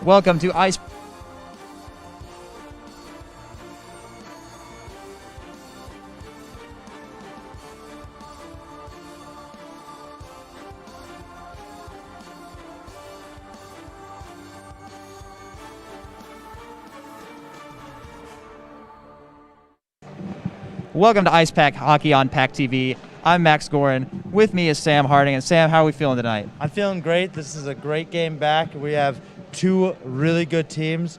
Welcome to Ice. Welcome to IcePack Hockey on PackTV. I'm Max Gorin. With me is Sam Harding. And Sam, how are we feeling tonight? I'm feeling great. This is a great game back. We have two really good teams,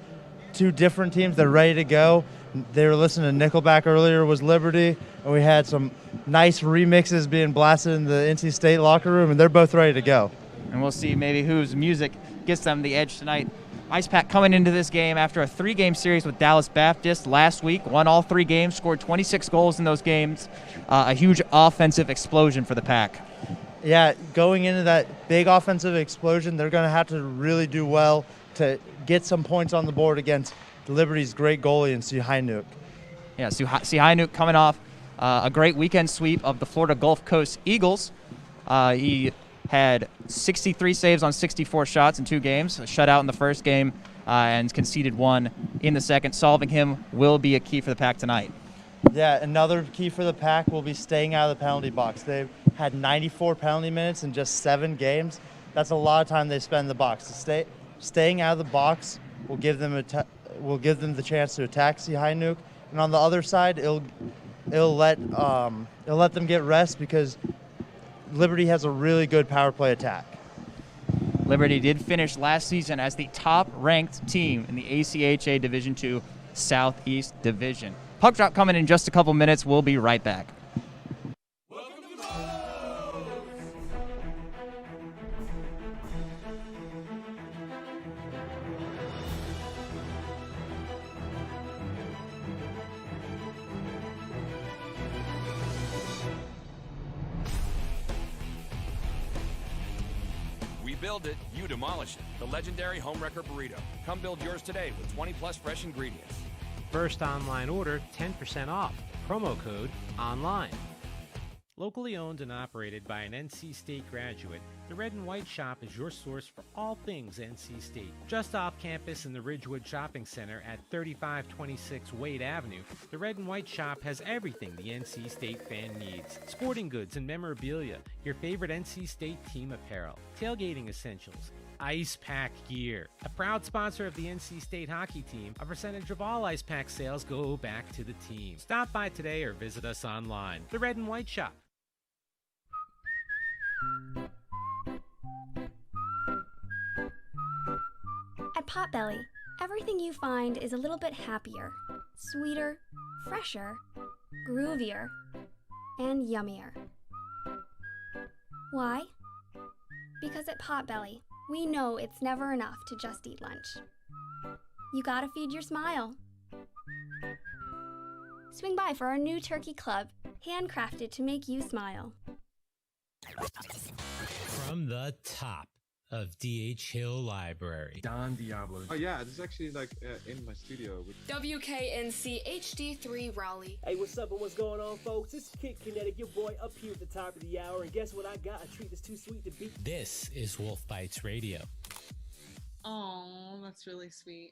two different teams that are ready to go. They were listening to Nickelback earlier, was Liberty, and we had some nice remixes being blasted in the NC State locker room, and they're both ready to go. And we'll see maybe whose music gets them the edge tonight. IcePack coming into this game after a 3-game series with Dallas Baptist last week, won all 3 games, scored 26 goals in those games. A huge offensive explosion for the Pack. Yeah, going into that big offensive explosion, they're going to have to really do well to get some points on the board against Liberty's great goalie in Sihanouk. Yeah, Sihanouk coming off a great weekend sweep of the Florida Gulf Coast Eagles. He had 63 saves on 64 shots in 2 games, a shutout in the first game, and conceded 1 in the second. Solving him will be a key for the Pack tonight. Yeah, another key for the Pack will be staying out of the penalty box. They've had 94 penalty minutes in just 7 games. That's a lot of time they spend in the box. Staying out of the box will give them the chance to attack Sihanouk, and on the other side, it'll let them get rest because Liberty has a really good power play attack. Liberty did finish last season as the top-ranked team in the ACHA Division II Southeast Division. Puck drop coming in just a couple minutes. We'll be right back. Build it, you demolish it. The legendary Home Wrecker Burrito. Come build yours today with 20+ fresh ingredients. First online order, 10% off. Promo code ONLINE. Locally owned and operated by an NC State graduate, the Red and White Shop is your source for all things NC State. Just off campus in the Ridgewood Shopping Center at 3526 Wade Avenue, the Red and White Shop has everything the NC State fan needs. Sporting goods and memorabilia, your favorite NC State team apparel, tailgating essentials, IcePack gear. A proud sponsor of the NC State hockey team, a percentage of all IcePack sales go back to the team. Stop by today or visit us online. The Red and White Shop. At Potbelly, everything you find is a little bit happier, sweeter, fresher, groovier, and yummier. Why? Because at Potbelly, we know it's never enough to just eat lunch. You gotta feed your smile. Swing by for our new turkey club, handcrafted to make you smile. From the top of D.H. Hill Library. Don Diablo. Oh yeah, this is actually in my studio. WKNC HD3 Raleigh. Hey, what's up and what's going on, folks? It's Kid Kinetic, your boy up here at the top of the hour, and guess what I got? A treat that's too sweet to beat. This is Wolf Bites Radio. Oh, that's really sweet.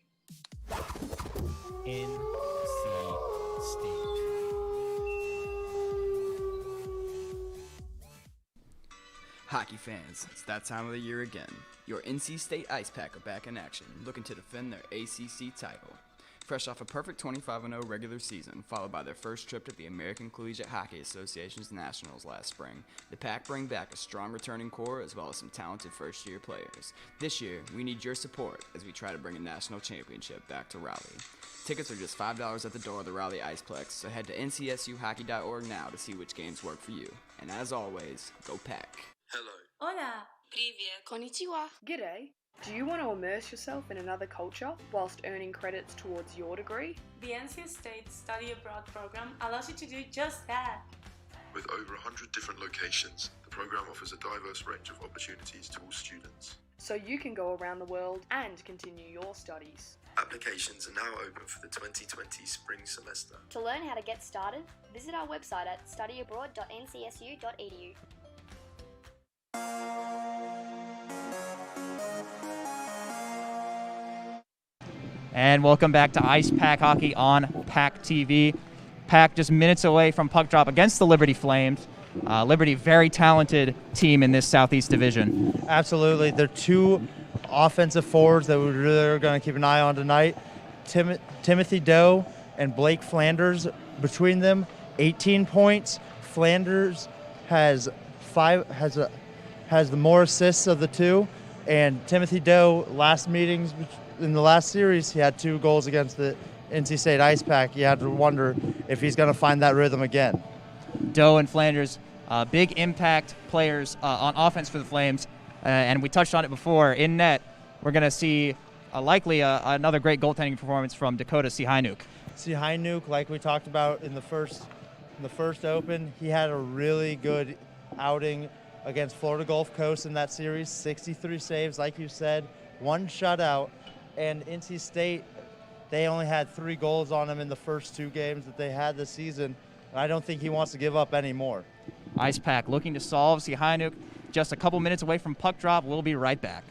NC State. Hockey fans, it's that time of the year again. Your NC State IcePack are back in action, looking to defend their ACC title. Fresh off a perfect 25-0 regular season, followed by their first trip to the American Collegiate Hockey Association's Nationals last spring, the Pack bring back a strong returning core as well as some talented first-year players. This year, we need your support as we try to bring a national championship back to Raleigh. Tickets are just $5 at the door of the Raleigh Iceplex, so head to ncsuhockey.org now to see which games work for you. And as always, go Pack! Hello. Hola. Привет. Konnichiwa. G'day. Do you want to immerse yourself in another culture whilst earning credits towards your degree? The NC State Study Abroad program allows you to do just that. With over 100 different locations, the program offers a diverse range of opportunities to all students. So you can go around the world and continue your studies. Applications are now open for the 2020 spring semester. To learn how to get started, visit our website at studyabroad.ncsu.edu. And welcome back to IcePack Hockey on PackTV. Pack just minutes away from puck drop against the Liberty Flames. Liberty, very talented team in this Southeast Division. Absolutely. They're two offensive forwards that we really are going to keep an eye on tonight. Timothy Doe and Blake Flanders, between them, 18 points. Flanders has the more assists of the two, and Timothy Doe, last meetings in the last series, he had 2 goals against the NC State IcePack. You had to wonder if he's going to find that rhythm again. Doe and Flanders, big impact players on offense for the Flames, and we touched on it before. In net, we're going to see likely another great goaltending performance from Dakota Sihynuk. Sihynuk, like we talked about in the first open, he had a really good outing against Florida Gulf Coast in that series. 63 saves, like you said, 1 shutout, and NC State, they only had 3 goals on him in the first 2 games that they had this season. I don't think he wants to give up anymore. IcePack looking to solve. Sihynuk just a couple minutes away from puck drop. We'll be right back.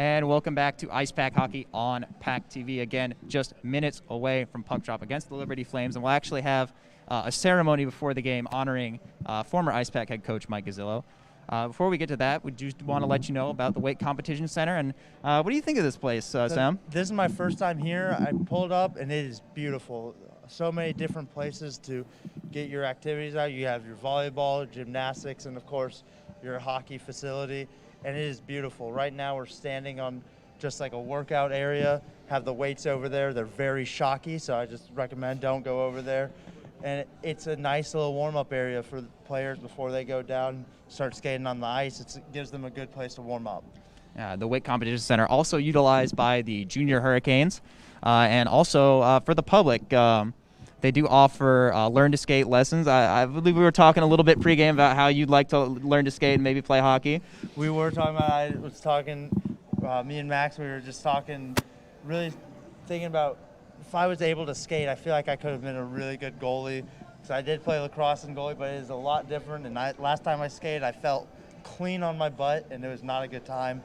And welcome back to IcePack Hockey on PackTV. Again, just minutes away from puck drop against the Liberty Flames. And we'll actually have a ceremony before the game honoring former IcePack head coach Mike Gazzillo. Before we get to that, we just want to let you know about the Weight Competition Center. And what do you think of this place, Sam? This is my first time here. I pulled up, and it is beautiful. So many different places to get your activities out. You have your volleyball, gymnastics, and, of course, your hockey facility. And it is beautiful. Right now we're standing on just like a workout area, have the weights over there. They're very shocky, so I just recommend don't go over there. And it's a nice little warm-up area for the players before they go down and start skating on the ice. It gives them a good place to warm up. The Weight Competition Center also utilized by the Junior Hurricanes and also for the public. They do offer learn to skate lessons. I believe we were talking a little bit pregame about how you'd like to learn to skate and maybe play hockey. We were talking about, me and Max, we were just talking, really thinking about if I was able to skate, I feel like I could have been a really good goalie. So I did play lacrosse and goalie, but it is a lot different. And last time I skated, I felt clean on my butt, and it was not a good time.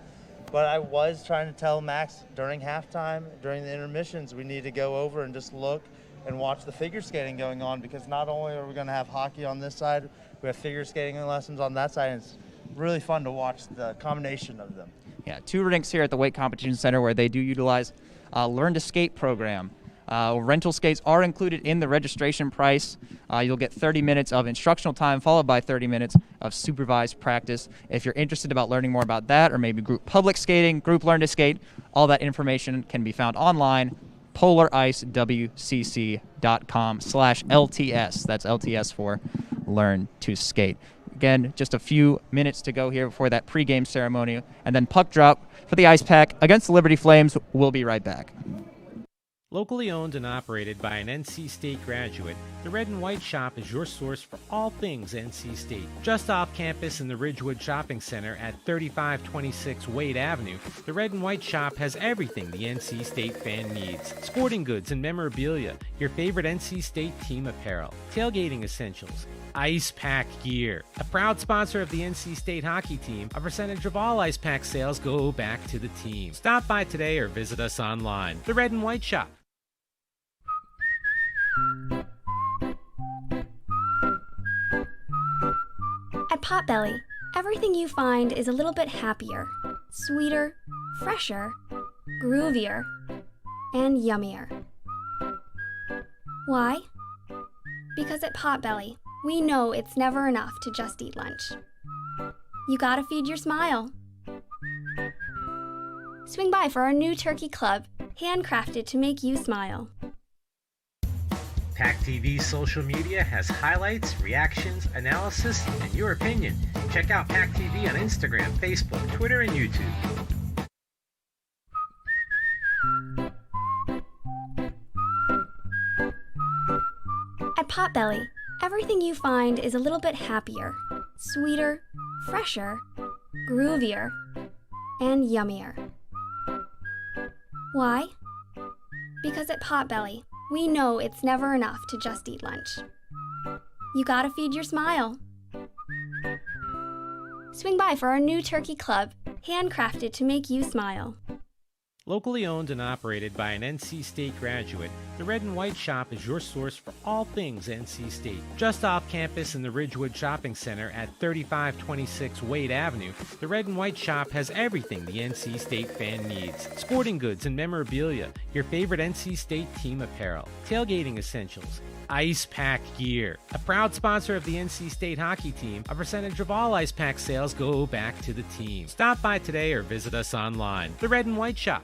But I was trying to tell Max during halftime, during the intermissions, we need to go over and just look and watch the figure skating going on, because not only are we going to have hockey on this side, we have figure skating lessons on that side, and it's really fun to watch the combination of them. Yeah, 2 rinks here at the Weight Competition Center where they do utilize Learn to Skate program. Rental skates are included in the registration price. You'll get 30 minutes of instructional time followed by 30 minutes of supervised practice. If you're interested about learning more about that, or maybe group public skating, group learn to skate, all that information can be found online, polaricewcc.com/LTS. That's LTS for learn to skate. Again, just a few minutes to go here before that pregame ceremony, and then puck drop for the IcePack against the Liberty Flames. We'll be right back. Locally owned and operated by an NC State graduate, the Red and White Shop is your source for all things NC State. Just off campus in the Ridgewood Shopping Center at 3526 Wade Avenue, the Red and White Shop has everything the NC State fan needs. Sporting goods and memorabilia, your favorite NC State team apparel, tailgating essentials, IcePack gear. A proud sponsor of the NC State hockey team, a percentage of all IcePack sales go back to the team. Stop by today or visit us online. The Red and White Shop. At Potbelly, everything you find is a little bit happier, sweeter, fresher, groovier, and yummier. Why? Because at Potbelly, we know it's never enough to just eat lunch. You gotta feed your smile. Swing by for our new turkey club, handcrafted to make you smile. PackTV social media has highlights, reactions, analysis, and your opinion. Check out PackTV on Instagram, Facebook, Twitter, and YouTube. At Potbelly, everything you find is a little bit happier, sweeter, fresher, groovier, and yummier. Why? Because at Potbelly, we know it's never enough to just eat lunch. You gotta feed your smile. Swing by for our new turkey club, handcrafted to make you smile. Locally owned and operated by an NC State graduate, the Red and White Shop is your source for all things NC State. Just off campus in the Ridgewood Shopping Center at 3526 Wade Avenue, the Red and White Shop has everything the NC State fan needs. Sporting goods and memorabilia, your favorite NC State team apparel, tailgating essentials, IcePack gear. A proud sponsor of the NC State hockey team, a percentage of all IcePack sales go back to the team. Stop by today or visit us online. The Red and White Shop.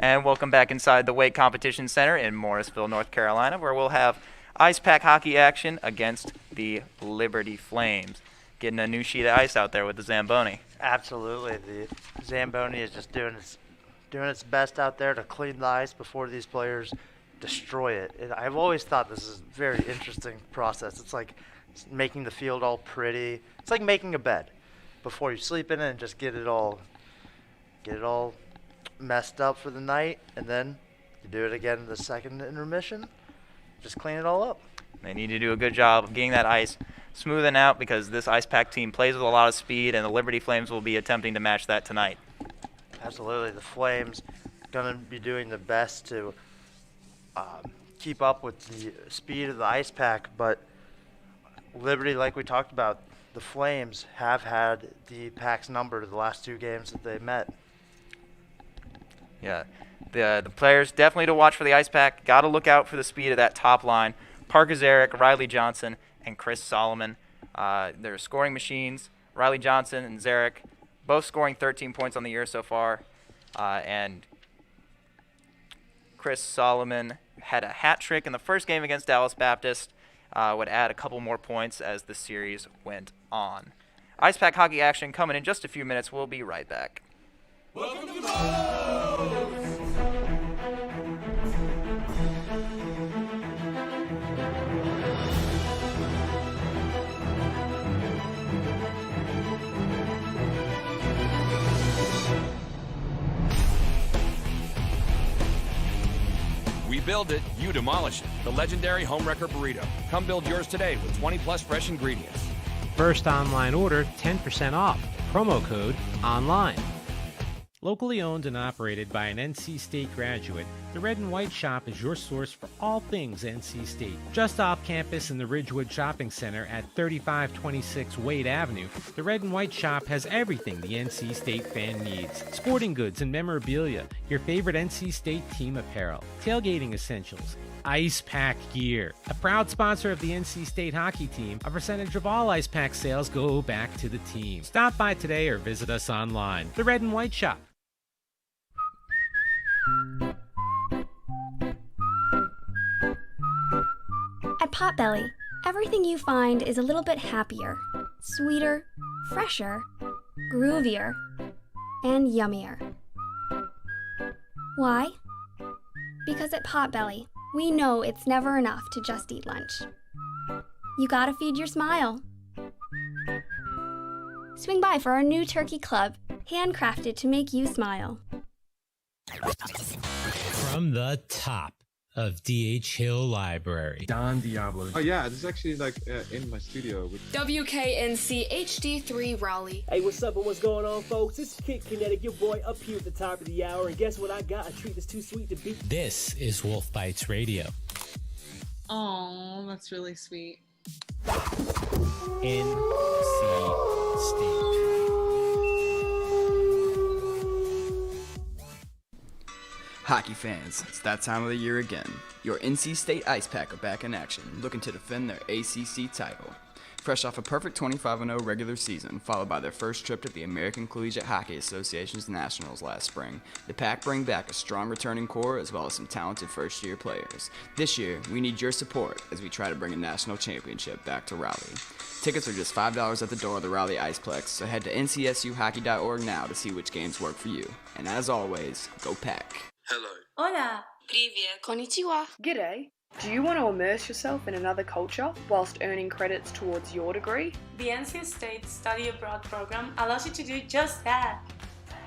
And welcome back inside the Wake Competition Center in Morrisville, North Carolina, where we'll have IcePack hockey action against the Liberty Flames. Getting a new sheet of ice out there with the Zamboni. Absolutely. The Zamboni is just doing its best out there to clean the ice before these players destroy it. I've always thought this is a very interesting process. It's like making the field all pretty. It's like making a bed before you sleep in it and just get it all messed up for the night, and then you do it again in the second intermission. Just clean it all up. They need to do a good job of getting that ice smoothing out because this IcePack team plays with a lot of speed, and the Liberty Flames will be attempting to match that tonight. Absolutely. The Flames going to be doing the best to keep up with the speed of the IcePack, but Liberty, like we talked about, the Flames have had the Pack's number the last two games that they met. Yeah, the players definitely to watch for the IcePack. Got to look out for the speed of that top line. Parker Zarek, Riley Johnson, and Chris Solomon. They're scoring machines. Riley Johnson and Zarek both scoring 13 points on the year so far. And Chris Solomon had a hat trick in the first game against Dallas Baptist. Would add a couple more points as the series went on. IcePack hockey action coming in just a few minutes. We'll be right back. Welcome to the We build it, you demolish it. The legendary Homewrecker Burrito. Come build yours today with 20+ fresh ingredients. First online order, 10% off. Promo code ONLINE. Locally owned and operated by an NC State graduate, the Red and White Shop is your source for all things NC State. Just off campus in the Ridgewood Shopping Center at 3526 Wade Avenue, the Red and White Shop has everything the NC State fan needs. Sporting goods and memorabilia, your favorite NC State team apparel, tailgating essentials, IcePack gear. A proud sponsor of the NC State hockey team, a percentage of all IcePack sales go back to the team. Stop by today or visit us online. The Red and White Shop. At Potbelly, everything you find is a little bit happier, sweeter, fresher, groovier, and yummier. Why? Because at Potbelly, we know it's never enough to just eat lunch. You gotta feed your smile. Swing by for our new turkey club, handcrafted to make you smile. From the top of D.H. Hill Library. Don Diablo. Oh yeah, this is actually like in my studio. WKNC HD3 Raleigh. Hey, what's up and what's going on, folks? It's Kid Kinetic, your boy up here at the top of the hour. And guess what I got? A treat that's too sweet to beat. This is Wolf Bites Radio. Oh, that's really sweet. NC State. Hockey fans, it's that time of the year again. Your NC State IcePack are back in action, looking to defend their ACC title. Fresh off a perfect 25-0 regular season, followed by their first trip to the American Collegiate Hockey Association's Nationals last spring, the Pack bring back a strong returning core as well as some talented first-year players. This year, we need your support as we try to bring a national championship back to Raleigh. Tickets are just $5 at the door of the Raleigh Iceplex, so head to ncsuhockey.org now to see which games work for you. And as always, go Pack! Hello. Hola. Привет. Konnichiwa. G'day. Do you want to immerse yourself in another culture whilst earning credits towards your degree? The NC State Study Abroad program allows you to do just that.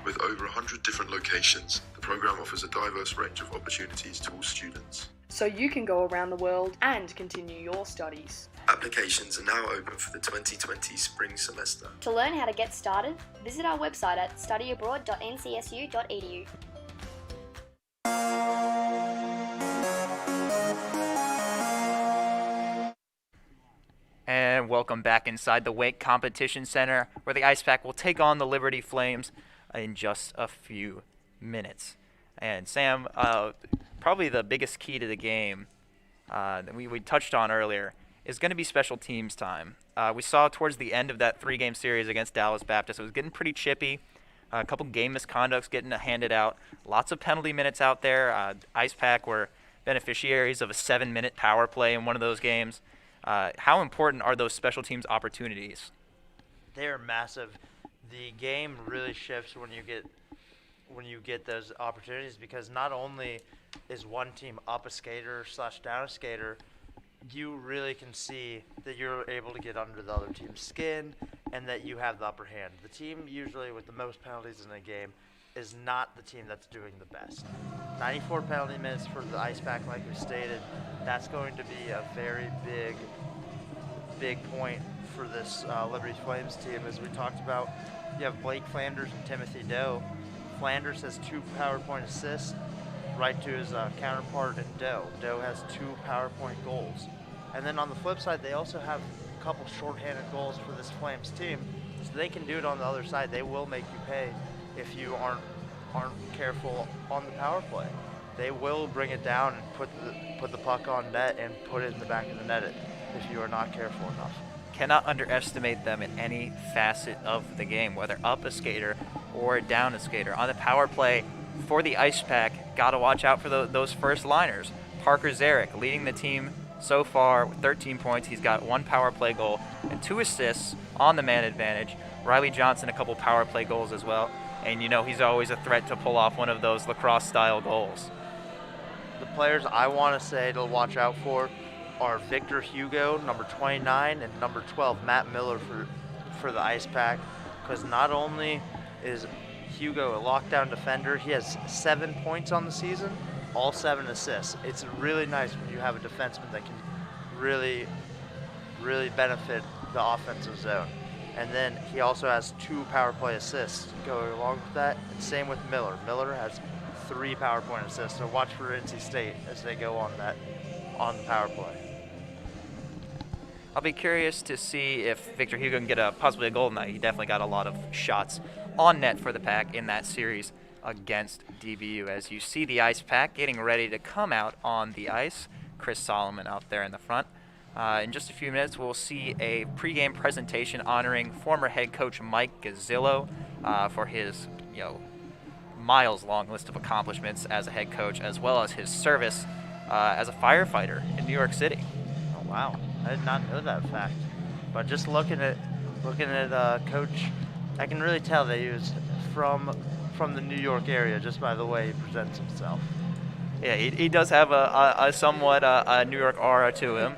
With over 100 different locations, the program offers a diverse range of opportunities to all students. So you can go around the world and continue your studies. Applications are now open for the 2020 spring semester. To learn how to get started, visit our website at studyabroad.ncsu.edu. And welcome back inside the Wake Competition Center, where the IcePack will take on the Liberty Flames in just a few minutes. And Sam, probably the biggest key to the game that we touched on earlier is going to be special teams time. We saw towards the end of that 3-game series against Dallas Baptist, it was getting pretty chippy. A couple game misconducts getting handed out. Lots of penalty minutes out there. IcePack were beneficiaries of a 7-minute power play in one of those games. How important are those special teams opportunities? They're massive. The game really shifts when you get those opportunities, because not only is one team up a skater / down a skater, you really can see that you're able to get under the other team's skin and that you have the upper hand. The team usually with the most penalties in a game is not the team that's doing the best. 94 penalty minutes for the IcePack, like we stated. That's going to be a very big point for this Liberty Flames team. As we talked about, you have Blake Flanders and Timothy Doe. Flanders has 2 PowerPoint assists, right to his counterpart in Doe. Doe has 2 PowerPoint goals. And then on the flip side, they also have a couple shorthanded goals for this Flames team, so they can do it on the other side. They will make you pay if you aren't careful on the power play. They will bring it down and put the puck on net and put it in the back of the net if you are not careful enough. cannot underestimate them in any facet of the game, whether up a skater or down a skater. On the power play for the IcePack, got to watch out for those first liners. Parker Zarek leading the team so far with 13 points. He's got 1 power play goal and 2 assists on the man advantage. Riley Johnson, a couple power play goals as well. And you know he's always a threat to pull off one of those lacrosse-style goals. The players I want to say to watch out for are Victor Hugo, number 29, and number 12, Matt Miller for the IcePack. Because not only is Hugo a lockdown defender, he has 7 points on the season, all 7 assists. It's really nice when you have a defenseman that can really, really benefit the offensive zone. And then he also has 2 power play assists going along with that. And same with Miller. Miller has 3 power point assists. So watch for NC State as they go on the power play. I'll be curious to see if Victor Hugo can get possibly a goal tonight. He definitely got a lot of shots on net for the Pack in that series against DBU. As you see the IcePack getting ready to come out on the ice. Chris Solomon out there in the front. In just a few minutes, we'll see a pregame presentation honoring former head coach Mike Gazzillo for his, miles-long list of accomplishments as a head coach, as well as his service as a firefighter in New York City. Oh wow, I did not know that fact. But just looking at Coach, I can really tell that he was from the New York area just by the way he presents himself. Yeah, he does have a somewhat a New York aura to him.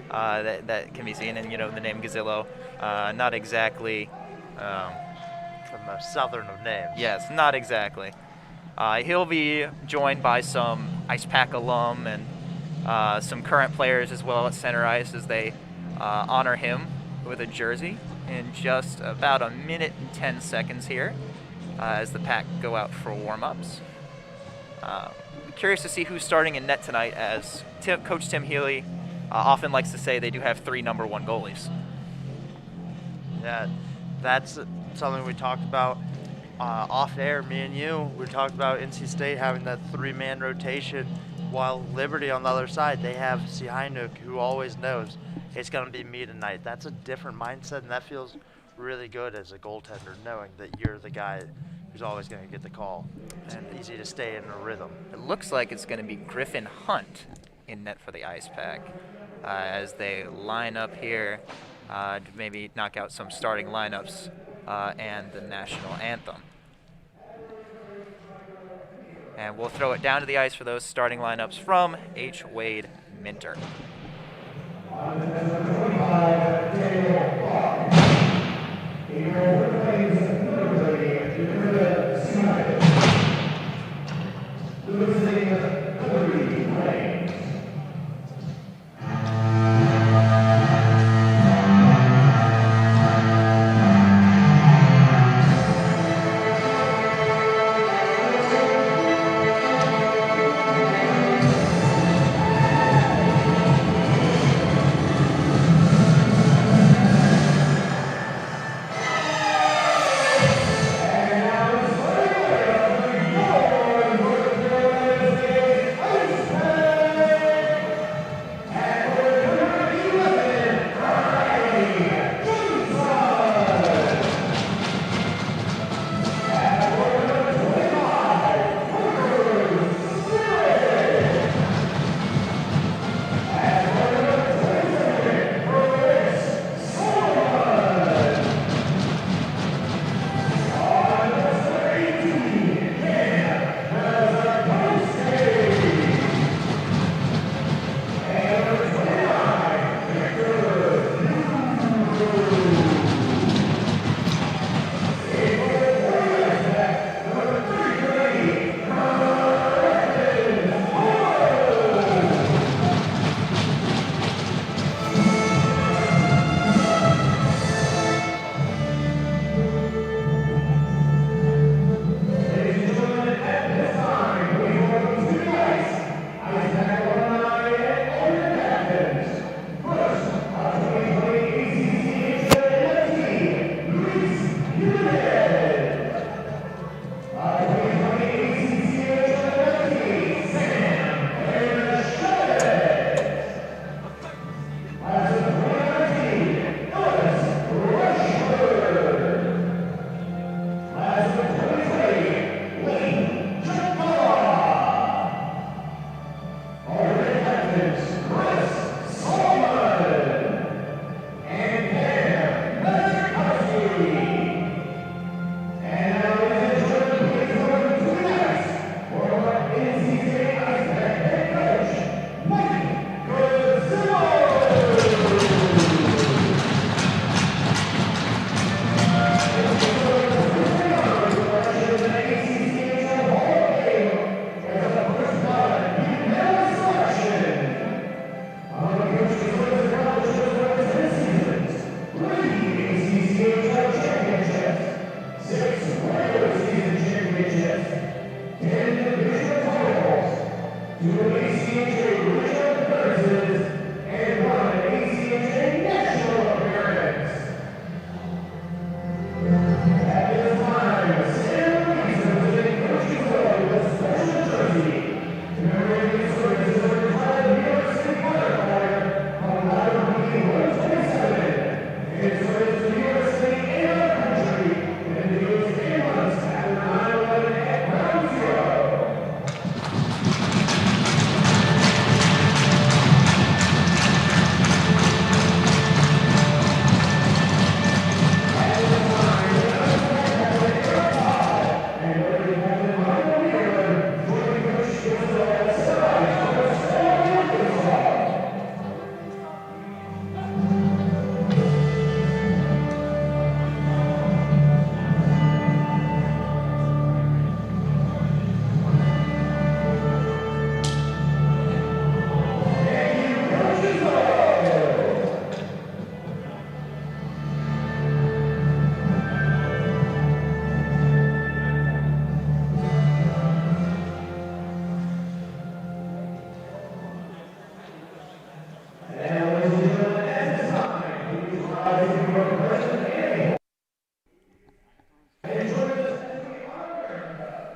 That can be seen, and the name Gazzillo, not exactly from the southern of names. Yes, not exactly. He'll be joined by some IcePack alum and some current players as well at center ice as they honor him with a jersey in just about a minute and 10 seconds here as the Pack go out for warm-ups. Curious to see who's starting in net tonight, as Coach Tim Healy often likes to say they do have 3 number 1 goalies. Yeah, that's something we talked about off air, me and you. We talked about NC State having that 3-man rotation, while Liberty on the other side, they have Sihainuk, who always knows it's going to be me tonight. That's a different mindset, and that feels really good as a goaltender, knowing that you're the guy who's always going to get the call. It's easy to stay in a rhythm. It looks like it's going to be Griffin Hunt in net for the IcePack as they line up here to maybe knock out some starting lineups and the national anthem. And we'll throw it down to the ice for those starting lineups from H. Wade Minter.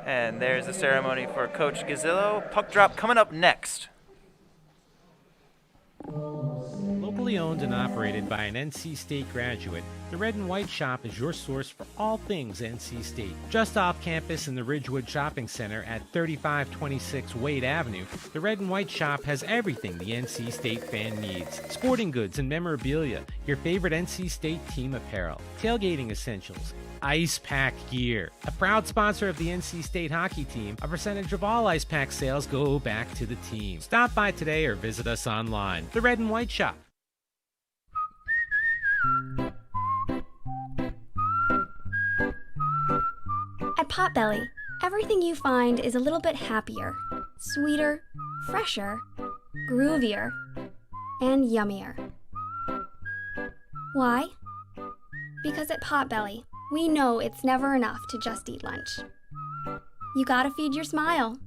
And there's the ceremony for Coach Gazillo. Puck drop coming up next. Locally owned and operated by an NC State graduate, the Red and White Shop is your source for all things NC State. Just off campus in the Ridgewood Shopping Center at 3526 Wade Avenue, the Red and White Shop has everything the NC State fan needs. Sporting goods and memorabilia, your favorite NC State team apparel, tailgating essentials, IcePack gear. A proud sponsor of the NC State hockey team, a percentage of all IcePack sales go back to the team. Stop by today or visit us online. The Red and White Shop. At Potbelly, everything you find is a little bit happier, sweeter, fresher, groovier, and yummier. Why? Because at Potbelly, we know it's never enough to just eat lunch. You gotta feed your smile.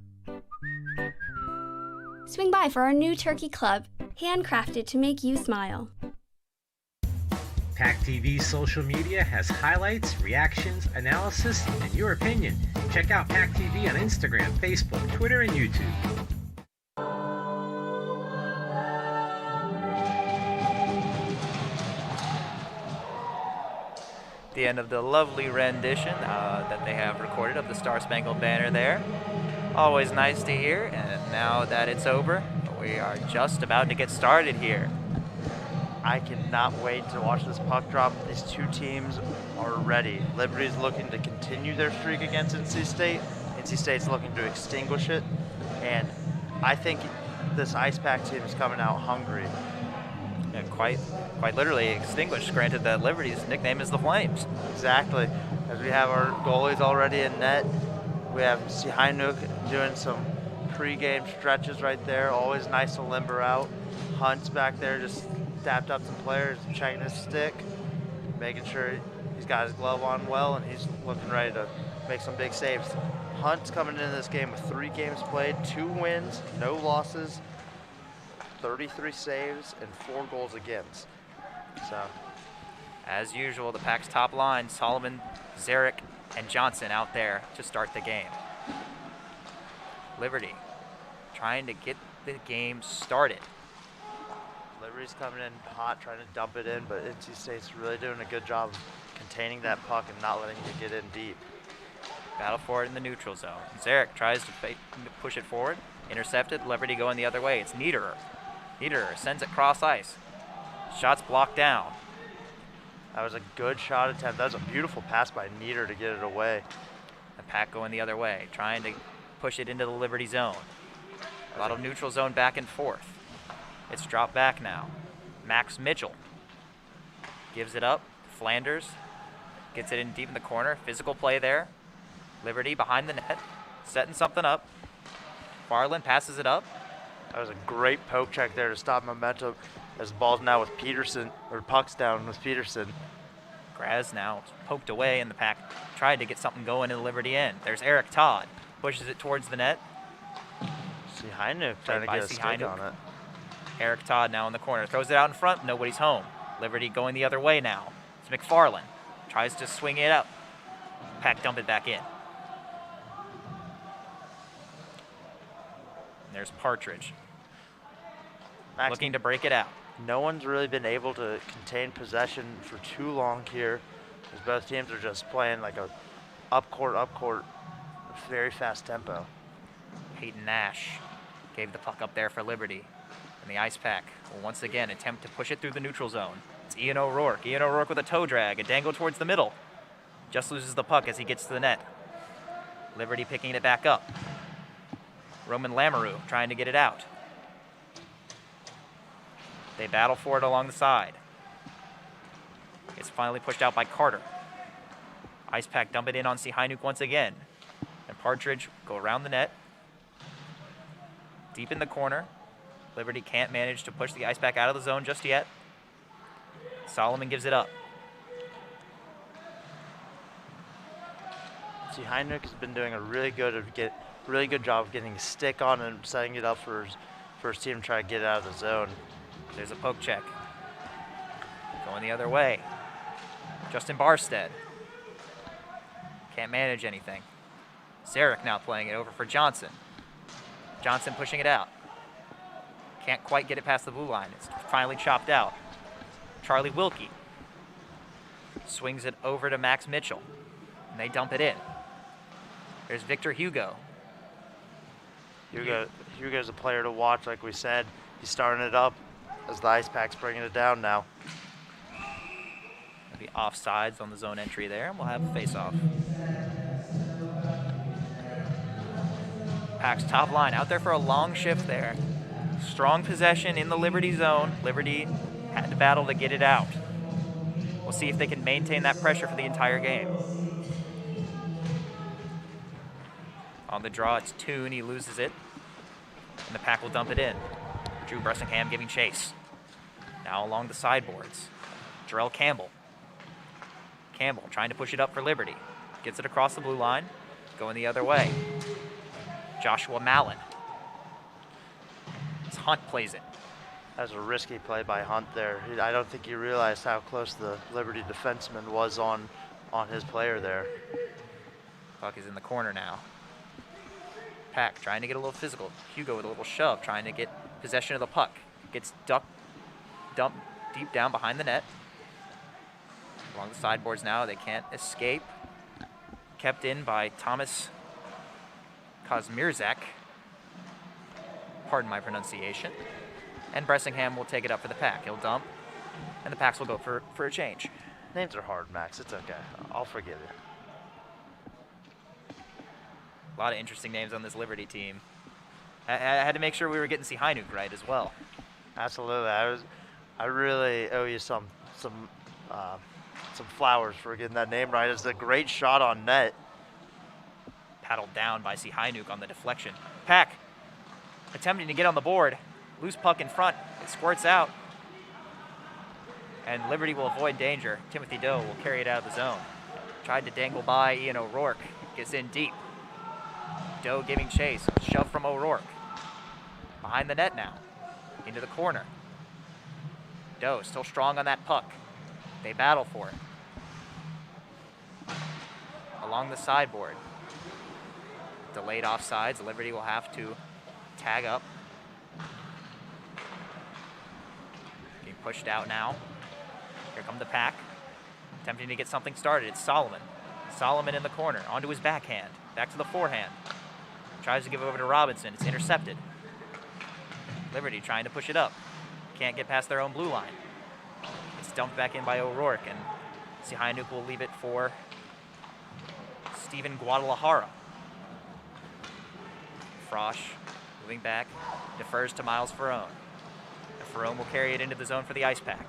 Swing by for our new turkey club, handcrafted to make you smile. PackTV social media has highlights, reactions, analysis, and your opinion. Check out PackTV on Instagram, Facebook, Twitter, and YouTube. The end of the lovely rendition that they have recorded of the Star Spangled Banner there. Always nice to hear, and now that it's over, we are just about to get started here. I cannot wait to watch this puck drop. These two teams are ready. Liberty's looking to continue their streak against NC State. NC State's looking to extinguish it. And I think this IcePack team is coming out hungry. Yeah, quite literally extinguished. Granted that Liberty's nickname is the Flames. Exactly. As we have our goalies already in net. We have Sihanouk doing some pre-game stretches right there. Always nice to limber out. Hunt's back there just dapped up some players, checking his stick, making sure he's got his glove on well, and he's looking ready to make some big saves. Hunt's coming into this game with 3 games played, 2 wins, no losses, 33 saves, and 4 goals against. So, as usual, the Pack's top line, Solomon, Zarek, and Johnson out there to start the game. Liberty trying to get the game started. Liberty's coming in hot, trying to dump it in, but NC State's really doing a good job of containing that puck and not letting it get in deep. Battle for it in the neutral zone. Zarek tries to push it forward. Intercepted. Liberty going the other way. It's Niederer. Niederer sends it cross ice. Shot's blocked down. That was a good shot attempt. That was a beautiful pass by Niederer to get it away. The Pack going the other way, trying to push it into the Liberty zone. A lot of neutral zone back and forth. It's dropped back now. Max Mitchell gives it up. Flanders gets it in deep in the corner. Physical play there. Liberty behind the net, setting something up. Farland passes it up. That was a great poke check there to stop momentum. As the ball's now with Peterson, or puck's down with Peterson. Graz now poked away, and the Pack tried to get something going in the Liberty end. There's Eric Todd. Pushes it towards the net. Sihanouk trying to get a stick on it. Eric Todd now in the corner. Throws it out in front. Nobody's home. Liberty going the other way now. It's McFarland. Tries to swing it up. Pack dump it back in. And there's Partridge. Max, looking to break it out. No one's really been able to contain possession for too long here, because both teams are just playing like a up court, very fast tempo. Peyton Nash gave the puck up there for Liberty. And the IcePack will once again attempt to push it through the neutral zone. It's Ian O'Rourke. Ian O'Rourke with a toe drag, a dangle towards the middle. Just loses the puck as he gets to the net. Liberty picking it back up. Roman Lamoureux trying to get it out. They battle for it along the side. It's finally pushed out by Carter. IcePack dump it in on Sihanouk once again. And Partridge go around the net. Deep in the corner. Liberty can't manage to push the IcePack out of the zone just yet. Solomon gives it up. Sihanouk has been doing a really good job of getting a stick on and setting it up for his team to try to get it out of the zone. There's a poke check. Going the other way. Justin Barstead. Can't manage anything. Zarek now playing it over for Johnson. Johnson pushing it out. Can't quite get it past the blue line. It's finally chopped out. Charlie Wilkie swings it over to Max Mitchell, and they dump it in. There's Victor Hugo. Hugo's a player to watch, like we said. He's starting it up as the IcePack's bringing it down now. There'll be offsides on the zone entry there, and we'll have a face-off. Pack's top line out there for a long shift there. Strong possession in the Liberty zone. Liberty had to battle to get it out. We'll see if they can maintain that pressure for the entire game. On the draw, it's Toon. He loses it. And the Pack will dump it in. Drew Bressingham giving chase. Now along the sideboards. Jarrell Campbell. Campbell trying to push it up for Liberty. Gets it across the blue line. Going the other way. Joshua Mallon. As Hunt plays it. That was a risky play by Hunt there. I don't think he realized how close the Liberty defenseman was on his player there. Puck is in the corner now. Pack trying to get a little physical. Hugo with a little shove, trying to get possession of the puck. Gets dumped deep down behind the net. Along the sideboards now, they can't escape. Kept in by Thomas Kazmierzak. Pardon my pronunciation. And Bressingham will take it up for the Pack. He'll dump, and the Packs will go for a change. Names are hard, Max. It's okay. I'll forgive you. A lot of interesting names on this Liberty team. I had to make sure we were getting Sihanouk right as well. Absolutely. I really owe you some flowers for getting that name right. It's a great shot on net. Paddled down by Sihanouk on the deflection. Pack attempting to get on the board. Loose puck in front. It squirts out. And Liberty will avoid danger. Timothy Doe will carry it out of the zone. Tried to dangle by Ian O'Rourke. Gets in deep. Doe giving chase. Shove from O'Rourke. Behind the net now. Into the corner. Doe still strong on that puck. They battle for it. Along the sideboard. Delayed offsides. Liberty will have to tag up. Being pushed out now. Here come the Pack. Attempting to get something started. It's Solomon. Solomon in the corner. Onto his backhand. Back to the forehand. Tries to give over to Robinson. It's intercepted. Liberty trying to push it up. Can't get past their own blue line. It's dumped back in by O'Rourke, and Sihanouk will leave it for Stephen Guadalajara. Frosch moving back, defers to Miles Ferrone. And Ferrone will carry it into the zone for the IcePack.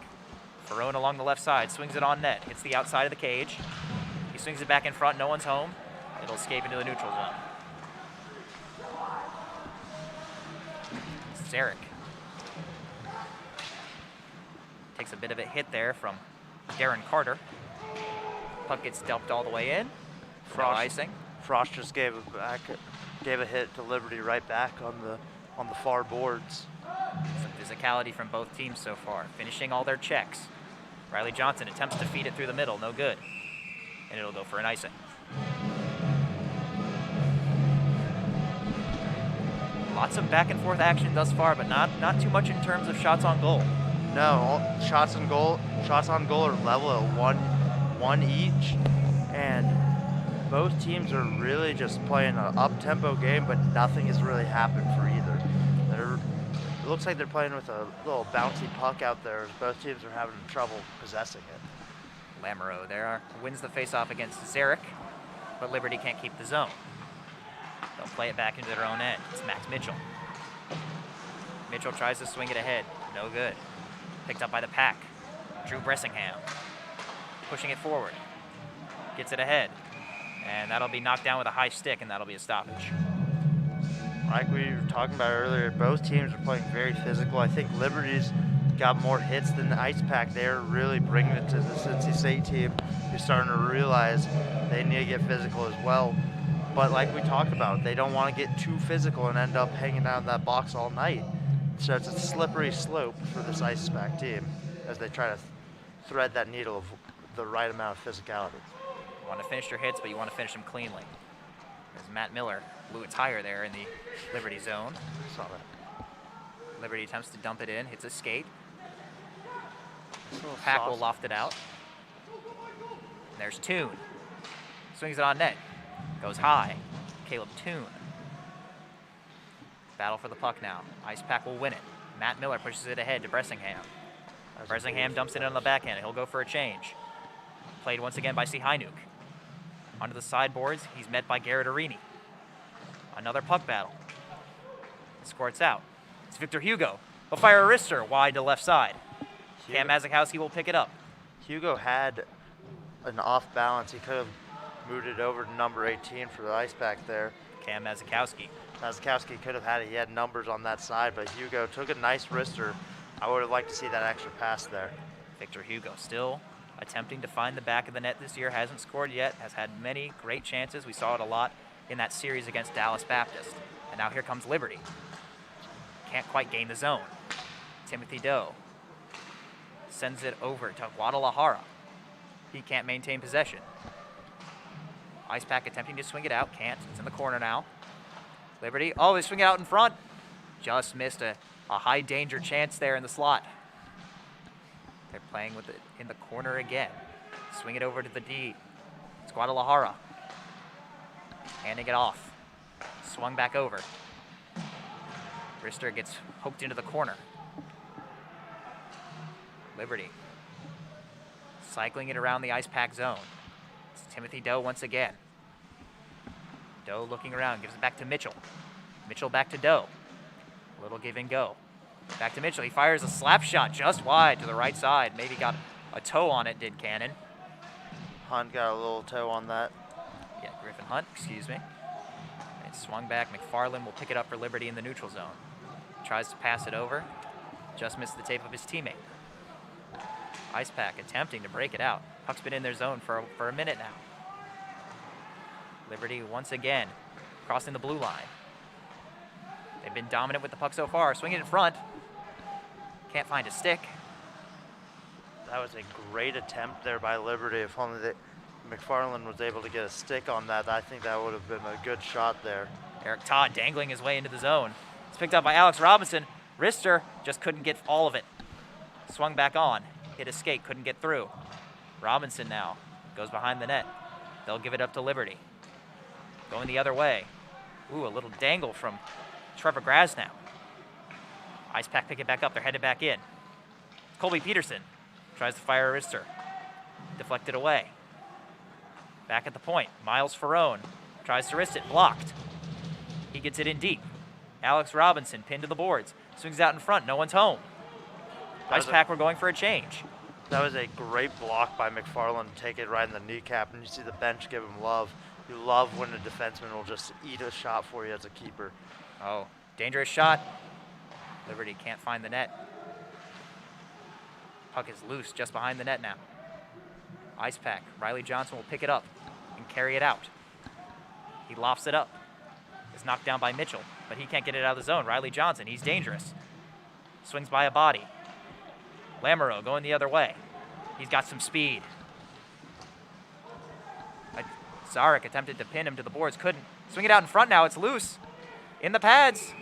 Ferrone along the left side, swings it on net, hits the outside of the cage. He swings it back in front, no one's home. It'll escape into the neutral zone. Zarek takes a bit of a hit there from Darren Carter. Puck gets dumped all the way in. Frost, icing. Frost just gave a hit to Liberty right back on the far boards. Some physicality from both teams so far, finishing all their checks. Riley Johnson attempts to feed it through the middle, no good. and it'll go for an icing. Lots of back and forth action thus far, but not too much in terms of shots on goal. No, shots on goal are level at one each, and both teams are really just playing an up-tempo game, but nothing has really happened for either. It looks like they're playing with a little bouncy puck out there. Both teams are having trouble possessing it. Lamoureux there wins the faceoff against Zarek, but Liberty can't keep the zone. They'll play it back into their own end. It's Max Mitchell. Mitchell tries to swing it ahead. No good. Picked up by the Pack. Drew Bressingham. Pushing it forward. Gets it ahead. And that'll be knocked down with a high stick, and that'll be a stoppage. Like we were talking about earlier, both teams are playing very physical. I think Liberty's got more hits than the IcePack. They're really bringing it to the Cincy State team, who's starting to realize they need to get physical as well. But like we talked about, they don't want to get too physical and end up hanging out in that box all night. So it's a slippery slope for this IcePack team as they try to thread that needle of the right amount of physicality. You want to finish your hits, but you want to finish them cleanly. As Matt Miller blew a tire there in the Liberty zone. Saw that. Liberty attempts to dump it in, hits a skate. Pack will loft it out. And there's Toon. Swings it on net. Goes high. Caleb Toon. Battle for the puck now. IcePack will win it. Matt Miller pushes it ahead to Bressingham. Bressingham dumps it on the backhand. He'll go for a change. Played once again by Sihanouk. Onto the sideboards, he's met by Garrett Arini. Another puck battle. Squirts out. It's Victor Hugo. He'll fire a wrister wide to left side. Cam Mazakowski will pick it up. Hugo had an off balance. He could have moved it over to number 18 for the IcePack there. Cam Mazakowski. Mazakowski could have had it. He had numbers on that side, but Hugo took a nice wrister. I would have liked to see that extra pass there. Victor Hugo still attempting to find the back of the net this year. Hasn't scored yet. Has had many great chances. We saw it a lot in that series against Dallas Baptist. And now here comes Liberty. Can't quite gain the zone. Timothy Doe sends it over to Guadalajara. He can't maintain possession. IcePack attempting to swing it out. Can't. It's in the corner now. Liberty. Oh, they swing it out in front. Just missed a high danger chance there in the slot. They're playing with it in the corner again. Swing it over to the D. It's Guadalajara. Handing it off. Swung back over. Rister gets poked into the corner. Liberty. Cycling it around the IcePack zone. It's Timothy Doe once again. Doe looking around, gives it back to Mitchell. Mitchell back to Doe. A little give and go. Back to Mitchell. He fires a slap shot just wide to the right side. Maybe got a toe on it, did Cannon. Hunt got a little toe on that. Yeah, Griffin Hunt, excuse me. And swung back. McFarland will pick it up for Liberty in the neutral zone. Tries to pass it over. Just missed the tape of his teammate. IcePack attempting to break it out. Puck's been in their zone for a minute now. Liberty once again crossing the blue line. They've been dominant with the puck so far. Swinging in front. Can't find a stick. That was a great attempt there by Liberty. If only McFarland was able to get a stick on that, I think that would have been a good shot there. Eric Todd dangling his way into the zone. It's picked up by Alex Robinson. Rister just couldn't get all of it. Swung back on. Hit a skate, couldn't get through. Robinson now goes behind the net. They'll give it up to Liberty. Going the other way. Ooh, a little dangle from Trevor Grasnow. IcePack pick it back up. They're headed back in. Colby Peterson tries to fire a wrister. Deflected away. Back at the point. Miles Ferrone tries to wrist it. Blocked. He gets it in deep. Alex Robinson pinned to the boards. Swings out in front. No one's home. IcePack were going for a change. That was a great block by McFarland to take it right in the kneecap, and you see the bench give him love. You love when a defenseman will just eat a shot for you as a keeper. Oh, dangerous shot. Liberty can't find the net. Puck is loose just behind the net now. IcePack. Riley Johnson will pick it up and carry it out. He lofts it up. It's knocked down by Mitchell, but he can't get it out of the zone. Riley Johnson, he's dangerous. Swings by a body. Lamoureux going the other way. He's got some speed. Zarek attempted to pin him to the boards, couldn't. Swing it out in front now, it's loose. In the pads.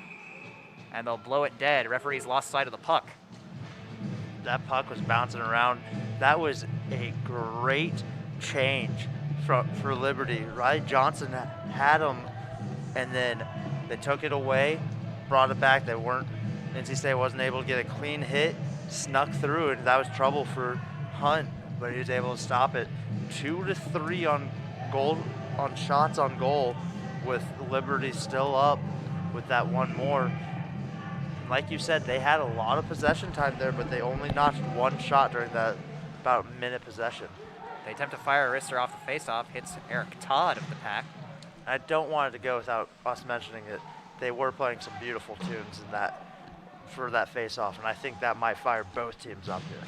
And they'll blow it dead. Referees lost sight of the puck. That puck was bouncing around. That was a great change for Liberty. Riley Johnson had him, and then they took it away, brought it back. NC State wasn't able to get a clean hit, snuck through, and that was trouble for Hunt, but he was able to stop it. 2 to 3 on shots on goal, with Liberty still up with that one more. Like you said, they had a lot of possession time there, but they only notched one shot during that about minute possession. They attempt to fire a wrister off the faceoff, hits Eric Todd of the Pack. I don't want it to go without us mentioning it. They were playing some beautiful tunes for that faceoff, and I think that might fire both teams up here.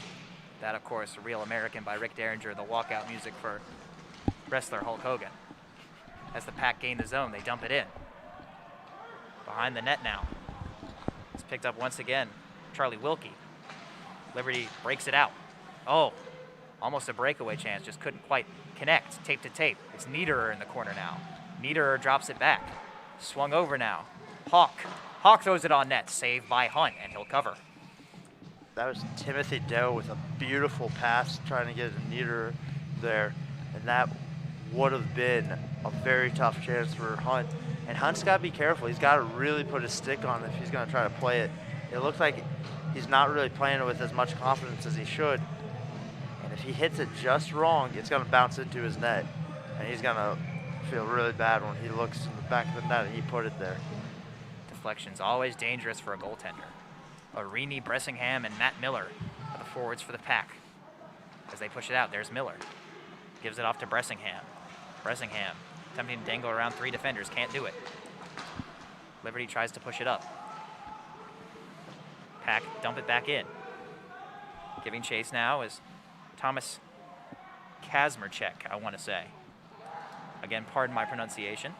That, of course, Real American by Rick Derringer, the walkout music for wrestler Hulk Hogan. As the Pack gain the zone, they dump it in. Behind the net now. It's picked up once again. Charlie Wilkie. Liberty breaks it out. Oh, almost a breakaway chance, just couldn't quite connect. Tape to tape. It's Niederer in the corner now. Niederer drops it back. Swung over now. Hawk throws it on net. Saved by Hunt, and he'll cover. That was Timothy Doe with a beautiful pass trying to get a Niederer there, and that would have been a very tough chance for Hunt. And Hunt's got to be careful. He's got to really put his stick on if he's going to try to play it. It looks like he's not really playing it with as much confidence as he should. And if he hits it just wrong, it's going to bounce into his net. And he's going to feel really bad when he looks in the back of the net and he put it there. Deflection's always dangerous for a goaltender. Arini, Bressingham, and Matt Miller are the forwards for the Pack. As they push it out, there's Miller. Gives it off to Bressingham. Bressingham attempting to dangle around 3 defenders, can't do it. Liberty tries to push it up. Pack dump it back in. Giving chase now is Thomas Kazmerchek, I want to say. Again, pardon my pronunciation.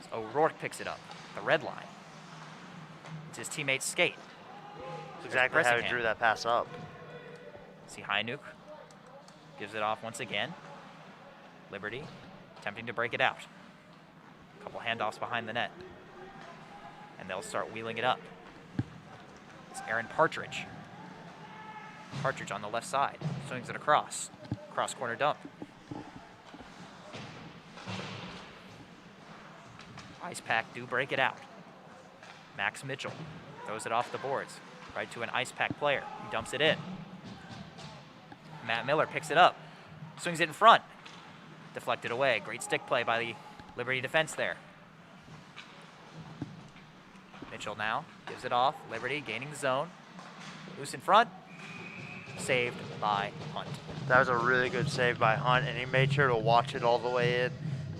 So O'Rourke picks it up, the red line. It's his teammate's skate. That's exactly how he drew that pass up. See Hynuk gives it off once again. Liberty attempting to break it out. A couple handoffs behind the net. And they'll start wheeling it up. It's Aaron Partridge. Partridge on the left side. Swings it across. Cross corner dump. IcePack do break it out. Max Mitchell throws it off the boards. Right to an IcePack player. He dumps it in. Matt Miller picks it up. Swings it in front. Deflected away. Great stick play by the Liberty defense there. Mitchell now gives it off. Liberty gaining the zone. Loose in front. Saved by Hunt. That was a really good save by Hunt, and he made sure to watch it all the way in.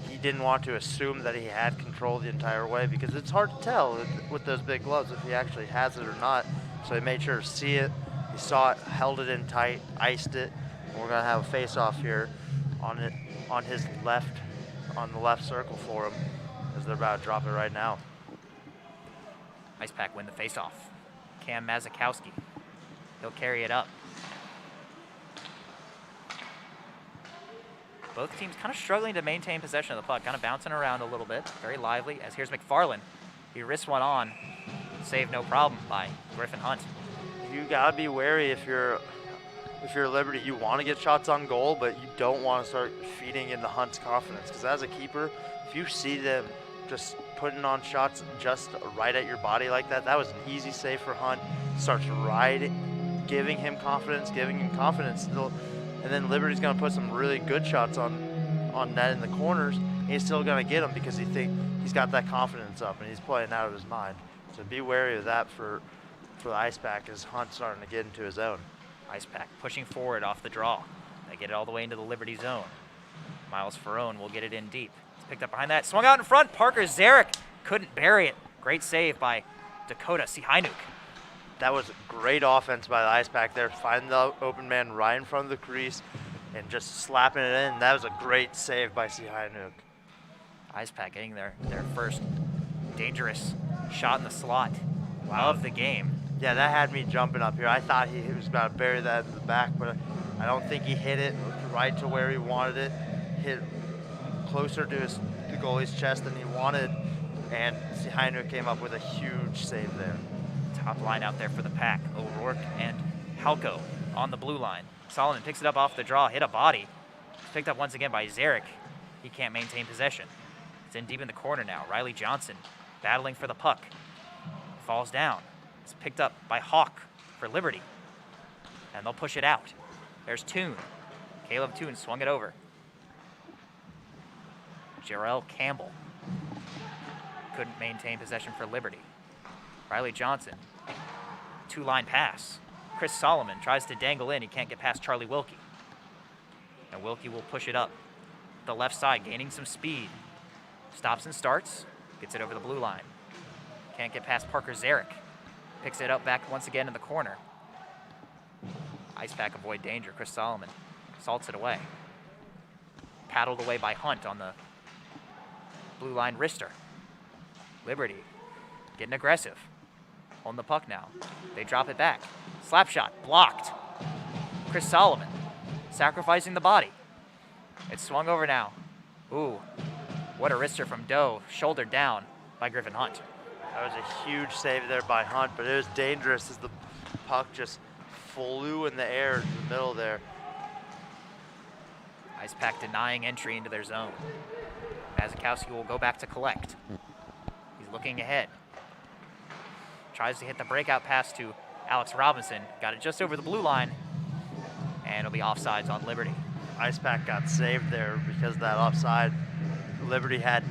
He didn't want to assume that he had control the entire way, because it's hard to tell with those big gloves if he actually has it or not. So he made sure to see it. He saw it, held it in tight, iced it. And we're going to have a face-off here on his left, on the left circle for him, as they're about to drop it right now. IcePack win the face-off. Cam Mazakowski. He'll carry it up. Both teams kind of struggling to maintain possession of the puck, kind of bouncing around a little bit. Very lively, as here's McFarland. He risks one on. Saved no problem by Griffin Hunt. You gotta be wary if you're Liberty. You want to get shots on goal, but you don't want to start feeding into Hunt's confidence, because as a keeper, if you see them just putting on shots just right at your body like that, that was an easy save for Hunt. Starts giving him confidence, still. And then Liberty's going to put some really good shots on net in the corners. He's still going to get them because he's got that confidence up and he's playing out of his mind. So be wary of that for the IcePack as Hunt's starting to get into his own. IcePack pushing forward off the draw. They get it all the way into the Liberty zone. Miles Ferrone will get it in deep. It's picked up behind that. Swung out in front. Parker Zarek couldn't bury it. Great save by Dakota Sihainuk. That was great offense by the IcePack there. Finding the open man right in front of the crease and just slapping it in. That was a great save by Sihainuk. IcePack getting their first dangerous shot in the slot of the game. Yeah, that had me jumping up here. I thought he was about to bury that in the back, but I don't think he hit it right to where he wanted it. hit closer to the goalie's chest than he wanted, and Heinrich came up with a huge save there. Top line out there for the Pack. O'Rourke and Halko on the blue line. Solomon picks it up off the draw, hit a body. It's picked up once again by Zarek. He can't maintain possession. It's in deep in the corner now. Riley Johnson battling for the puck. Falls down. It's picked up by Hawk for Liberty. And they'll push it out. There's Toon. Caleb Toon swung it over. Jarrell Campbell couldn't maintain possession for Liberty. Riley Johnson, two-line pass. Chris Solomon tries to dangle in. He can't get past Charlie Wilkie. And Wilkie will push it up the left side, gaining some speed. Stops and starts. Gets it over the blue line. Can't get past Parker Zarek. Picks it up back once again in the corner. IcePack avoid danger. Chris Solomon salts it away. Paddled away by Hunt on the blue line wrister. Liberty getting aggressive. On the puck now. They drop it back. Slap shot blocked. Chris Solomon sacrificing the body. It's swung over now. Ooh, what a wrister from Doe. Shouldered down by Griffin Hunt. That was a huge save there by Hunt, but it was dangerous as the puck just flew in the air in the middle there. IcePack denying entry into their zone. Mazikowski will go back to collect. He's looking ahead. Tries to hit the breakout pass to Alex Robinson. Got it just over the blue line. And it'll be offsides on Liberty. IcePack got saved there because of that offside. Liberty had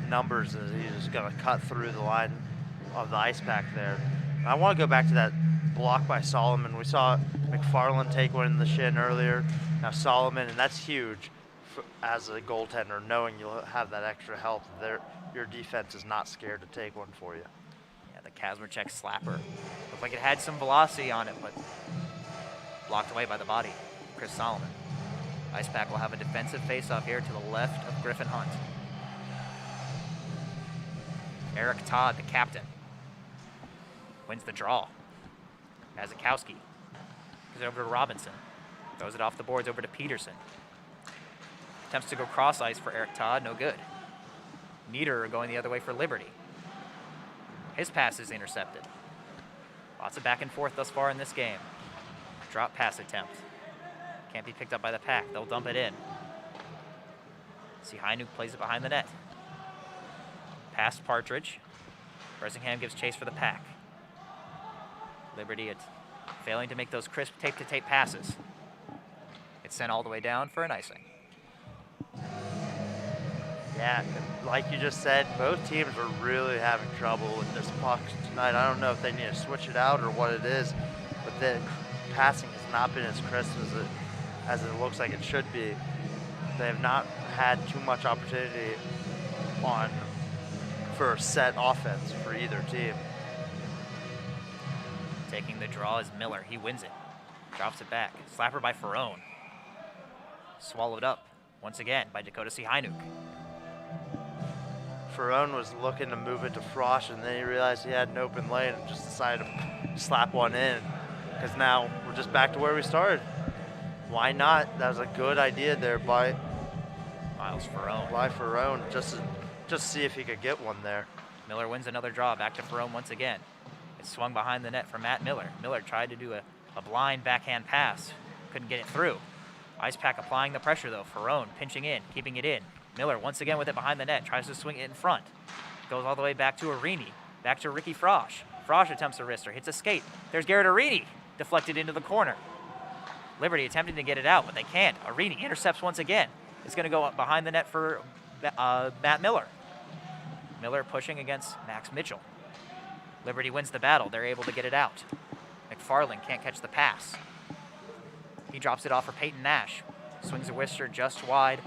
numbers, and he was going to cut through the line of the IcePack there. I want to go back to that block by Solomon. We saw McFarland take one in the shin earlier. Now Solomon, and that's huge as a goaltender, knowing you'll have that extra help. Your defense is not scared to take one for you. Yeah, the Kazmarchek slapper. Looked like it had some velocity on it, but blocked away by the body. Chris Solomon. IcePack will have a defensive faceoff here to the left of Griffin Hunt. Eric Todd, the captain, wins the draw. Mazikowski gives it over to Robinson. Throws it off the boards over to Peterson. Attempts to go cross ice for Eric Todd, no good. Nieder going the other way for Liberty. His pass is intercepted. Lots of back and forth thus far in this game. Drop pass attempt. Can't be picked up by the Pack. They'll dump it in. See, Heinuk plays it behind the net. Past Partridge. Bressingham gives chase for the Pack. Liberty failing to make those crisp tape-to-tape passes. It's sent all the way down for an icing. Yeah, like you just said, both teams are really having trouble with this puck tonight. I don't know if they need to switch it out or what it is, but the passing has not been as crisp as it looks like it should be. They have not had too much opportunity for a set offense for either team. Taking the draw is Miller. He wins it. Drops it back. Slapper by Ferrone. Swallowed up once again by Dakota C. Heinuk. Ferrone was looking to move it to Frosch, and then he realized he had an open lane and just decided to slap one in. Because now we're just back to where we started. Why not? That was a good idea there by Miles Ferrone. By Ferrone, just to see if he could get one there. Miller wins another draw. Back to Ferrone once again. It's swung behind the net for Matt Miller. Miller tried to do a blind backhand pass. Couldn't get it through. IcePack applying the pressure though. Ferrone pinching in, keeping it in. Miller once again with it behind the net. Tries to swing it in front. Goes all the way back to Arini. Back to Ricky Frosch. Frosch attempts a wrister. Hits a skate. There's Garrett Arini. Deflected into the corner. Liberty attempting to get it out, but they can't. Arini intercepts once again. It's going to go up behind the net for Matt Miller. Miller pushing against Max Mitchell. Liberty wins the battle. They're able to get it out. McFarland can't catch the pass. He drops it off for Peyton Nash. Swings a wrister just wide.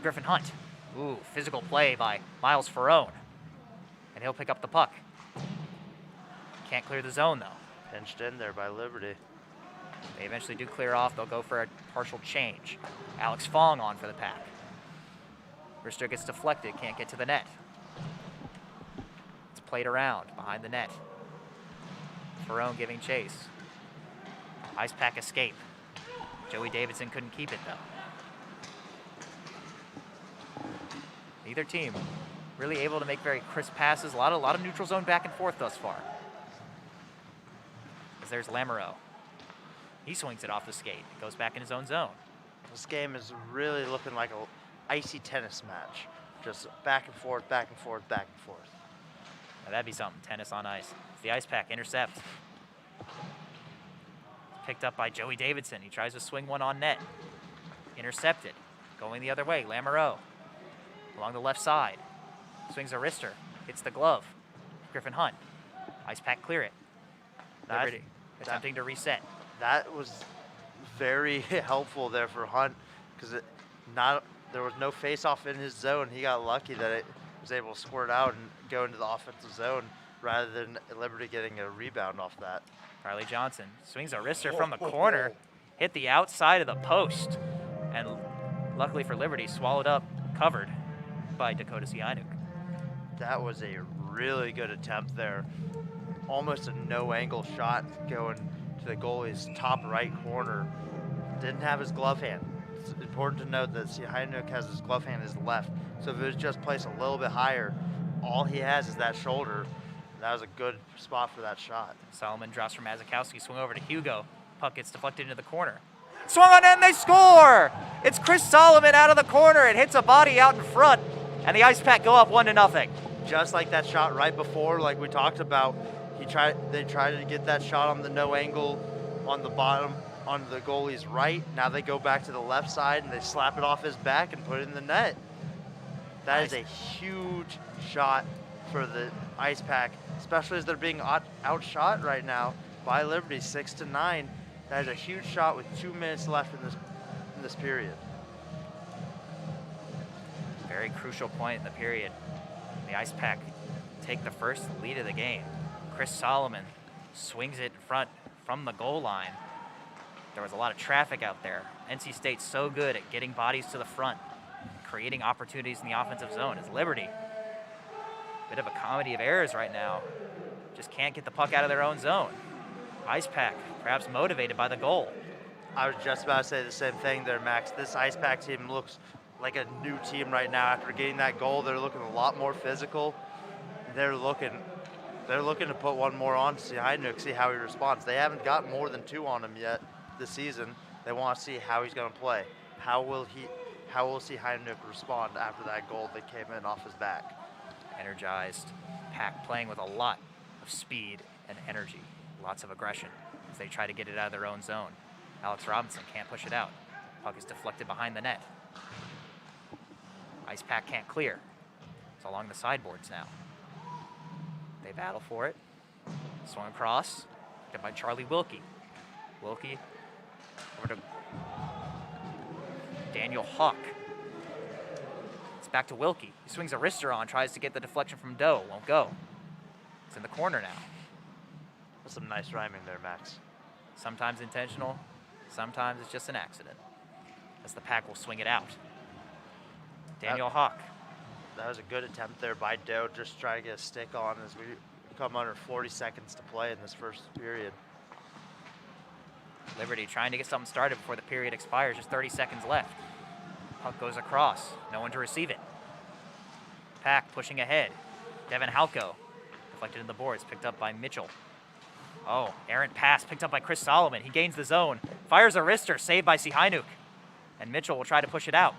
Griffin Hunt. Ooh, physical play by Miles Ferrone. And he'll pick up the puck. Can't clear the zone though. Pinched in there by Liberty. They eventually do clear off. They'll go for a partial change. Alex Fong on for the Pack. Wrister gets deflected, can't get to the net. It's played around behind the net. Ferrone giving chase. IcePack escape. Joey Davidson couldn't keep it though. Neither team really able to make very crisp passes. A lot of neutral zone back and forth thus far. As there's Lamoureux. He swings it off the skate. It goes back in his own zone. This game is really looking like an icy tennis match. Just back and forth, back and forth, back and forth. Now that'd be something, tennis on ice. It's the IcePack intercept. Picked up by Joey Davidson. He tries to swing one on net. Intercepted. Going the other way, Lamoureux. Along the left side. Swings a wrister. Hits the glove. Griffin Hunt. IcePack clear it. Liberty attempting to reset. That was very helpful there for Hunt because there was no face-off in his zone. He got lucky that it was able to squirt out and go into the offensive zone rather than Liberty getting a rebound off that. Riley Johnson swings a wrister from the corner, hit the outside of the post, and luckily for Liberty, swallowed up, covered by Dakota Sihanouk. That was a really good attempt there. Almost a no-angle shot going to the goalie's top right corner. Didn't have his glove hand. It's important to note that Sihanouk has his glove hand his left. So if it was just placed a little bit higher, all he has is that shoulder. That was a good spot for that shot. Solomon drops from Mazakowski, swing over to Hugo. Puck gets deflected into the corner. Swung on net and they score! It's Chris Solomon out of the corner. It hits a body out in front, and the IcePack go up 1-0. Just like that shot right before, like we talked about, they tried to get that shot on the no angle on the bottom, on the goalie's right. Now they go back to the left side and they slap it off his back and put it in the net. That is a huge shot for the IcePack, especially as they're being outshot right now by Liberty 6-9. That is a huge shot with 2 minutes left in this period. Very crucial point in the period. The IcePack take the first lead of the game. Chris Solomon swings it in front from the goal line. There was a lot of traffic out there. NC State's so good at getting bodies to the front, creating opportunities in the offensive zone. It's Liberty. Bit of a comedy of errors right now. Just can't get the puck out of their own zone. IcePack, perhaps motivated by the goal. I was just about to say the same thing there, Max. This IcePack team looks like a new team right now. After getting that goal, they're looking a lot more physical. They're looking to put one more on to Sihanouk, see how he responds. They haven't got more than 2 on him yet this season. They want to see how he's going to play. How will Sihanouk respond after that goal that came in off his back? Energized. Pack playing with a lot of speed and energy. Lots of aggression as they try to get it out of their own zone. Alex Robinson can't push it out. Puck is deflected behind the net. IcePack can't clear. It's along the sideboards now. They battle for it. Swung across. Picked by Charlie Wilkie. Wilkie over to Daniel Hawk. It's back to Wilkie. He swings a wrister on, tries to get the deflection from Doe. Won't go. It's in the corner now. That's some nice rhyming there, Max. Sometimes intentional, sometimes it's just an accident. As the Pack will swing it out. Daniel Hawk. That was a good attempt there by Doe, just trying to get a stick on as we come under 40 seconds to play in this first period. Liberty trying to get something started before the period expires, just 30 seconds left. Puck goes across, no one to receive it. Pack pushing ahead. Devin Halko, deflected in the boards, picked up by Mitchell. Oh, errant pass picked up by Chris Solomon. He gains the zone, fires a wrister, saved by Sihanouk. And Mitchell will try to push it out.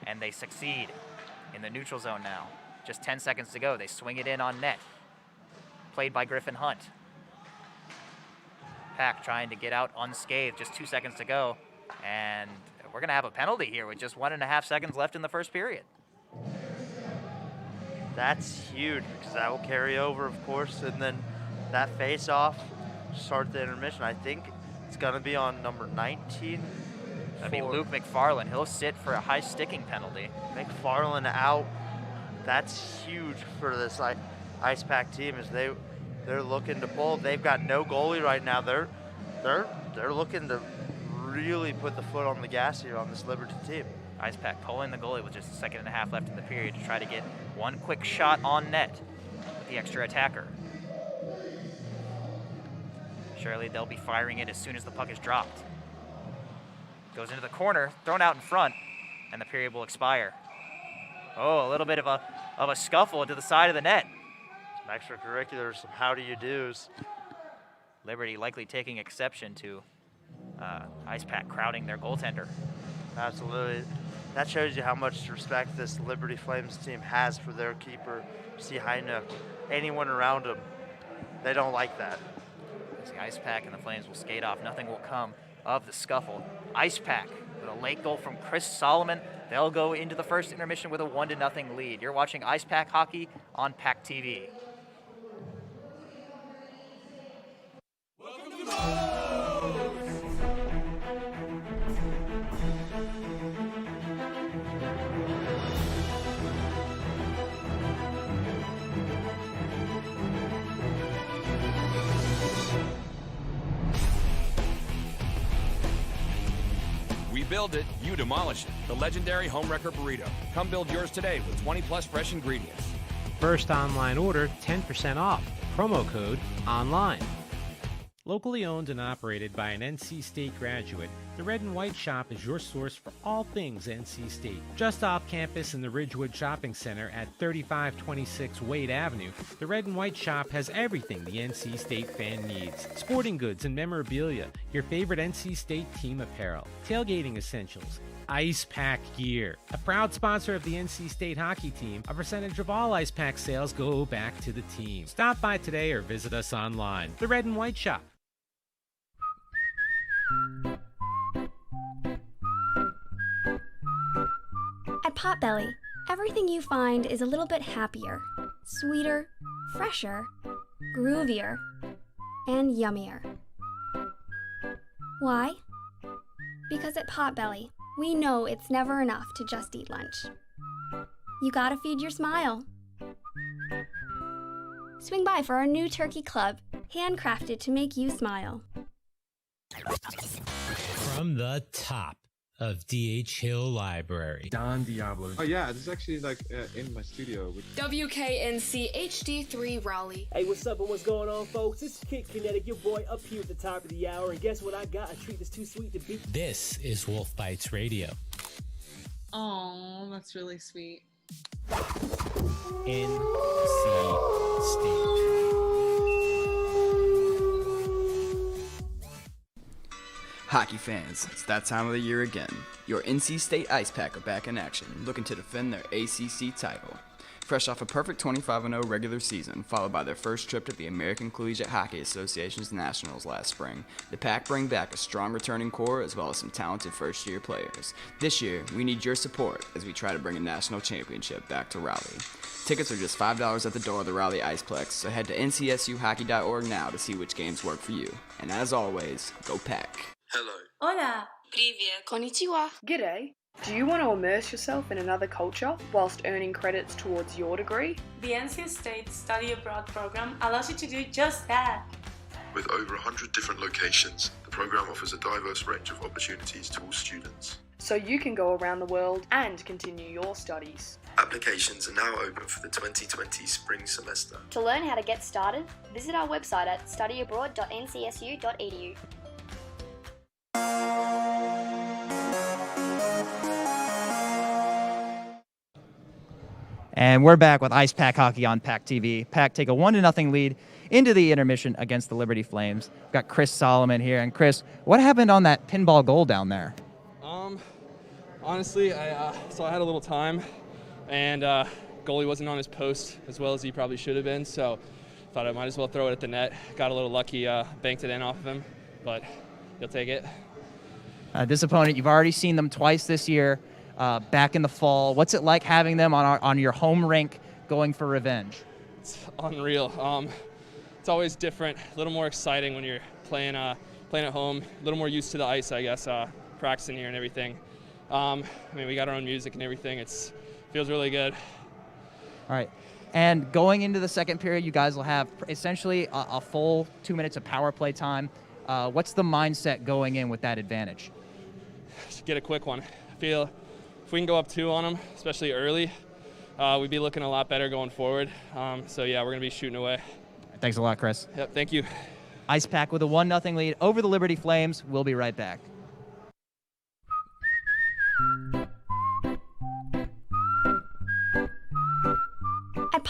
And they succeed in the neutral zone now. Just 10 seconds to go. They swing it in on net. Played by Griffin Hunt. Pack trying to get out unscathed. Just 2 seconds to go. And we're going to have a penalty here with just 1.5 seconds left in the first period. That's huge because that will carry over, of course. And then that face-off, start the intermission. I think it's going to be on number 19. That'd be Luke McFarland. He'll sit for a high sticking penalty. McFarland out. That's huge for this IcePack team as they're looking to pull. They've got no goalie right now. They're looking to really put the foot on the gas here on this Liberty team. IcePack pulling the goalie with just a second and a half left in the period to try to get one quick shot on net with the extra attacker. Surely they'll be firing it as soon as the puck is dropped. Goes into the corner, thrown out in front, and the period will expire. Oh, a little bit of a scuffle to the side of the net. Some extracurriculars, some how-do-you-dos. Liberty likely taking exception to IcePack crowding their goaltender. Absolutely. That shows you how much respect this Liberty Flames team has for their keeper, C. Heinuk. Anyone around him, they don't like that. The IcePack and the Flames will skate off. Nothing will come of the scuffle. IcePack with a late goal from Chris Solomon. They'll go into the first intermission with a 1-0 lead. You're watching IcePack hockey on PackTV. We build it, you demolish it. The legendary Homewrecker Burrito. Come build yours today with 20+ fresh ingredients. First online order, 10% off. Promo code ONLINE. Locally owned and operated by an NC State graduate, the Red and White Shop is your source for all things NC State. Just off campus in the Ridgewood Shopping Center at 3526 Wade Avenue, the Red and White Shop has everything the NC State fan needs. Sporting goods and memorabilia, your favorite NC State team apparel, tailgating essentials, IcePack gear. A proud sponsor of the NC State hockey team, a percentage of all IcePack sales go back to the team. Stop by today or visit us online. The Red and White Shop. At Potbelly, everything you find is a little bit happier, sweeter, fresher, groovier, and yummier. Why? Because at Potbelly, we know it's never enough to just eat lunch. You gotta feed your smile. Swing by for our new turkey club, handcrafted to make you smile. From the top of D.H. Hill Library. Don Diablo. Oh yeah, this is actually like in my studio. WKNC HD3 Raleigh. Hey, what's up and what's going on, folks? It's Kid Kinetic, your boy up here at the top of the hour. And guess what I got? A treat that's too sweet to beat. This is Wolf Bites Radio. Oh, that's really sweet. NC State. Hockey fans, it's that time of the year again. Your NC State IcePack are back in action, looking to defend their ACC title. Fresh off a perfect 25-0 regular season, followed by their first trip to the American Collegiate Hockey Association's Nationals last spring, the Pack bring back a strong returning core as well as some talented first-year players. This year, we need your support as we try to bring a national championship back to Raleigh. Tickets are just $5 at the door of the Raleigh Iceplex, so head to ncsuhockey.org now to see which games work for you. And as always, go Pack! Hello. Hola. Привет. Konnichiwa. G'day. Do you want to immerse yourself in another culture whilst earning credits towards your degree? The NC State Study Abroad program allows you to do just that. With over 100 different locations, the program offers a diverse range of opportunities to all students. So you can go around the world and continue your studies. Applications are now open for the 2020 spring semester. To learn how to get started, visit our website at studyabroad.ncsu.edu. And we're back with IcePack hockey on PackTV. Pack take a 1-0 lead into the intermission against the Liberty Flames. We've got Chris Solomon here. And Chris, what happened on that pinball goal down there? Honestly, I had a little time, and goalie wasn't on his post as well as he probably should have been, so thought I might as well throw it at the net. Got a little lucky, banked it in off of him, but he'll take it. This opponent, you've already seen them twice this year, back in the fall. What's it like having them on your home rink going for revenge? It's unreal. It's always different, a little more exciting when you're playing at home, a little more used to the ice, I guess, practicing here and everything. I mean, we got our own music and everything. It feels really good. All right. And going into the second period, you guys will have essentially a full 2 minutes of power play time. What's the mindset going in with that advantage? Just get a quick one. I feel if we can go up 2 on them, especially early, we'd be looking a lot better going forward. So, yeah, we're going to be shooting away. Thanks a lot, Chris. Yep, thank you. IcePack with a 1-0 lead over the Liberty Flames. We'll be right back.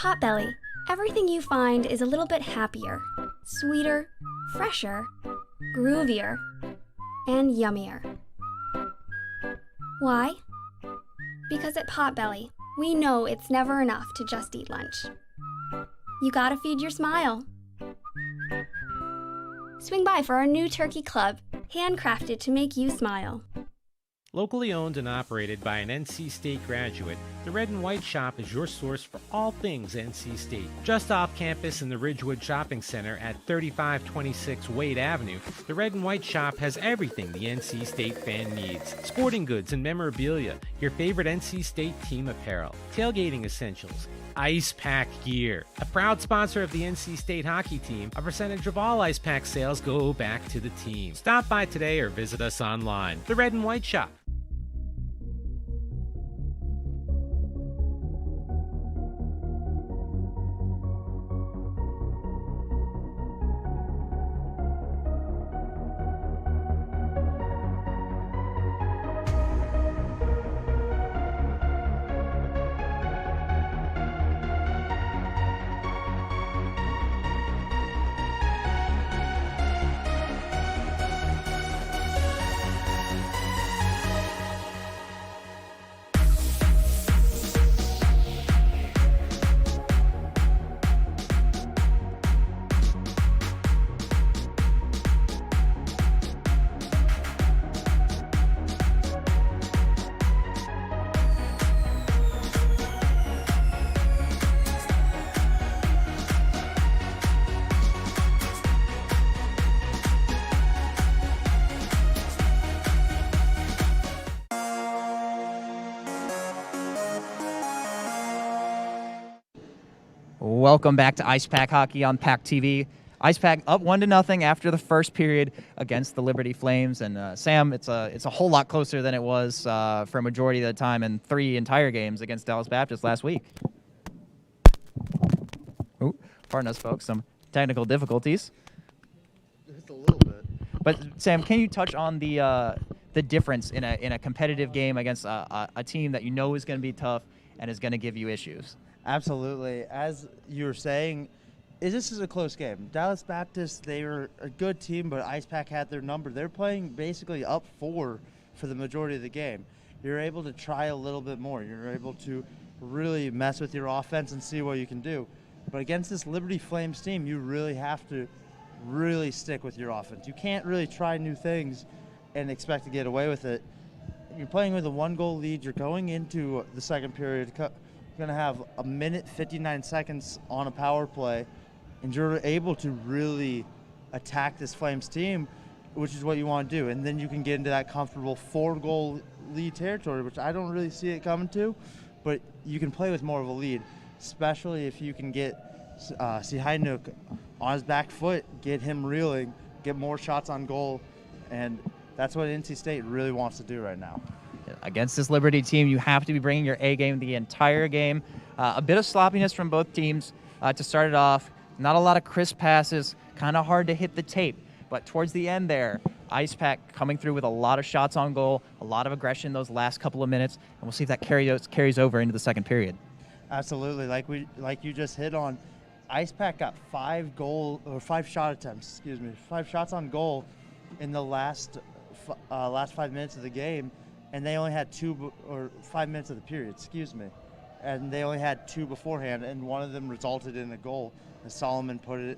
At Potbelly, everything you find is a little bit happier, sweeter, fresher, groovier, and yummier. Why? Because at Potbelly, we know it's never enough to just eat lunch. You gotta feed your smile. Swing by for our new turkey club, handcrafted to make you smile. Locally owned and operated by an NC State graduate, the Red and White Shop is your source for all things NC State. Just off campus in the Ridgewood Shopping Center at 3526 Wade Avenue, the Red and White Shop has everything the NC State fan needs. Sporting goods and memorabilia, your favorite NC State team apparel, tailgating essentials, IcePack gear. A proud sponsor of the NC State hockey team, a percentage of all IcePack sales go back to the team. Stop by today or visit us online. The Red and White Shop. Welcome back to IcePack Hockey on PackTV. IcePack up 1-0 after the first period against the Liberty Flames. And Sam, it's a whole lot closer than it was for a majority of the time in 3 entire games against Dallas Baptist last week. Ooh, pardon us, folks. Some technical difficulties. Just a little bit. But Sam, can you touch on the difference in a competitive game against a team that you know is going to be tough and is going to give you issues? Absolutely. As you were saying, this is a close game. Dallas Baptist, they were a good team, but IcePack had their number. They're playing basically up 4 for the majority of the game. You're able to try a little bit more. You're able to really mess with your offense and see what you can do. But against this Liberty Flames team, you really have to really stick with your offense. You can't really try new things and expect to get away with it. You're playing with a 1-goal lead. You're going into the second period. You're going to have 1 minute 59 seconds on a power play, and you're able to really attack this Flames team, which is what you want to do. And then you can get into that comfortable 4-goal lead territory, which I don't really see it coming to, but you can play with more of a lead, especially if you can get Sihanouk on his back foot, get him reeling, get more shots on goal, and that's what NC State really wants to do right now. Against this Liberty team, you have to be bringing your A game the entire game. A bit of sloppiness from both teams to start it off. Not a lot of crisp passes, kind of hard to hit the tape. But towards the end there, IcePack coming through with a lot of shots on goal, a lot of aggression those last couple of minutes, and we'll see if that carries over into the second period. Absolutely. Like you just hit on, IcePack got 5 shots on goal in the last 5 minutes of the game. And they only had 5 minutes of the period, and they only had 2 beforehand, and one of them resulted in a goal. And Solomon put it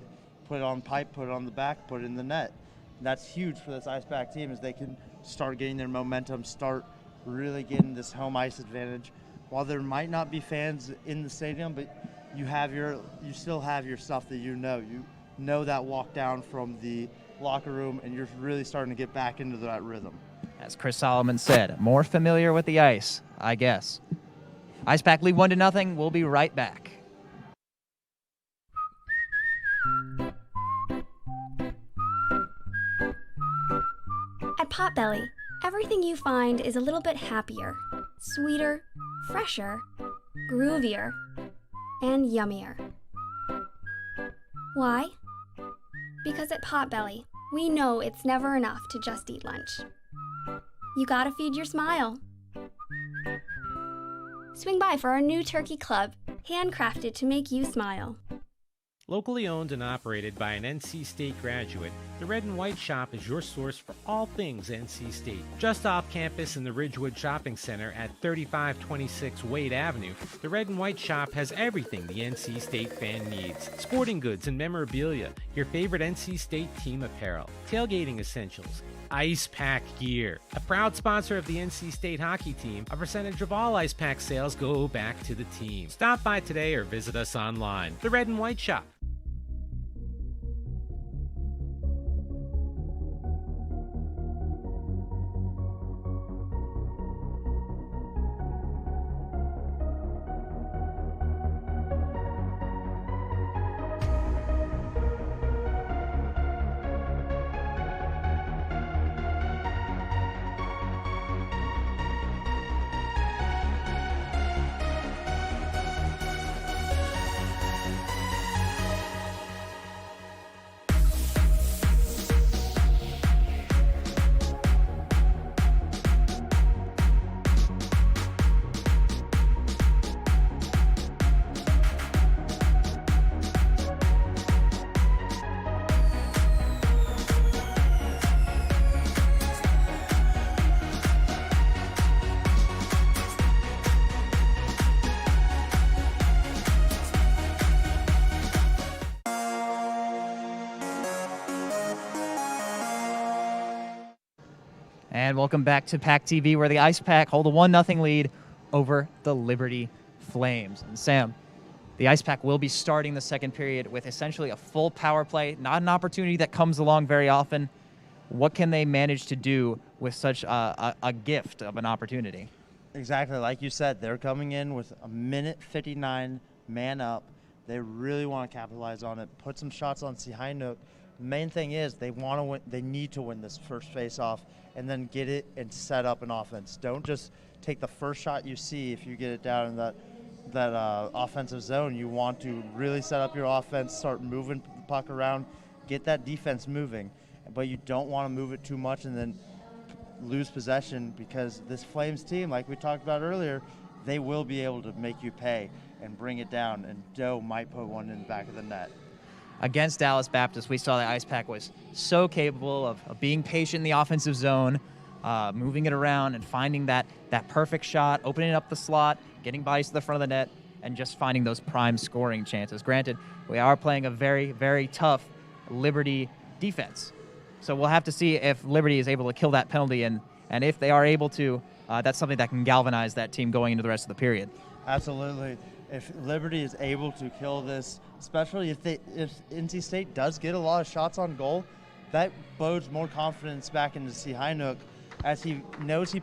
on pipe, put it on the back, put it in the net. And that's huge for this IcePack team, as they can start getting their momentum, start really getting this home ice advantage. While there might not be fans in the stadium, but you still have your stuff that you know that walk down from the locker room, and you're really starting to get back into that rhythm. As Chris Solomon said, more familiar with the ice, I guess. IcePack lead 1-0. We'll be right back. At Potbelly, everything you find is a little bit happier, sweeter, fresher, groovier, and yummier. Why? Because at Potbelly, we know it's never enough to just eat lunch. You gotta feed your smile. Swing by for our new turkey club, handcrafted to make you smile. Locally owned and operated by an NC State graduate, the Red and White Shop is your source for all things NC State. Just off campus in the Ridgewood Shopping Center at 3526 Wade Avenue, the Red and White Shop has everything the NC State fan needs. Sporting goods and memorabilia, your favorite NC State team apparel, tailgating essentials, IcePack gear. A proud sponsor of the NC State hockey team, a percentage of all IcePack sales go back to the team. Stop by today or visit us online. The Red and White Shop. And welcome back to PackTV, where the IcePack hold a 1-0 lead over the Liberty Flames. And Sam, the IcePack will be starting the second period with essentially a full power play, not an opportunity that comes along very often. What can they manage to do with such a gift of an opportunity? Exactly, like you said, they're coming in with a minute 59 man up. They really want to capitalize on it, put some shots on Sihanouk. The main thing is they want to win. They need to win this first face-off and then get it and set up an offense. Don't just take the first shot you see. If you get it down in that offensive zone, you want to really set up your offense, start moving the puck around, get that defense moving. But you don't want to move it too much and then lose possession, because this Flames team, like we talked about earlier, they will be able to make you pay and bring it down, and Doe might put one in the back of the net. Against Dallas Baptist, we saw that IcePack was so capable of being patient in the offensive zone, moving it around and finding that perfect shot, opening up the slot, getting bodies to the front of the net, and just finding those prime scoring chances. Granted, we are playing a very, very tough Liberty defense. So we'll have to see if Liberty is able to kill that penalty, and if they are able to, that's something that can galvanize that team going into the rest of the period. Absolutely. If Liberty is able to kill this, especially if NC State does get a lot of shots on goal, that bodes more confidence back into Sihanouk, as he knows he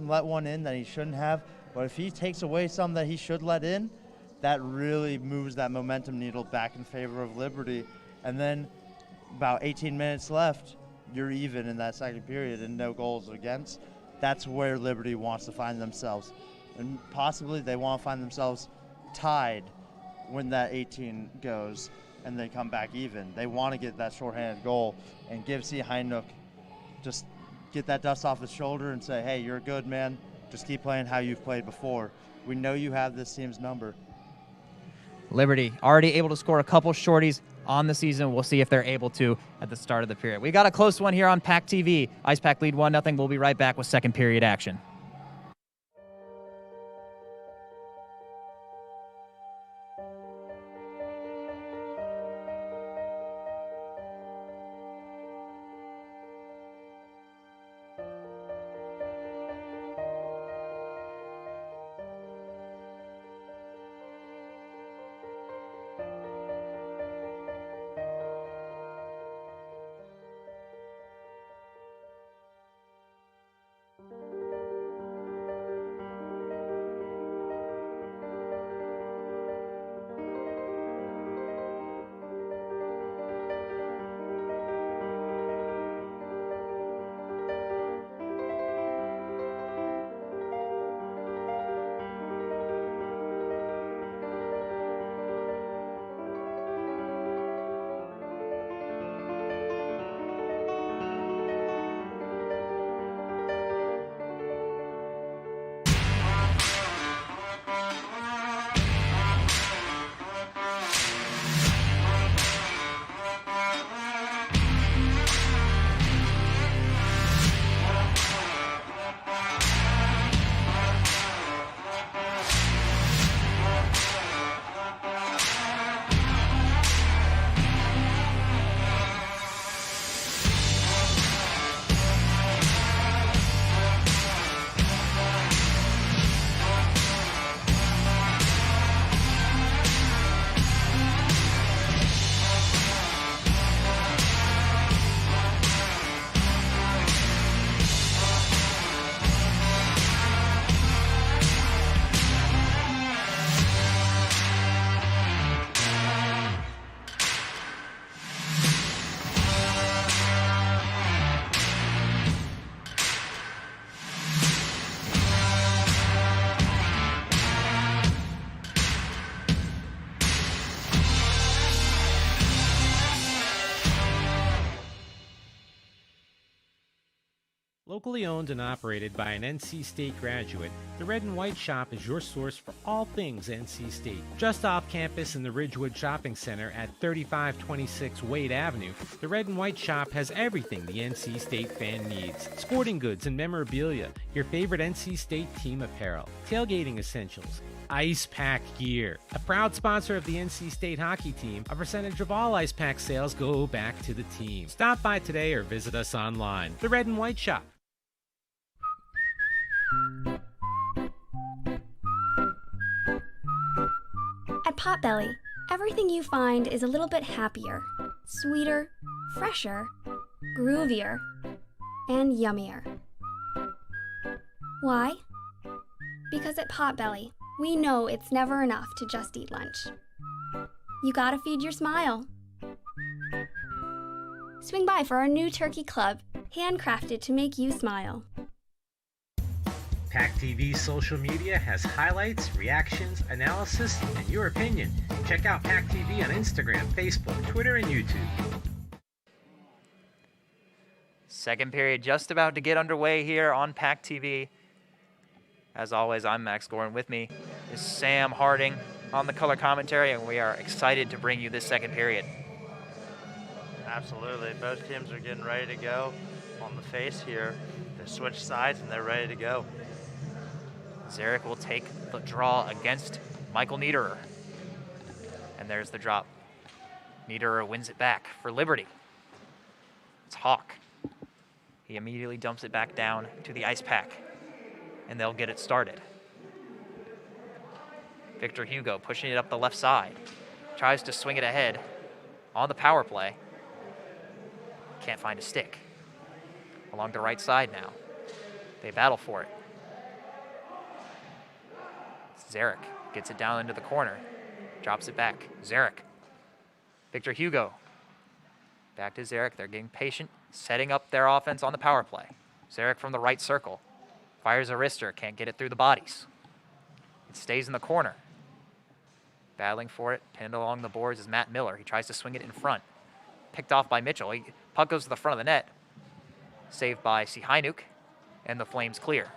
let one in that he shouldn't have. But if he takes away some that he should let in, that really moves that momentum needle back in favor of Liberty. And then about 18 minutes left, you're even in that second period and no goals against. That's where Liberty wants to find themselves. And possibly they want to find themselves tied when that 18 goes and they come back even. They want to get that shorthanded goal and give Sihanouk, just get that dust off his shoulder and say, hey, you're good, man. Just keep playing how you've played before. We know you have this team's number. Liberty already able to score a couple shorties on the season. We'll see if they're able to at the start of the period. We got a close one here on PackTV. IcePack lead 1-0. We'll be right back with second period action. Locally owned and operated by an NC State graduate, the Red and White Shop is your source for all things NC State. Just off campus in the Ridgewood Shopping Center at 3526 Wade Avenue, the Red and White Shop has everything the NC State fan needs. Sporting goods and memorabilia, your favorite NC State team apparel, tailgating essentials, IcePack gear. A proud sponsor of the NC State hockey team, a percentage of all IcePack sales go back to the team. Stop by today or visit us online. The Red and White Shop. At Potbelly, everything you find is a little bit happier, sweeter, fresher, groovier, and yummier. Why? Because at Potbelly, we know it's never enough to just eat lunch. You gotta feed your smile. Swing by for our new turkey club, handcrafted to make you smile. PackTV social media has highlights, reactions, analysis, and your opinion. Check out PackTV on Instagram, Facebook, Twitter, and YouTube. Second period just about to get underway here on PackTV. As always, I'm Max Gorin. With me is Sam Harding on the color commentary, and we are excited to bring you this second period. Absolutely. Both teams are getting ready to go on the face here. They switch sides and they're ready to go. Zarek will take the draw against Michael Niederer. And there's the drop. Niederer wins it back for Liberty. It's Hawk. He immediately dumps it back down to the IcePack, and they'll get it started. Victor Hugo pushing it up the left side. Tries to swing it ahead on the power play. Can't find a stick. Along the right side now. They battle for it. Zarek gets it down into the corner. Drops it back. Zarek. Victor Hugo. Back to Zarek. They're getting patient, setting up their offense on the power play. Zarek from the right circle. Fires a wrister. Can't get it through the bodies. It stays in the corner. Battling for it. Pinned along the boards is Matt Miller. He tries to swing it in front. Picked off by Mitchell. Puck goes to the front of the net. Saved by Sihainuk. And the Flames clear.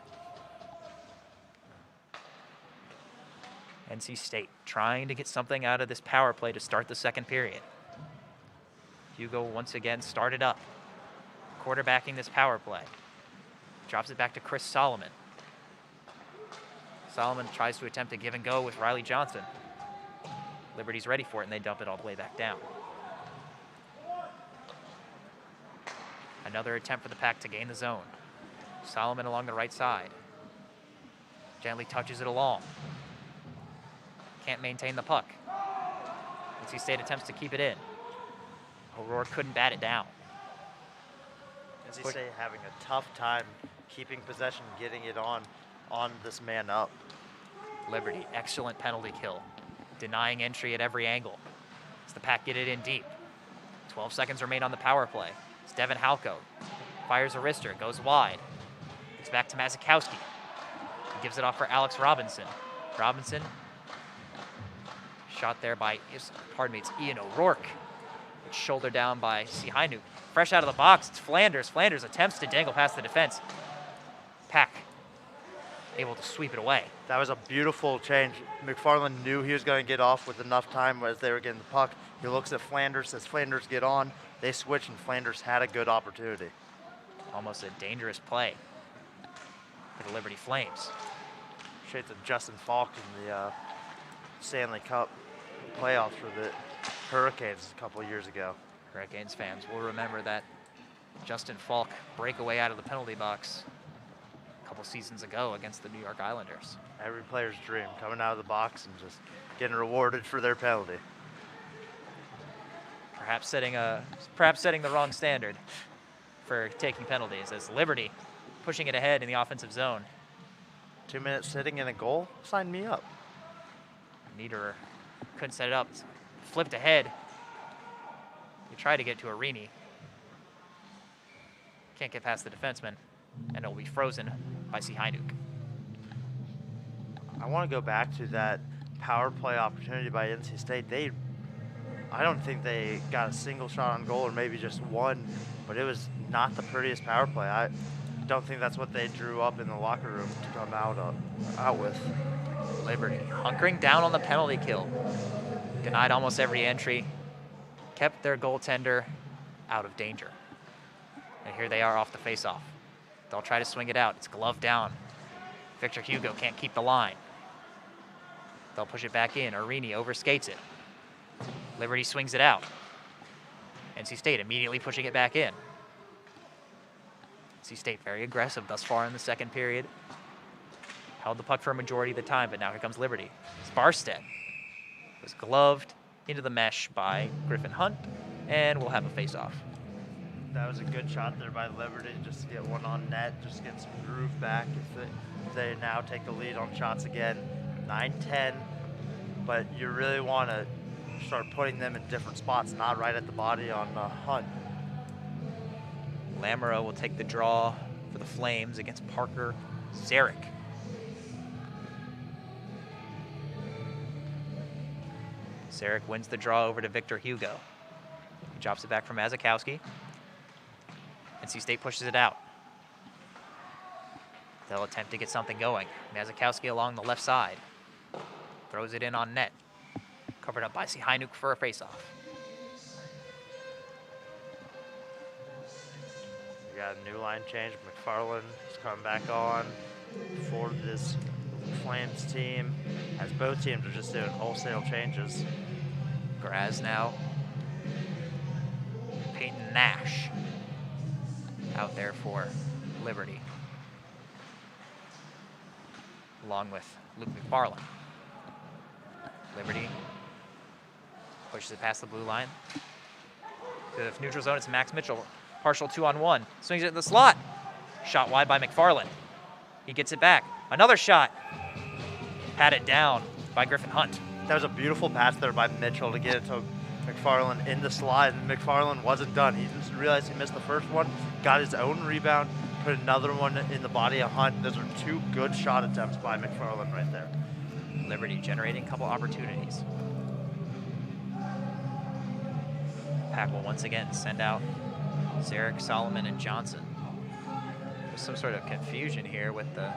NC State trying to get something out of this power play to start the second period. Hugo once again started up, quarterbacking this power play. Drops it back to Chris Solomon. Solomon tries to attempt a give and go with Riley Johnson. Liberty's ready for it, and they dump it all the way back down. Another attempt for the Pack to gain the zone. Solomon along the right side. Gently touches it along. Can't maintain the puck. NC State attempts to keep it in. O'Rourke couldn't bat it down. NC State having a tough time keeping possession, getting it on this man up. Liberty, excellent penalty kill. Denying entry at every angle. As the Pack get it in deep. 12 seconds remain on the power play. It's Devin Halko. Fires a wrister, goes wide. It's back to Mazikowski. He gives it off for Alex Robinson. Robinson. Shot there by, it's Ian O'Rourke. It's shouldered down by Sihainuk. Fresh out of the box, it's Flanders. Flanders attempts to dangle past the defense. Pack able to sweep it away. That was a beautiful change. McFarland knew he was going to get off with enough time as they were getting the puck. He looks at Flanders, says Flanders get on. They switch, and Flanders had a good opportunity. Almost a dangerous play for the Liberty Flames. Shades of Justin Falk in the Stanley Cup playoffs for the Hurricanes a couple of years ago. Hurricanes fans will remember that Justin Falk breakaway out of the penalty box a couple seasons ago against the New York Islanders. Every player's dream, coming out of the box and just getting rewarded for their penalty. Perhaps setting the wrong standard for taking penalties, as Liberty pushing it ahead in the offensive zone. 2 minutes sitting in a goal? Sign me up. Niederer couldn't set it up. Flipped ahead. He tried to get to Arini. Can't get past the defenseman, and it'll be frozen by Sihainuk. I want to go back to that power play opportunity by NC State. I don't think they got a single shot on goal, or maybe just one, but it was not the prettiest power play. don't think that's what they drew up in the locker room to come out with. Liberty hunkering down on the penalty kill. Denied almost every entry. Kept their goaltender out of danger. And here they are off the faceoff. They'll try to swing it out. It's gloved down. Victor Hugo can't keep the line. They'll push it back in. Arini overskates it. Liberty swings it out. NC State immediately pushing it back in. NC State very aggressive thus far in the second period. Held the puck for a majority of the time, but now here comes Liberty. Sparstead was gloved into the mesh by Griffin Hunt, and we'll have a face-off. That was a good shot there by Liberty, just to get one on net, just get some groove back. If they now take the lead on shots again, 9-10, but you really want to start putting them in different spots, not right at the body on Hunt. Lamoureux will take the draw for the Flames against Parker Zarek. Zarek wins the draw over to Victor Hugo. He drops it back from Mazakowski. NC State pushes it out. They'll attempt to get something going. Mazakowski along the left side. Throws it in on net. Covered up by Sihainuk for a faceoff. We got a new line change. McFarland is coming back on for this Flames team, as both teams are just doing wholesale changes. Graz now. Peyton Nash out there for Liberty, along with Luke McFarland. Liberty pushes it past the blue line. To the neutral zone, it's Max Mitchell. Partial 2-on-1. Swings it in the slot. Shot wide by McFarland. He gets it back. Another shot. Patted down by Griffin Hunt. That was a beautiful pass there by Mitchell to get it to McFarland in the slot, and McFarland wasn't done. He just realized he missed the first one, got his own rebound, put another one in the body of Hunt. Those are two good shot attempts by McFarland right there. Liberty generating a couple opportunities. Pack will once again send out Zarek, Solomon, and Johnson. There's some sort of confusion here with the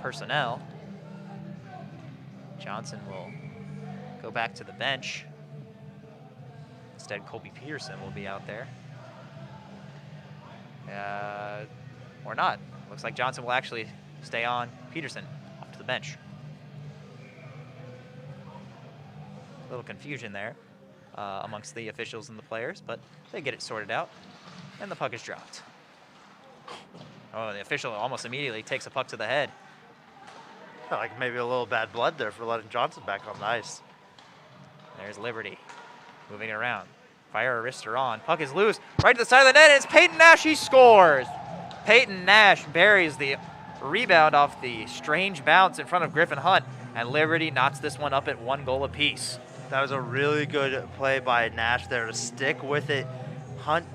personnel. Johnson will go back to the bench. Instead, Colby Peterson will be out there. Or not. Looks like Johnson will actually stay on. Peterson off to the bench. A little confusion there amongst the officials and the players, but they get it sorted out, and the puck is dropped. Oh, the official almost immediately takes a puck to the head. Like maybe a little bad blood there for letting Johnson back on the ice. There's Liberty moving it around. Fire wrister on. Puck is loose. Right to the side of the net. And it's Peyton Nash. He scores. Peyton Nash buries the rebound off the strange bounce in front of Griffin Hunt. And Liberty knocks this one up at 1 goal apiece. That was a really good play by Nash there to stick with it. Hunt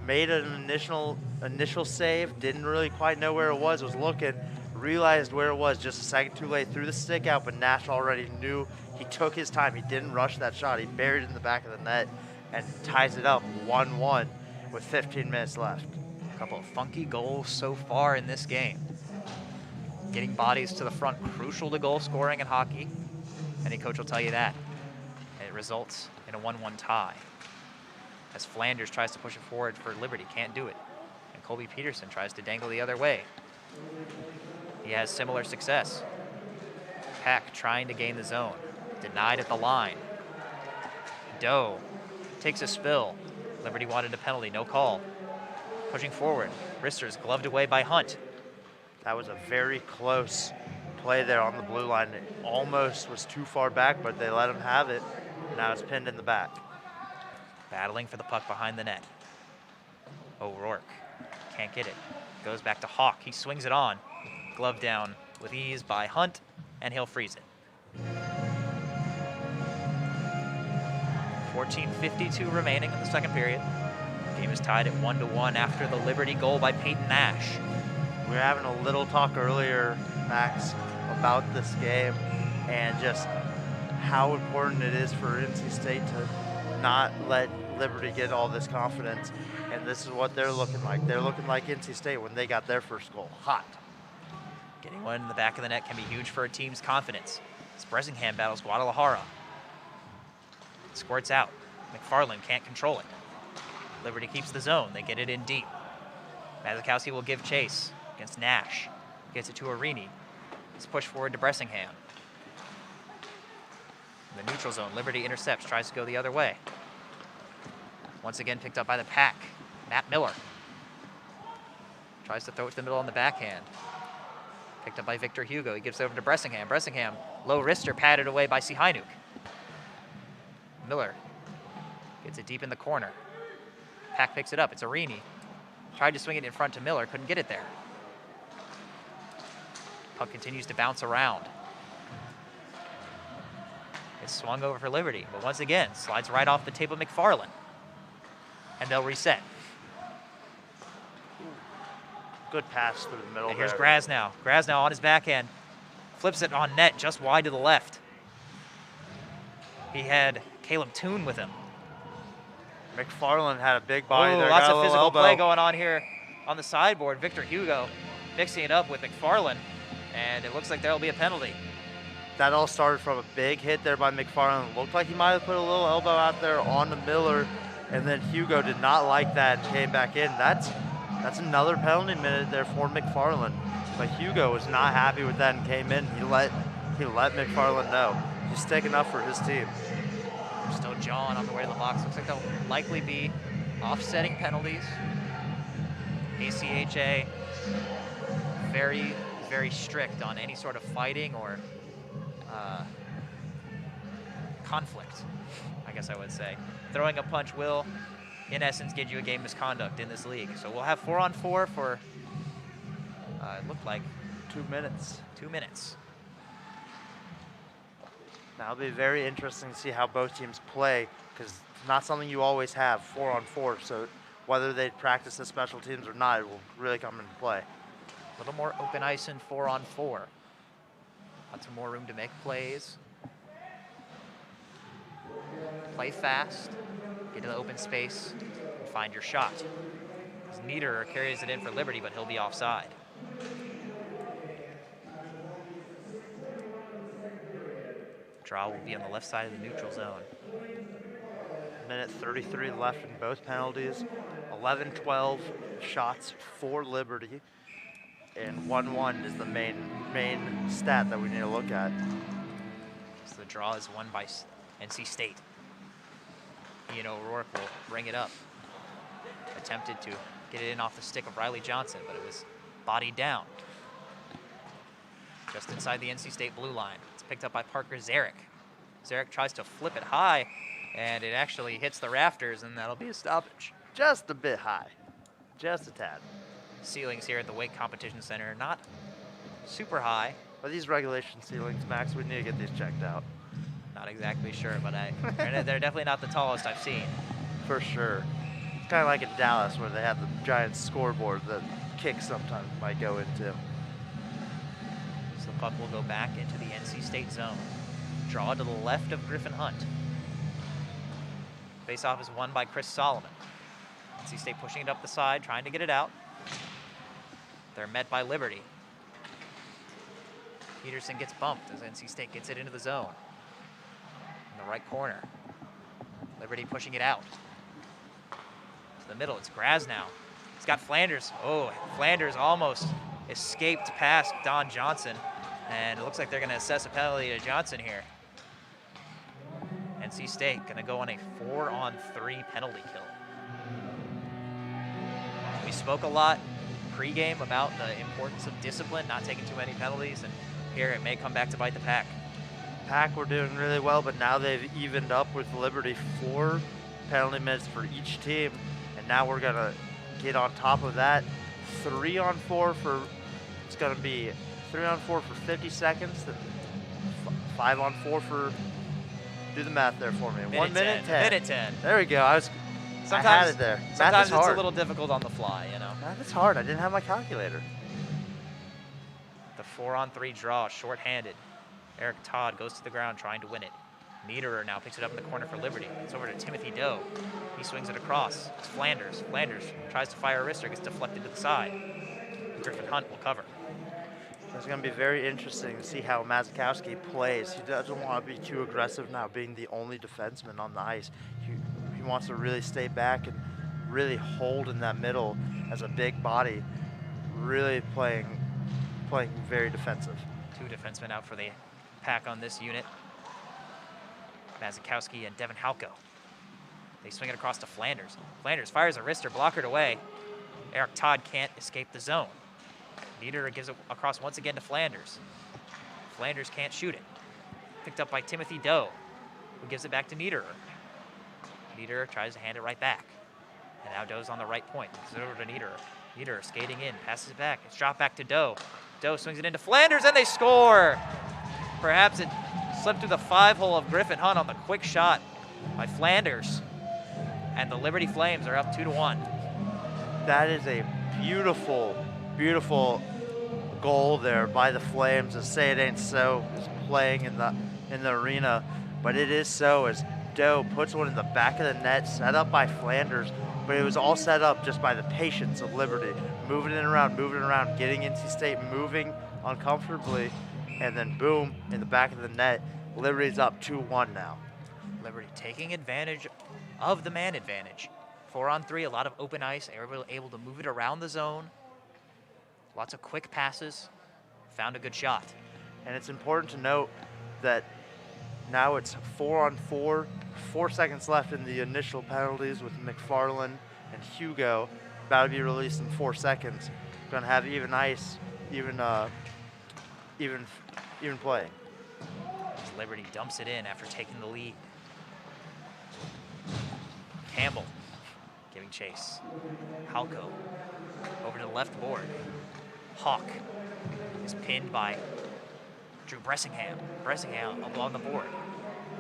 made an initial save. Didn't really quite know where it was looking. Realized where it was just a second too late. Threw the stick out, but Nash already knew. He took his time. He didn't rush that shot. He buried it in the back of the net and ties it up 1-1 with 15 minutes left. A couple of funky goals so far in this game. Getting bodies to the front, crucial to goal scoring in hockey. Any coach will tell you that. It results in a 1-1 tie. As Flanders tries to push it forward for Liberty, can't do it. And Colby Peterson tries to dangle the other way. He has similar success. Pack trying to gain the zone. Denied at the line. Doe takes a spill. Liberty wanted a penalty, no call. Pushing forward. Rister's gloved away by Hunt. That was a very close play there on the blue line. It almost was too far back, but they let him have it. Now it's pinned in the back. Battling for the puck behind the net. O'Rourke can't get it. Goes back to Hawk. He swings it on. Glove down with ease by Hunt, and he'll freeze it. 14:52 remaining in the second period. Game is tied at 1-1 after the Liberty goal by Peyton Nash. We were having a little talk earlier, Max, about this game and just how important it is for NC State to not let Liberty get all this confidence, and this is what they're looking like. They're looking like NC State when they got their first goal. Hot. Getting one in the back of the net can be huge for a team's confidence. As Bressingham battles Guadalajara. Squirts out. McFarland can't control it. Liberty keeps the zone. They get it in deep. Mazikowski will give chase against Nash. Gets it to Arini. It's pushed forward to Bressingham. In the neutral zone, Liberty intercepts, tries to go the other way. Once again picked up by the Pack. Matt Miller. Tries to throw it to the middle on the backhand. Picked up by Victor Hugo. He gives it over to Bressingham. Bressingham, low wrister, padded away by Sihanouk. Miller gets it deep in the corner. Pack picks it up. It's Arini. Tried to swing it in front to Miller. Couldn't get it there. Puck continues to bounce around. It's swung over for Liberty, but once again, slides right off the tape of McFarland. And they'll reset. Good pass through the middle. And here's Grasnow. Grasnow on his backhand. Flips it on net just wide to the left. He had Caleb Toon with him. McFarland had a big body there. Lots of physical play going on here on the sideboard. Victor Hugo mixing it up with McFarland, and it looks like there'll be a penalty. That all started from a big hit there by McFarland. Looked like he might have put a little elbow out there on the Miller, and then Hugo did not like that and came back in. That's another penalty minute there for McFarland. But Hugo was not happy with that and came in. He let McFarland know he's sticking up for his team. Still jawing on the way to the box. Looks like they'll likely be offsetting penalties. ACHA very, very strict on any sort of fighting or conflict, I guess I would say. Throwing a punch will, in essence, get you a game misconduct in this league. So we'll have 4-on-4 for, it looked like 2 minutes. 2 minutes. Now it'll be very interesting to see how both teams play, because it's not something you always have, 4-on-4. So whether they practice the special teams or not, it will really come into play. A little more open ice in 4-on-4. Lots of more room to make plays. Play fast, get to the open space, and find your shot. Niederer carries it in for Liberty, but he'll be offside. Draw will be on the left side of the neutral zone. Minute 33 left in both penalties. 11-12 shots for Liberty. And 1-1 is the main stat that we need to look at. So the draw is won by NC State. Ian O'Rourke will bring it up. Attempted to get it in off the stick of Riley Johnson, but it was bodied down. Just inside the NC State blue line. It's picked up by Parker Zarek. Zarek tries to flip it high, and it actually hits the rafters, and that'll be a stoppage. Just a bit high. Just a tad. Ceilings here at the Wake Competition Center, not super high. Are these regulation ceilings, Max? We need to get these checked out. Not exactly sure, but they're definitely not the tallest I've seen. For sure. It's kind of like in Dallas where they have the giant scoreboard that kicks sometimes might go into. So the puck will go back into the NC State zone. Draw to the left of Griffin Hunt. Face-off is won by Chris Solomon. NC State pushing it up the side, trying to get it out. They're met by Liberty. Peterson gets bumped as NC State gets it into the zone. In the right corner. Liberty pushing it out. To the middle, it's Grasnow. He's got Flanders. Oh, Flanders almost escaped past Don Johnson. And it looks like they're going to assess a penalty to Johnson here. NC State going to go on a 4-on-3 penalty kill. We spoke a lot pregame about the importance of discipline, not taking too many penalties, and here it may come back to bite the Pack. Pack were doing really well, but now they've evened up with Liberty. 4 penalty minutes for each team, and now we're going to get on top of that. 3-on-4 for, it's going to be 3-on-4 for 50 seconds, 5-on-4 for, do the math there for me. 1 minute 10. Minute 10. There we go. I had it there. Sometimes it's a little difficult on the fly, you know. Math is hard. I didn't have my calculator. The 4-on-3 draw, short-handed. Eric Todd goes to the ground trying to win it. Niederer now picks it up in the corner for Liberty. It's over to Timothy Doe. He swings it across. It's Flanders. Flanders tries to fire a wrister, gets deflected to the side. Griffin Hunt will cover. It's going to be very interesting to see how Mazikowski plays. He doesn't want to be too aggressive now, being the only defenseman on the ice. He wants to really stay back and really hold in that middle as a big body, really playing very defensive. 2 defensemen out for the Pack on this unit. Mazikowski and Devin Halko. They swing it across to Flanders. Flanders fires a wrister, blockered away. Eric Todd can't escape the zone. Niederer gives it across once again to Flanders. Flanders can't shoot it. Picked up by Timothy Doe, who gives it back to Niederer. Niederer tries to hand it right back. And now Doe's on the right point. It's over to Niederer. Niederer skating in, passes it back. It's dropped back to Doe. Doe swings it into Flanders, and they score! Perhaps it slipped through the 5-hole of Griffin Hunt on the quick shot by Flanders. And the Liberty Flames are up 2-1. That is a beautiful, beautiful goal there by the Flames. To say it ain't so is playing in the arena, but it is so as Doe puts one in the back of the net, set up by Flanders, but it was all set up just by the patience of Liberty, moving it around, getting NC State moving uncomfortably, and then boom, in the back of the net, Liberty's up 2-1 now. Liberty taking advantage of the man advantage. 4-on-3, a lot of open ice, able to move it around the zone. Lots of quick passes, found a good shot. And it's important to note that now it's 4-on-4, 4 seconds left in the initial penalties with McFarland and Hugo, about to be released in 4 seconds. Gonna have even ice, even playing. As Liberty dumps it in after taking the lead. Campbell giving chase. Halko over to the left board. Hawk is pinned by Drew Bressingham. Bressingham along the board.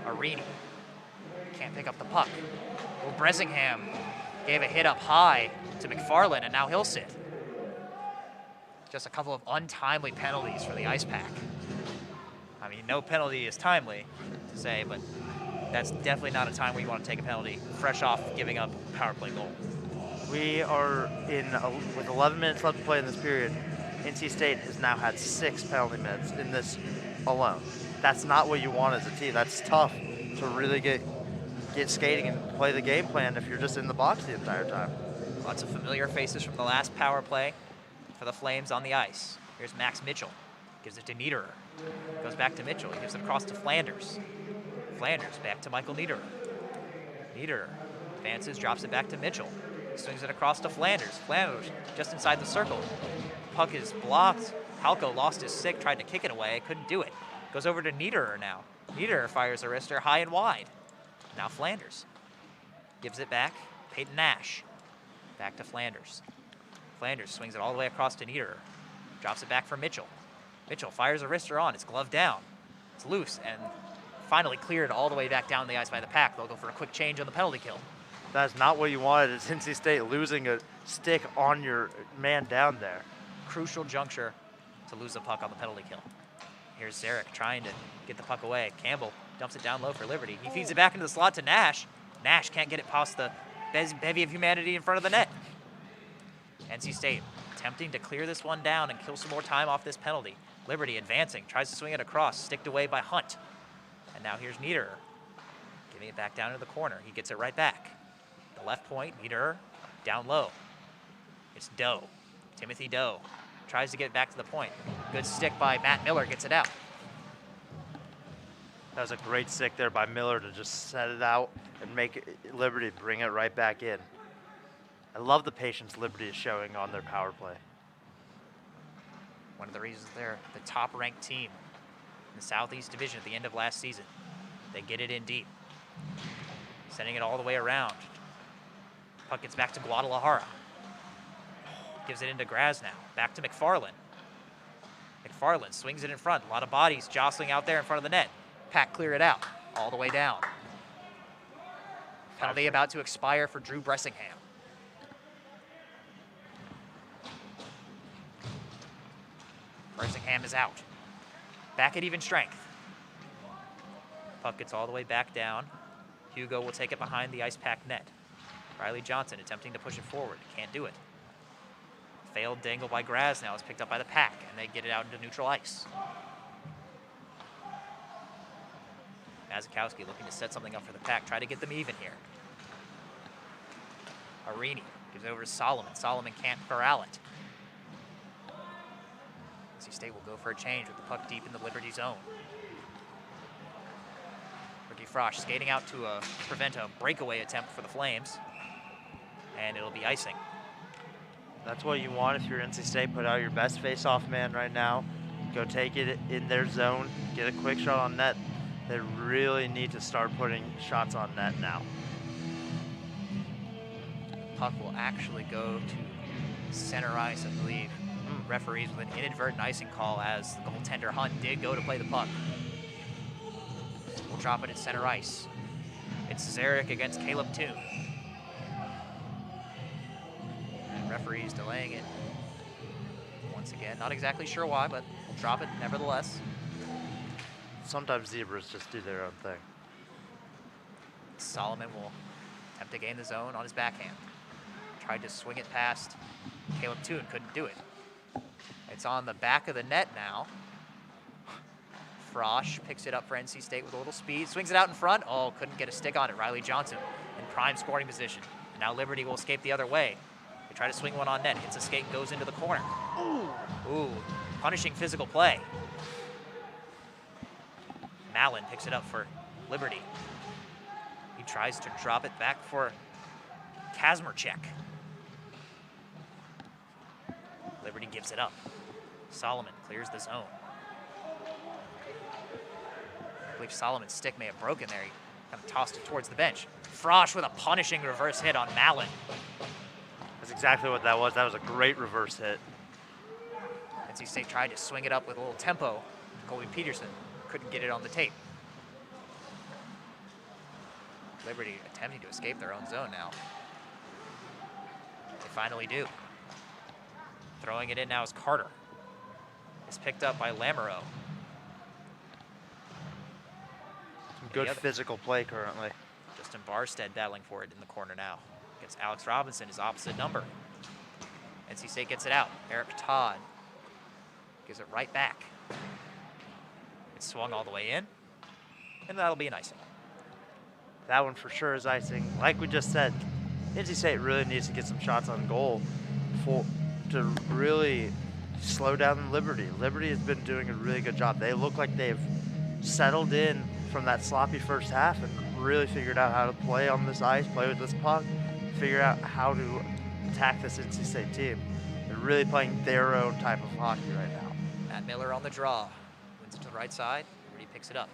Arini can't pick up the puck. Well, Bressingham gave a hit up high to McFarland, and now he'll sit. Just a couple of untimely penalties for the IcePack. I mean, no penalty is timely to say, but that's definitely not a time where you want to take a penalty fresh off giving up a power play goal. We are with 11 minutes left to play in this period. NC State has now had 6 penalty minutes in this alone. That's not what you want as a team. That's tough to really get skating and play the game plan if you're just in the box the entire time. Lots of familiar faces from the last power play for the Flames on the ice. Here's Max Mitchell. Gives it to Niederer. Goes back to Mitchell. He gives it across to Flanders. Flanders back to Michael Niederer. Niederer advances, drops it back to Mitchell. Swings it across to Flanders. Flanders just inside the circle. Puck is blocked. Halko lost his stick, tried to kick it away, couldn't do it. Goes over to Niederer now. Niederer fires a wrister high and wide. Now Flanders gives it back. Peyton Nash. Back to Flanders. Flanders swings it all the way across to Niederer. Drops it back for Mitchell. Mitchell fires a wrister on. It's gloved down. It's loose and finally cleared all the way back down the ice by the Pack. They'll go for a quick change on the penalty kill. That's not what you wanted. It's NC State losing a stick on your man down there. Crucial juncture to lose the puck on the penalty kill. Here's Zarek trying to get the puck away. Campbell dumps it down low for Liberty. He feeds it back into the slot to Nash. Nash can't get it past the bevy of humanity in front of the net. NC State attempting to clear this one down and kill some more time off this penalty. Liberty advancing, tries to swing it across, sticked away by Hunt. And now here's Niederer, giving it back down to the corner. He gets it right back. The left point, Niederer, down low. It's Doe, Timothy Doe. Tries to get it back to the point. Good stick by Matt Miller, gets it out. That was a great stick there by Miller to just set it out and make Liberty bring it right back in. I love the patience Liberty is showing on their power play. One of the reasons they're the top-ranked team in the Southeast Division at the end of last season. They get it in deep. Sending it all the way around. Puck gets back to Guadalajara. Gives it into Graz now. Back to McFarland. McFarland swings it in front. A lot of bodies jostling out there in front of the net. Pack clear it out all the way down. Penalty about to expire for Drew Bressingham. Bressingham is out. Back at even strength. Puck gets all the way back down. Hugo will take it behind the IcePack net. Riley Johnson attempting to push it forward. Can't do it. Failed dangle by Graz now is picked up by the Pack, and they get it out into neutral ice. Mazikowski looking to set something up for the Pack. Try to get them even here. Arini gives it over to Solomon. Solomon can't corral it. NC State will go for a change with the puck deep in the Liberty zone. Ricky Frosch skating out to prevent a breakaway attempt for the Flames. And it'll be icing. That's what you want if you're NC State. Put out your best face-off man right now. Go take it in their zone. Get a quick shot on net. They really need to start putting shots on net now. Puck will actually go to center ice, I believe. Referees with an inadvertent icing call as the goaltender Hunt did go to play the puck. We'll drop it at center ice. It's Zarek against Caleb Toon. And referees delaying it once again. Not exactly sure why, but we'll drop it nevertheless. Sometimes zebras just do their own thing. Solomon will attempt to gain the zone on his backhand. Tried to swing it past Caleb Toon, couldn't do it. It's on the back of the net now. Frosch picks it up for NC State with a little speed, swings it out in front. Oh, couldn't get a stick on it. Riley Johnson in prime scoring position. And now Liberty will escape the other way. They try to swing one on net. Hits a skate, goes into the corner. Ooh, punishing physical play. Mallon picks it up for Liberty. He tries to drop it back for Kazmarchek. Liberty gives it up. Solomon clears the zone. I believe Solomon's stick may have broken there. He kind of tossed it towards the bench. Frosch with a punishing reverse hit on Mallon. That's exactly what that was. That was a great reverse hit. NC State tried to swing it up with a little tempo. Colby Peterson couldn't get it on the tape. Liberty attempting to escape their own zone now. They finally do. Throwing it in now is Carter. It's picked up by Lamoureux. Some good physical play currently. Justin Barstead battling for it in the corner now. Against Alex Robinson, his opposite number. NC State gets it out. Eric Todd gives it right back. It's swung all the way in, and that'll be an icing. That one for sure is icing. Like we just said, NC State really needs to get some shots on goal to really slow down Liberty. Liberty has been doing a really good job. They look like they've settled in from that sloppy first half and really figured out how to play on this ice, play with this puck, figure out how to attack this NC State team. They're really playing their own type of hockey right now. Matt Miller on the draw. Wins it to the right side. Liberty picks it up.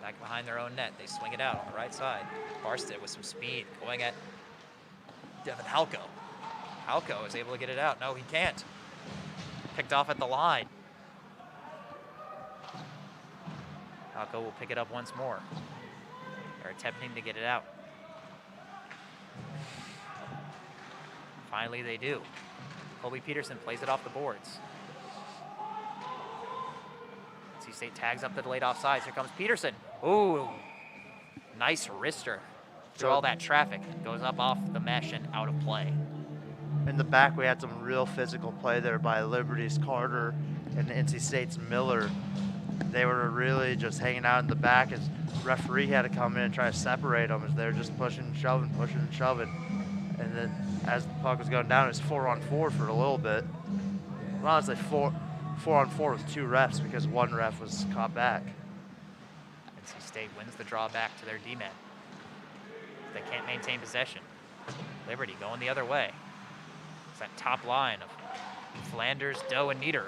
Back behind their own net. They swing it out on the right side. Barstead with some speed going at Devin Halko. Halko is able to get it out. No, he can't. Picked off at the line. Halko will pick it up once more. They're attempting to get it out. Finally, they do. Colby Peterson plays it off the boards. NC State tags up the delayed offsides. Here comes Peterson. Ooh, nice wrister. Through all that traffic, goes up off the mesh and out of play. In the back, we had some real physical play there by Liberty's Carter and NC State's Miller. They were really just hanging out in the back as referee had to come in and try to separate them as they were just pushing and shoving. And then as the puck was going down, it was 4-on-4 for a little bit. Well, honestly, 4-on-4 with two refs because one ref was caught back. NC State wins the draw back to their D-men. They can't maintain possession. Liberty going the other way. It's that top line of Flanders, Doe, and Niederer.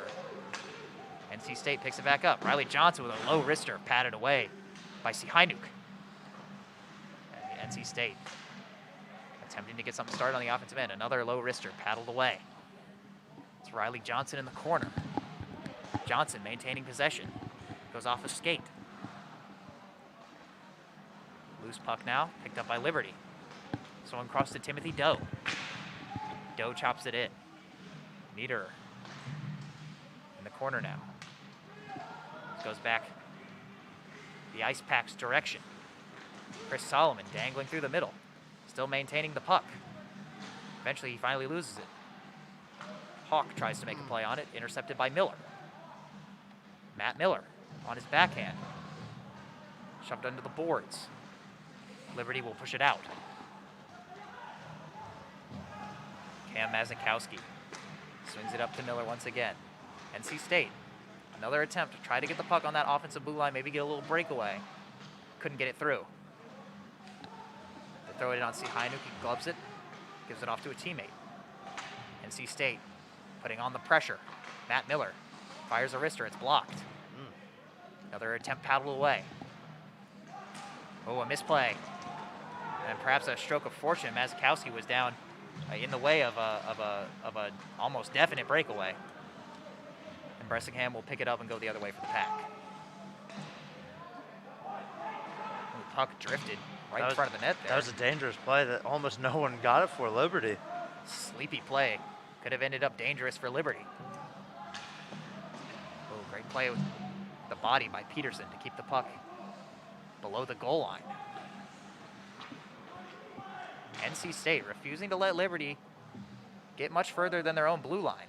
NC State picks it back up. Riley Johnson with a low wrister patted away by Sihainuk. And NC State attempting to get something started on the offensive end. Another low wrister paddled away. It's Riley Johnson in the corner. Johnson maintaining possession. Goes off a skate. Loose puck now, picked up by Liberty. Swung across to Timothy Doe. Doe chops it in. Niederer in the corner now. Goes back the IcePack's direction. Chris Solomon dangling through the middle, still maintaining the puck. Eventually, he finally loses it. Hawk tries to make a play on it, intercepted by Miller. Matt Miller on his backhand. Shoved under the boards. Liberty will push it out. Cam Mazikowski swings it up to Miller once again. NC State, another attempt to try to get the puck on that offensive blue line, maybe get a little breakaway. Couldn't get it through. They throw it in on Sihainuk, he gloves it, gives it off to a teammate. NC State putting on the pressure. Matt Miller fires a wrister, it's blocked. Another attempt paddled away. Oh, a misplay. And perhaps a stroke of fortune. Mazikowski was down in the way of a almost definite breakaway. And Bressingham will pick it up and go the other way for the Pack. The puck drifted right in front of the net there. That was a dangerous play that almost no one got it for Liberty. Sleepy play. Could have ended up dangerous for Liberty. Oh, great play with the body by Peterson to keep the puck below the goal line. NC State refusing to let Liberty get much further than their own blue line.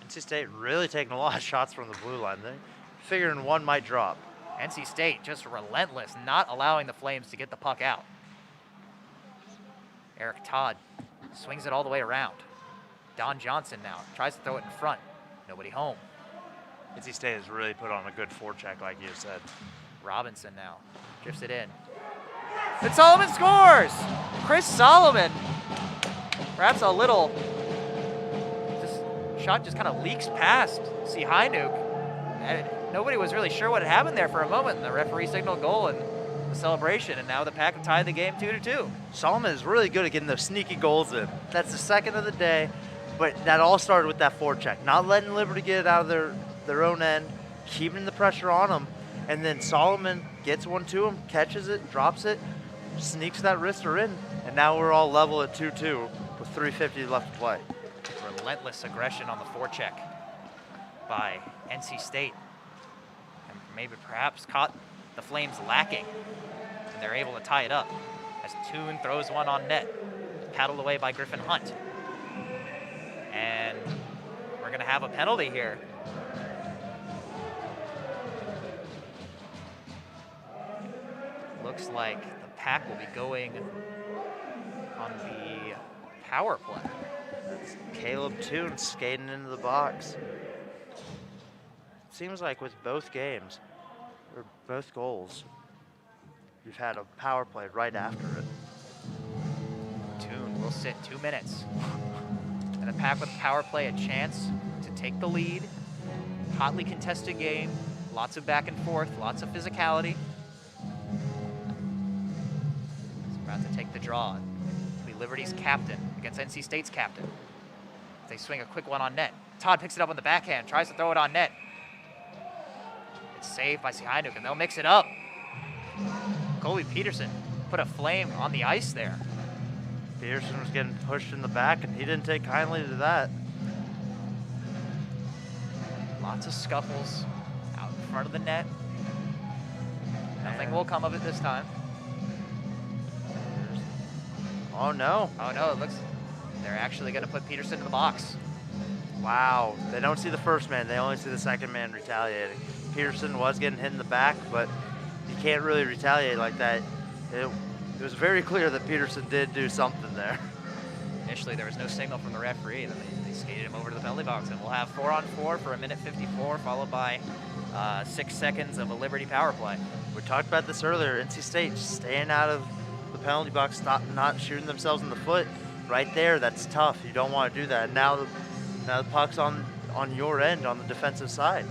NC State really taking a lot of shots from the blue line. They figuring one might drop. NC State just relentless, not allowing the Flames to get the puck out. Eric Todd swings it all the way around. Don Johnson now tries to throw it in front. Nobody home. NC State has really put on a good forecheck, like you said. Robinson now drifts it in. And Solomon scores! Chris Solomon, perhaps a little, shot just kind of leaks past Sihainuk. And nobody was really sure what had happened there for a moment. And the referee signaled goal and the celebration, and now the Pack have tied the game 2-2. Solomon is really good at getting those sneaky goals in. That's the second of the day, but that all started with that forecheck. Not letting Liberty get it out of their own end, keeping the pressure on them, and then Solomon gets one to him, catches it, drops it, sneaks that wrister in, and now we're all level at 2-2 with 3:50 left to play. Relentless aggression on the forecheck by NC State, and maybe perhaps caught the Flames lacking, and they're able to tie it up as Toon throws one on net, paddled away by Griffin Hunt. And we're going to have a penalty here. Looks like the Pack will be going on the power play. That's Caleb Toon skating into the box. Seems like with both games, or both goals, you've had a power play right after it. Toon will sit 2 minutes. And the Pack with power play a chance to take the lead. Hotly contested game, lots of back and forth, lots of physicality. About to take the draw. It'll be Liberty's captain against NC State's captain. They swing a quick one on net. Todd picks it up on the backhand, tries to throw it on net. It's saved by Sihainuk, and they'll mix it up. Colby Peterson put a Flame on the ice there. Peterson was getting pushed in the back, and he didn't take kindly to that. Lots of scuffles out in front of the net. Nothing will come of it this time. Oh no. Oh no, it looks they're actually going to put Peterson in the box. Wow. They don't see the first man, they only see the second man retaliating. Peterson was getting hit in the back, but you can't really retaliate like that. It was very clear that Peterson did do something there. Initially, there was no signal from the referee. Then they skated him over to the penalty box, and we'll have 4-on-4 for 1:54, followed by 6 seconds of a Liberty power play. We talked about this earlier. NC State staying out of the penalty box, not shooting themselves in the foot. Right there, that's tough. You don't want to do that. Now the puck's on your end, on the defensive side.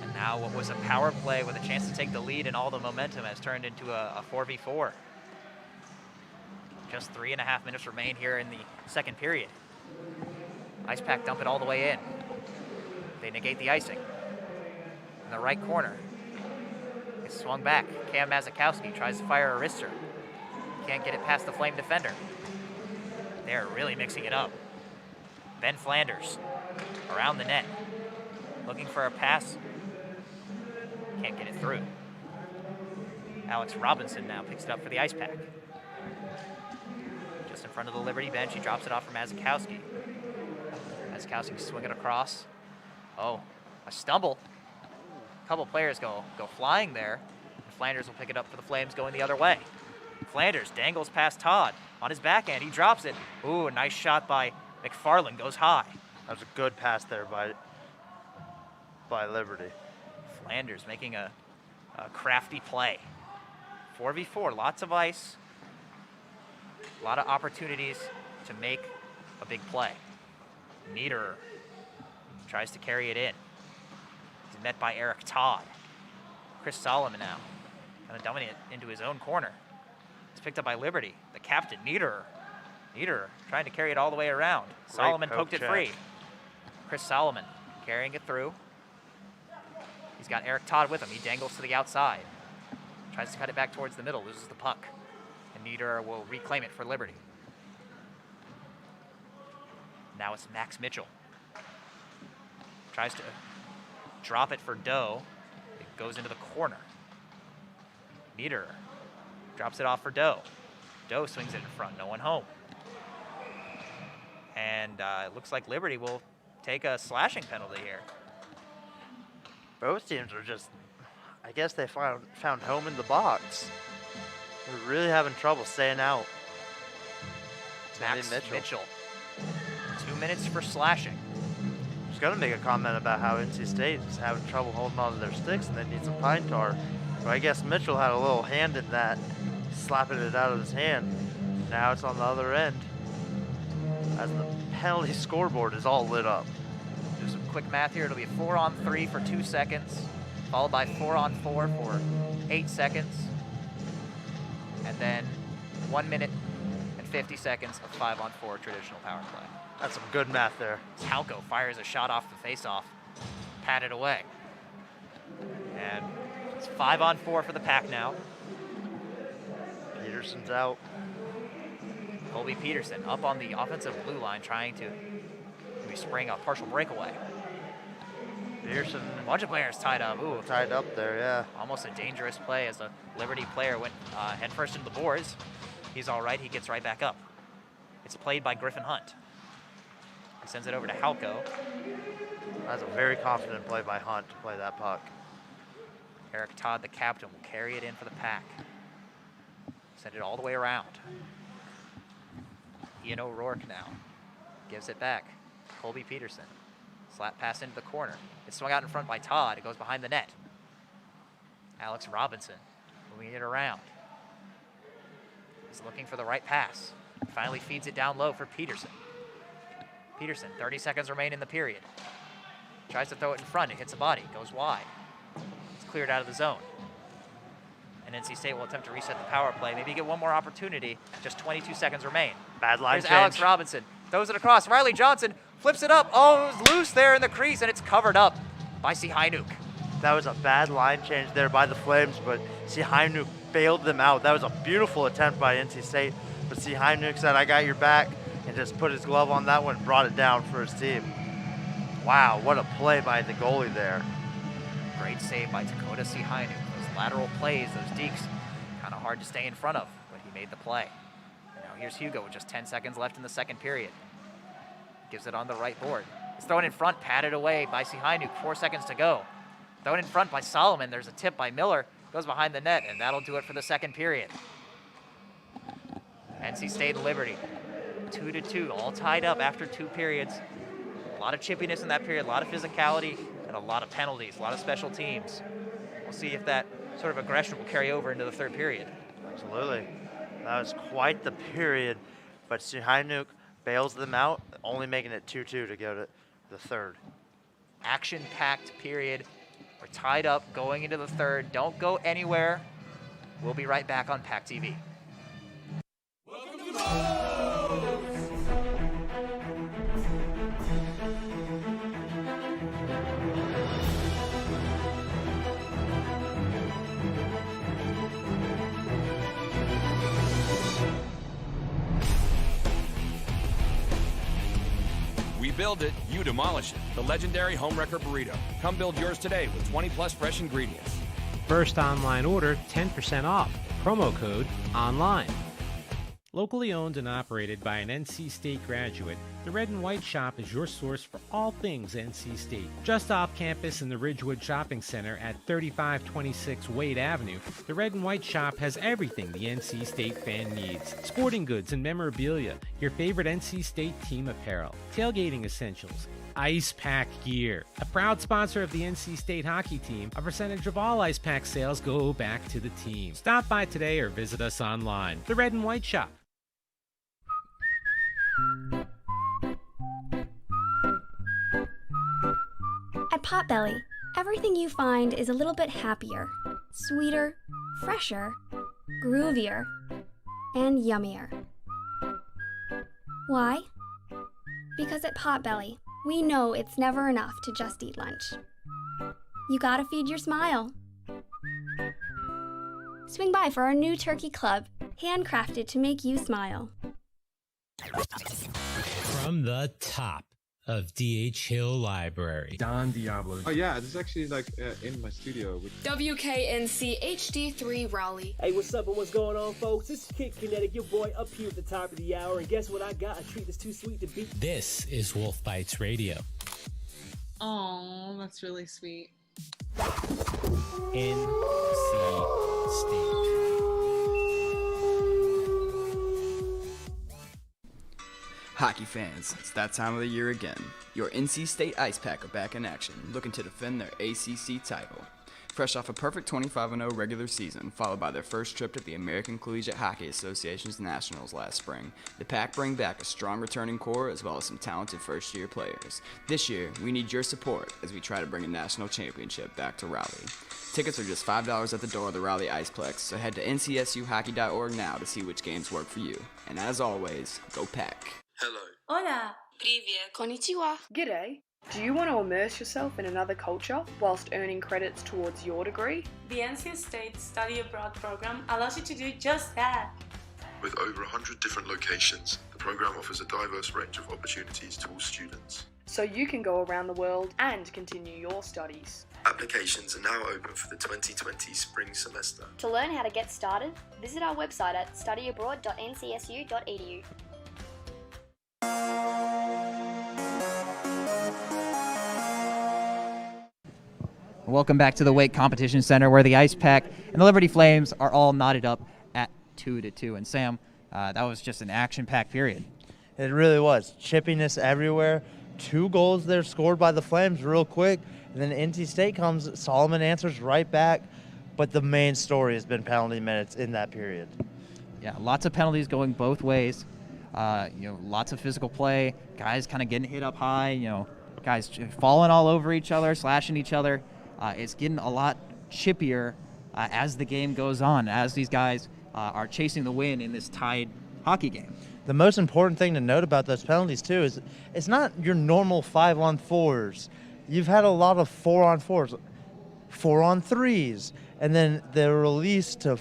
And now what was a power play with a chance to take the lead and all the momentum has turned into a 4v4. Just 3.5 minutes remain here in the second period. IcePack dump it all the way in. They negate the icing. In the right corner. It's swung back. Cam Mazikowski tries to fire a wrister. Can't get it past the Flame defender. They're really mixing it up. Ben Flanders around the net. Looking for a pass. Can't get it through. Alex Robinson now picks it up for the IcePack. Just in front of the Liberty bench, he drops it off for Mazikowski. Mazikowski swing it across. Oh, a stumble. A couple players go flying there. And Flanders will pick it up for the Flames going the other way. Flanders dangles past Todd. On his backhand, he drops it. Ooh, a nice shot by McFarland, goes high. That was a good pass there by Liberty. Flanders making a crafty play. 4v4, lots of ice. A lot of opportunities to make a big play. Niederer tries to carry it in. He's met by Eric Todd. Chris Solomon now, kind of dumping it into his own corner. It's picked up by Liberty. The captain, Niederer. Niederer trying to carry it all the way around. Great Solomon poke poked it check. free. Chris Solomon carrying it through. He's got Eric Todd with him. He dangles to the outside. Tries to cut it back towards the middle, loses the puck. And Niederer will reclaim it for Liberty. Now it's Max Mitchell. Tries to drop it for Doe. It goes into the corner. Niederer drops it off for Doe. Doe swings it in front, no one home. And it looks like Liberty will take a slashing penalty here. Both teams are just, I guess they found home in the box. They're really having trouble staying out. Max Mitchell. 2 minutes for slashing. I was going to make a comment about how NC State is having trouble holding on to their sticks and they need some pine tar. But I guess Mitchell had a little hand in that, slapping it out of his hand. Now it's on the other end as the penalty scoreboard is all lit up. Do some quick math here. It'll be 4-on-3 for 2 seconds, followed by 4-on-4 for 8 seconds, and then 1 minute and 50 seconds of 5-on-4 traditional power play. That's some good math there. Halko fires a shot off the faceoff, patted away. And it's 5-on-4 for the Pack now. Peterson's out. Colby Peterson up on the offensive blue line trying to maybe spring a partial breakaway. Pearson. A bunch of players tied up. Ooh. Tied up there, yeah. Almost a dangerous play as a Liberty player went headfirst into the boards. He's all right. He gets right back up. It's played by Griffin Hunt. He sends it over to Halko. That's a very confident play by Hunt to play that puck. Eric Todd, the captain, will carry it in for the Pack. Send it all the way around. Ian O'Rourke now gives it back. Colby Peterson. Slap pass into the corner. It's swung out in front by Todd. It goes behind the net. Alex Robinson moving it around. He's looking for the right pass. Finally feeds it down low for Peterson. Peterson, 30 seconds remain in the period. Tries to throw it in front. It hits the body. Goes wide. It's cleared out of the zone. And NC State will attempt to reset the power play. Maybe get one more opportunity. Just 22 seconds remain. Bad line Here's change. Alex Robinson. Throws it across. Riley Johnson flips it up. Oh, it was loose there in the crease, and it's covered up by Sihainuk. That was a bad line change there by the Flames, but Sihainuk bailed them out. That was a beautiful attempt by NC State, but Sihainuk said, I got your back, and just put his glove on that one and brought it down for his team. Wow, what a play by the goalie there. Great save by Dakota Sihainuk. Those lateral plays, those dekes, kind of hard to stay in front of, but he made the play. And now here's Hugo with just 10 seconds left in the second period. Gives it on the right board. It's thrown in front, patted away by Sihainuk, 4 seconds to go. Thrown in front by Solomon. There's a tip by Miller. Goes behind the net, and that'll do it for the second period. NC State and Liberty, 2-2, all tied up after 2 periods. A lot of chippiness in that period, a lot of physicality, and a lot of penalties, a lot of special teams. We'll see if that sort of aggression will carry over into the third period. Absolutely. That was quite the period, but Sihainuk bails them out, only making it 2-2 to go to the third. Action-packed period. We're tied up going into the third. Don't go anywhere. We'll be right back on PackTV. We build it, you demolish it. The legendary Homewrecker Burrito. Come build yours today with 20+ fresh ingredients. first online order 10% off. Promo code ONLINE. Locally owned and operated by an NC State graduate, the Red and White Shop is your source for all things NC State. Just off campus in the Ridgewood Shopping Center at 3526 Wade Avenue, the Red and White Shop has everything the NC State fan needs. Sporting goods and memorabilia, your favorite NC State team apparel, tailgating essentials, IcePack gear. A proud sponsor of the NC State hockey team, a percentage of all IcePack sales go back to the team. Stop by today or visit us online. The Red and White Shop. At Potbelly, everything you find is a little bit happier, sweeter, fresher, groovier, and yummier. Why? Because at Potbelly, we know it's never enough to just eat lunch. You gotta feed your smile. Swing by for our new turkey club, handcrafted to make you smile. From the top of D.H. Hill Library. Don Diablo. Oh yeah, this is actually like in my studio. WKNC HD3 Raleigh. Hey, what's up and what's going on, folks? This is Kid Kinetic, your boy up here at the top of the hour. And guess what I got? A treat that's too sweet to beat. This is Wolf Bites Radio. Oh, that's really sweet. NC State. Hockey fans, it's that time of the year again. Your NC State IcePack are back in action, looking to defend their ACC title. Fresh off a perfect 25-0 regular season, followed by their first trip to the American Collegiate Hockey Association's Nationals last spring, the Pack bring back a strong returning core as well as some talented first-year players. This year, we need your support as we try to bring a national championship back to Raleigh. Tickets are just $5 at the door of the Raleigh Iceplex, so head to ncsuhockey.org now to see which games work for you. And as always, go Pack! Hello. Hola. Привет. Konnichiwa. G'day. Do you want to immerse yourself in another culture whilst earning credits towards your degree? The NC State Study Abroad program allows you to do just that. With over 100 different locations, the program offers a diverse range of opportunities to all students. So you can go around the world and continue your studies. Applications are now open for the 2020 spring semester. To learn how to get started, visit our website at studyabroad.ncsu.edu. Welcome back to the Wake Competition Center, where the IcePack and the Liberty Flames are all knotted up at 2-2. And Sam, that was just an action-packed period. It really was. Chippiness everywhere. 2 goals there scored by the Flames real quick. And then NC State comes, Solomon answers right back. But the main story has been penalty minutes in that period. Yeah, lots of penalties going both ways. Lots of physical play. Guys kind of getting hit up high. Guys falling all over each other, slashing each other. It's getting a lot chippier as the game goes on, as these guys are chasing the win in this tied hockey game. The most important thing to note about those penalties, too, is it's not your normal 5-on-4s. You've had a lot of 4-on-4s, 4-on-3s, and then they're released to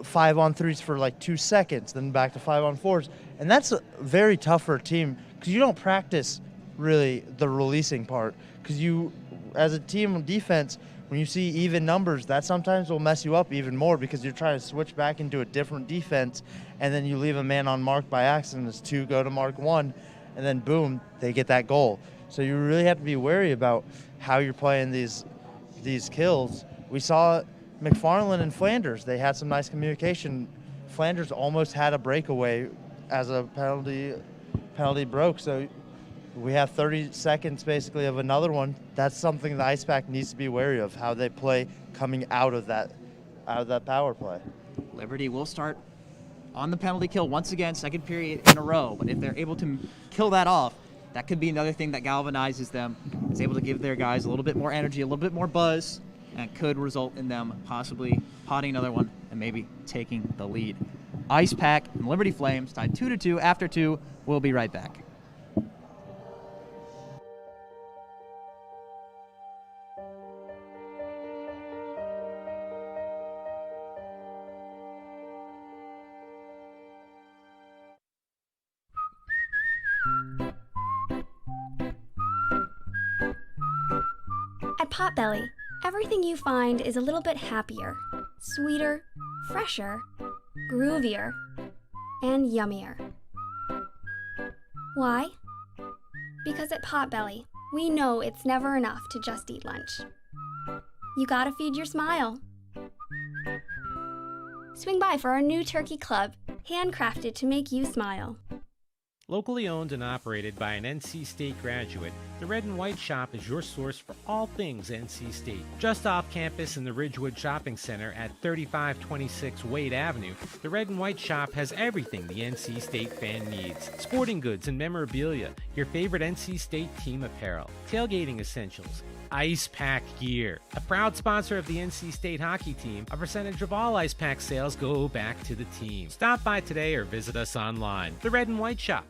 5-on-3s for like 2 seconds, then back to 5-on-4s. And that's very tough for a team because you don't practice really the releasing part, because you, as a team on defense, when you see even numbers, that sometimes will mess you up even more because you're trying to switch back into a different defense, and then you leave a man on mark by accident as 2 go to mark 1, and then boom, they get that goal. So you really have to be wary about how you're playing these kills. We saw McFarland and Flanders. They had some nice communication. Flanders almost had a breakaway as a penalty broke, so we have 30 seconds basically of another one. That's something the IcePack needs to be wary of, how they play coming out of that power play. Liberty will start on the penalty kill once again, second period in a row. But if they're able to kill that off, that could be another thing that galvanizes them. It's able to give their guys a little bit more energy, a little bit more buzz, and could result in them possibly potting another one and maybe taking the lead. IcePack and Liberty Flames tied 2-2 after 2. We'll be right back. At Potbelly, Everything you find is a little bit happier, sweeter, fresher, groovier, and yummier. Why? Because at Potbelly, we know it's never enough to just eat lunch. You gotta feed your smile. Swing by for our new turkey club, handcrafted to make you smile. Locally owned and operated by an NC State graduate, the Red and White Shop is your source for all things NC State. Just off campus in the Ridgewood Shopping Center at 3526 Wade Avenue, the Red and White Shop has everything the NC State fan needs. Sporting goods and memorabilia, your favorite NC State team apparel, tailgating essentials, IcePack gear. A proud sponsor of the NC State hockey team, a percentage of all IcePack sales go back to the team. Stop by today or visit us online. The Red and White Shop.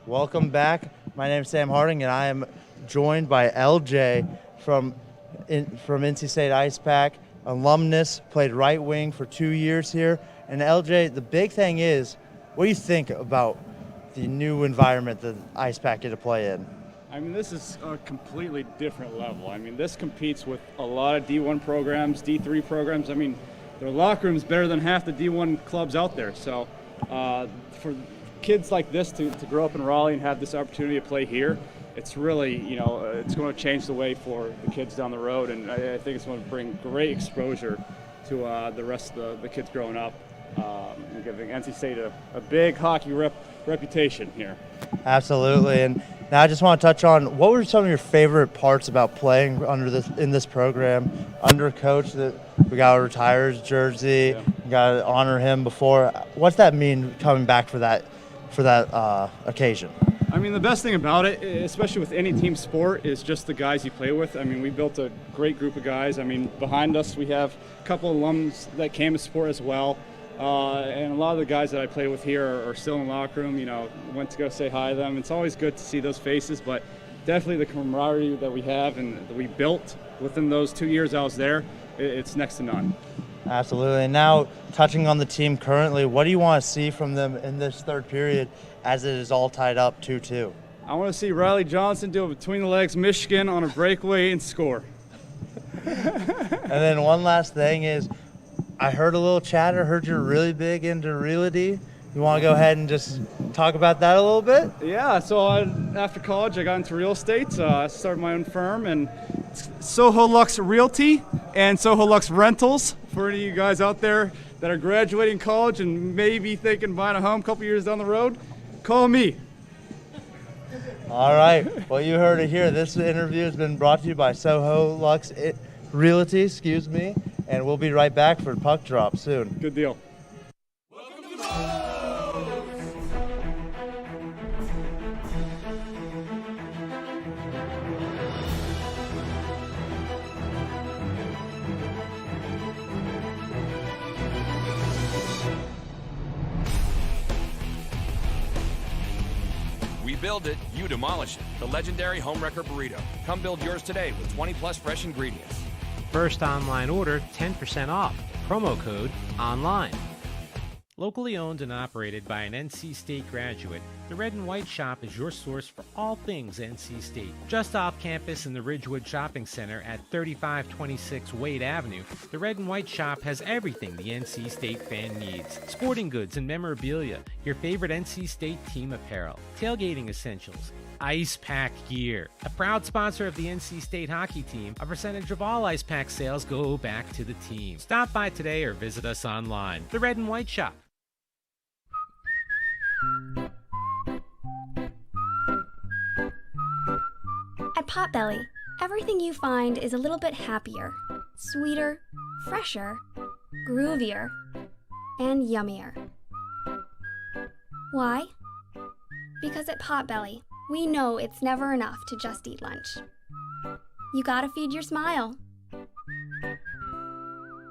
Welcome back. My name is Sam Harding, and I am joined by LJ from NC State IcePack, alumnus, played right wing for 2 years here. And LJ, the big thing is, what do you think about the new environment that IcePack get to play in? I mean, this is a completely different level. I mean, this competes with a lot of D1 programs, D3 programs. I mean, their locker room's better than half the D1 clubs out there. So for kids like this to grow up in Raleigh and have this opportunity to play here, it's really, it's going to change the way for the kids down the road, and I think it's going to bring great exposure to the rest of the kids growing up, and giving NC State a big hockey reputation here. Absolutely, and Now, I just want to touch on what were some of your favorite parts about playing in this program under a coach that we got to retire his jersey, we got to honor him before. What's that mean coming back for that occasion? I mean, the best thing about it, especially with any team sport, is just the guys you play with. I mean, we built a great group of guys. I mean, behind us we have a couple of alums that came to sport as well. And a lot of the guys that I play with here are still in the locker room, went to go say hi to them. It's always good to see those faces, but definitely the camaraderie that we have and that we built within those 2 years I was there, it's next to none. Absolutely. And now, touching on the team currently, what do you want to see from them in this third period as it is all tied up 2-2? I want to see Riley Johnson do a between-the-legs Michigan on a breakaway and score. And then one last thing is, I heard a little chatter, heard you're really big into realty. You want to go ahead and just talk about that a little bit? Yeah, so after college I got into real estate. I started my own firm, and Soho Lux Realty and Soho Lux Rentals. For any of you guys out there that are graduating college and maybe thinking buying a home a couple years down the road, call me. All right, well, you heard it here. This interview has been brought to you by Soho Lux Realty, and we'll be right back for Puck Drop soon. Good deal. We build it, you demolish it. The legendary Homewrecker Burrito. Come build yours today with 20+ fresh ingredients. First online order, 10% off. Promo code ONLINE. Locally owned and operated by an NC State graduate, the Red and White Shop is your source for all things NC State. Just off campus in the Ridgewood Shopping Center at 3526 Wade Avenue, the Red and White Shop has everything the NC State fan needs. Sporting goods and memorabilia, your favorite NC State team apparel, tailgating essentials, IcePack gear. A proud sponsor of the NC State hockey team, a percentage of all IcePack sales go back to the team. Stop by today or visit us online. The Red and White Shop. At Potbelly, everything you find is a little bit happier, sweeter, fresher, groovier, and yummier. Why? Because at Potbelly, we know it's never enough to just eat lunch. You gotta feed your smile.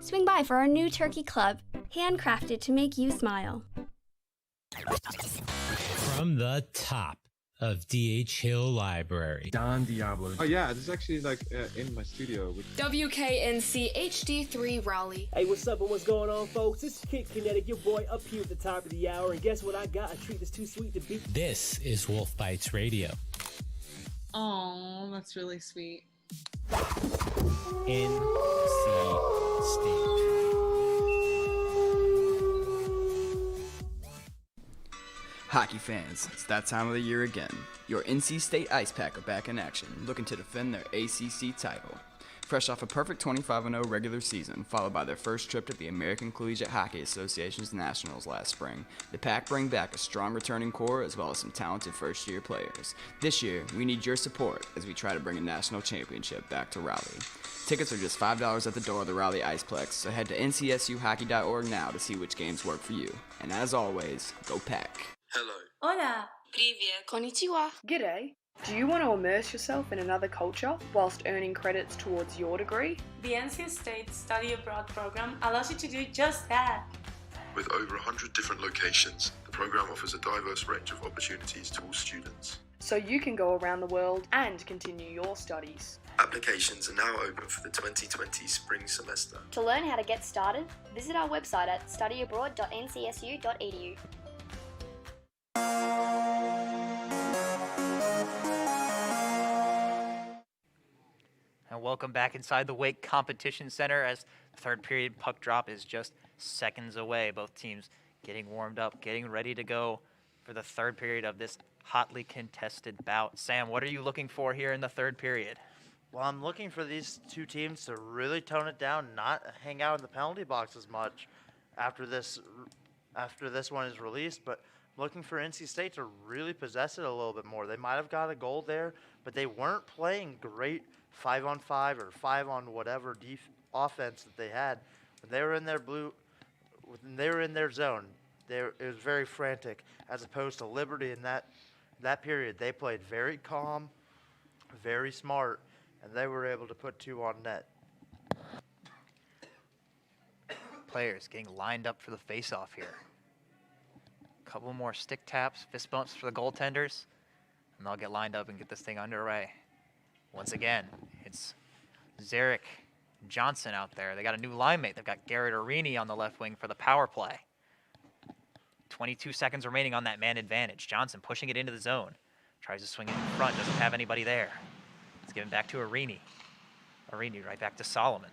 Swing by for our new turkey club, handcrafted to make you smile. From the top of D.H. Hill Library. Don Diablo. Oh yeah, this is actually in my studio. WKNC HD3 Raleigh. Hey, what's up and what's going on, folks? It's Kid Kinetic, your boy up here at the top of the hour, and guess what I got? A treat that's too sweet to beat. This is Wolf Bites Radio. Oh, that's really sweet. NC State. Hockey fans, it's that time of the year again. Your NC State IcePack are back in action, looking to defend their ACC title. Fresh off a perfect 25-0 regular season, followed by their first trip to the American Collegiate Hockey Association's Nationals last spring, the Pack bring back a strong returning core as well as some talented first-year players. This year, we need your support as we try to bring a national championship back to Raleigh. Tickets are just $5 at the door of the Raleigh Iceplex, so head to ncsuhockey.org now to see which games work for you. And as always, go Pack! Hello. Hola. Привет. Konnichiwa. G'day. Do you want to immerse yourself in another culture whilst earning credits towards your degree? The NC State Study Abroad program allows you to do just that. With over 100 different locations, the program offers a diverse range of opportunities to all students. So you can go around the world and continue your studies. Applications are now open for the 2020 spring semester. To learn how to get started, visit our website at studyabroad.ncsu.edu. And welcome back inside the Wake Competition Center as the third period puck drop is just seconds away. Both teams getting warmed up, getting ready to go for the third period of this hotly contested bout. Sam, what are you looking for here in the third period? Well, I'm looking for these two teams to really tone it down, not hang out in the penalty box as much after this one is released, but looking for NC State to really possess it a little bit more. They might have got a goal there, but they weren't playing great 5-on-5 or 5-on-whatever offense that they had. When they were in their zone, it was very frantic, as opposed to Liberty in that period. They played very calm, very smart, and they were able to put 2 on net. Players getting lined up for the face-off here. Couple more stick taps, fist bumps for the goaltenders, and they'll get lined up and get this thing underway. Once again, it's Zarek Johnson out there. They got a new line mate. They've got Garrett Arini on the left wing for the power play. 22 seconds remaining on that man advantage. Johnson pushing it into the zone. Tries to swing it in front, doesn't have anybody there. It's given back to Arini. Arini right back to Solomon.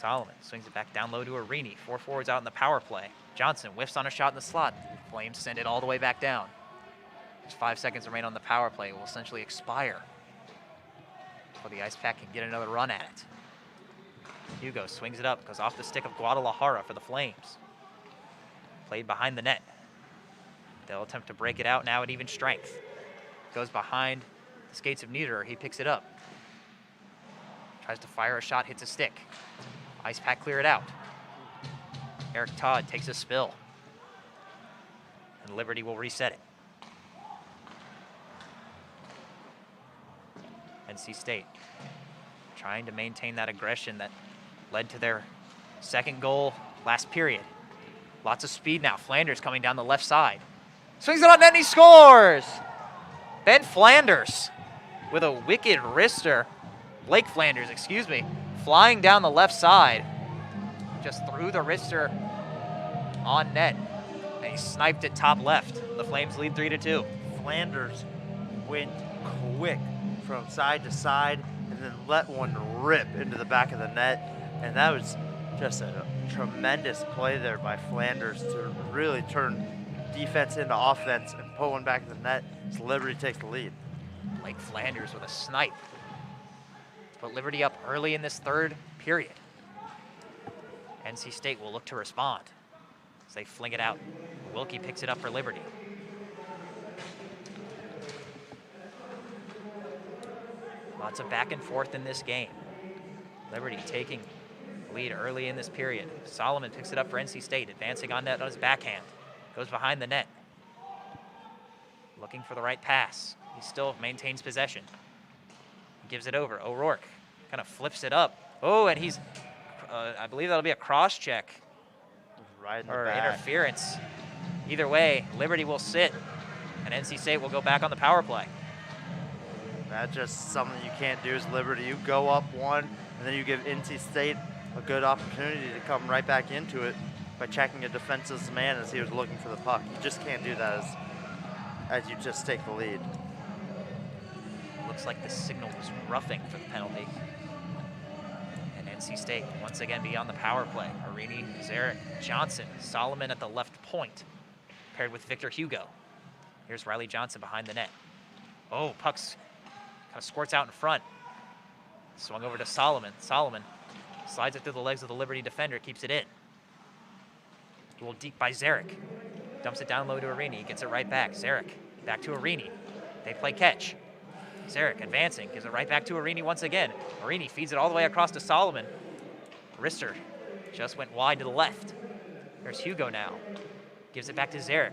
Solomon swings it back down low to Arini. 4 forwards out in the power play. Johnson whiffs on a shot in the slot. Flames send it all the way back down. There's 5 seconds remain on the power play. It will essentially expire before the IcePack can get another run at it. Hugo swings it up, goes off the stick of Guadalajara for the Flames. Played behind the net. They'll attempt to break it out now at even strength. Goes behind the skates of Niederer. He picks it up. Tries to fire a shot, hits a stick. IcePack clear it out. Eric Todd takes a spill. And Liberty will reset it. NC State trying to maintain that aggression that led to their second goal last period. Lots of speed now. Flanders coming down the left side. Swings it on net and he scores! Ben Flanders with a wicked wrister. Blake Flanders, excuse me, flying down the left side. Just threw the wrister on net. And he sniped it top left. The Flames lead 3-2. Flanders went quick from side to side and then let one rip into the back of the net. And that was just a tremendous play there by Flanders to really turn defense into offense and pull one back in the net so Liberty takes the lead. Blake Flanders with a snipe. Put Liberty up early in this third period. NC State will look to respond as they fling it out. Wilkie picks it up for Liberty. Lots of back and forth in this game. Liberty taking lead early in this period. Solomon picks it up for NC State, advancing on net on his backhand. Goes behind the net. Looking for the right pass. He still maintains possession. He gives it over. O'Rourke kind of flips it up. Oh, and he's, I believe that'll be a cross check. Right in the or back. Interference. Either way, Liberty will sit, and NC State will go back on the power play. That's just something you can't do as Liberty. You go up one, and then you give NC State a good opportunity to come right back into it by checking a defenseless man as he was looking for the puck. You just can't do that as you just take the lead. Looks like the signal was roughing for the penalty. And NC State once again beyond the power play. Arini, Zarek, Johnson, Solomon at the left point, paired with Victor Hugo. Here's Riley Johnson behind the net. Oh, puck's kind of squirts out in front. Swung over to Solomon. Solomon slides it through the legs of the Liberty defender, keeps it in. Duel deep by Zarek. Dumps it down low to Arini, gets it right back. Zarek back to Arini. They play catch. Zarek advancing, gives it right back to Arini once again. Arini feeds it all the way across to Solomon. Wrister just went wide to the left. There's Hugo now. Gives it back to Zarek.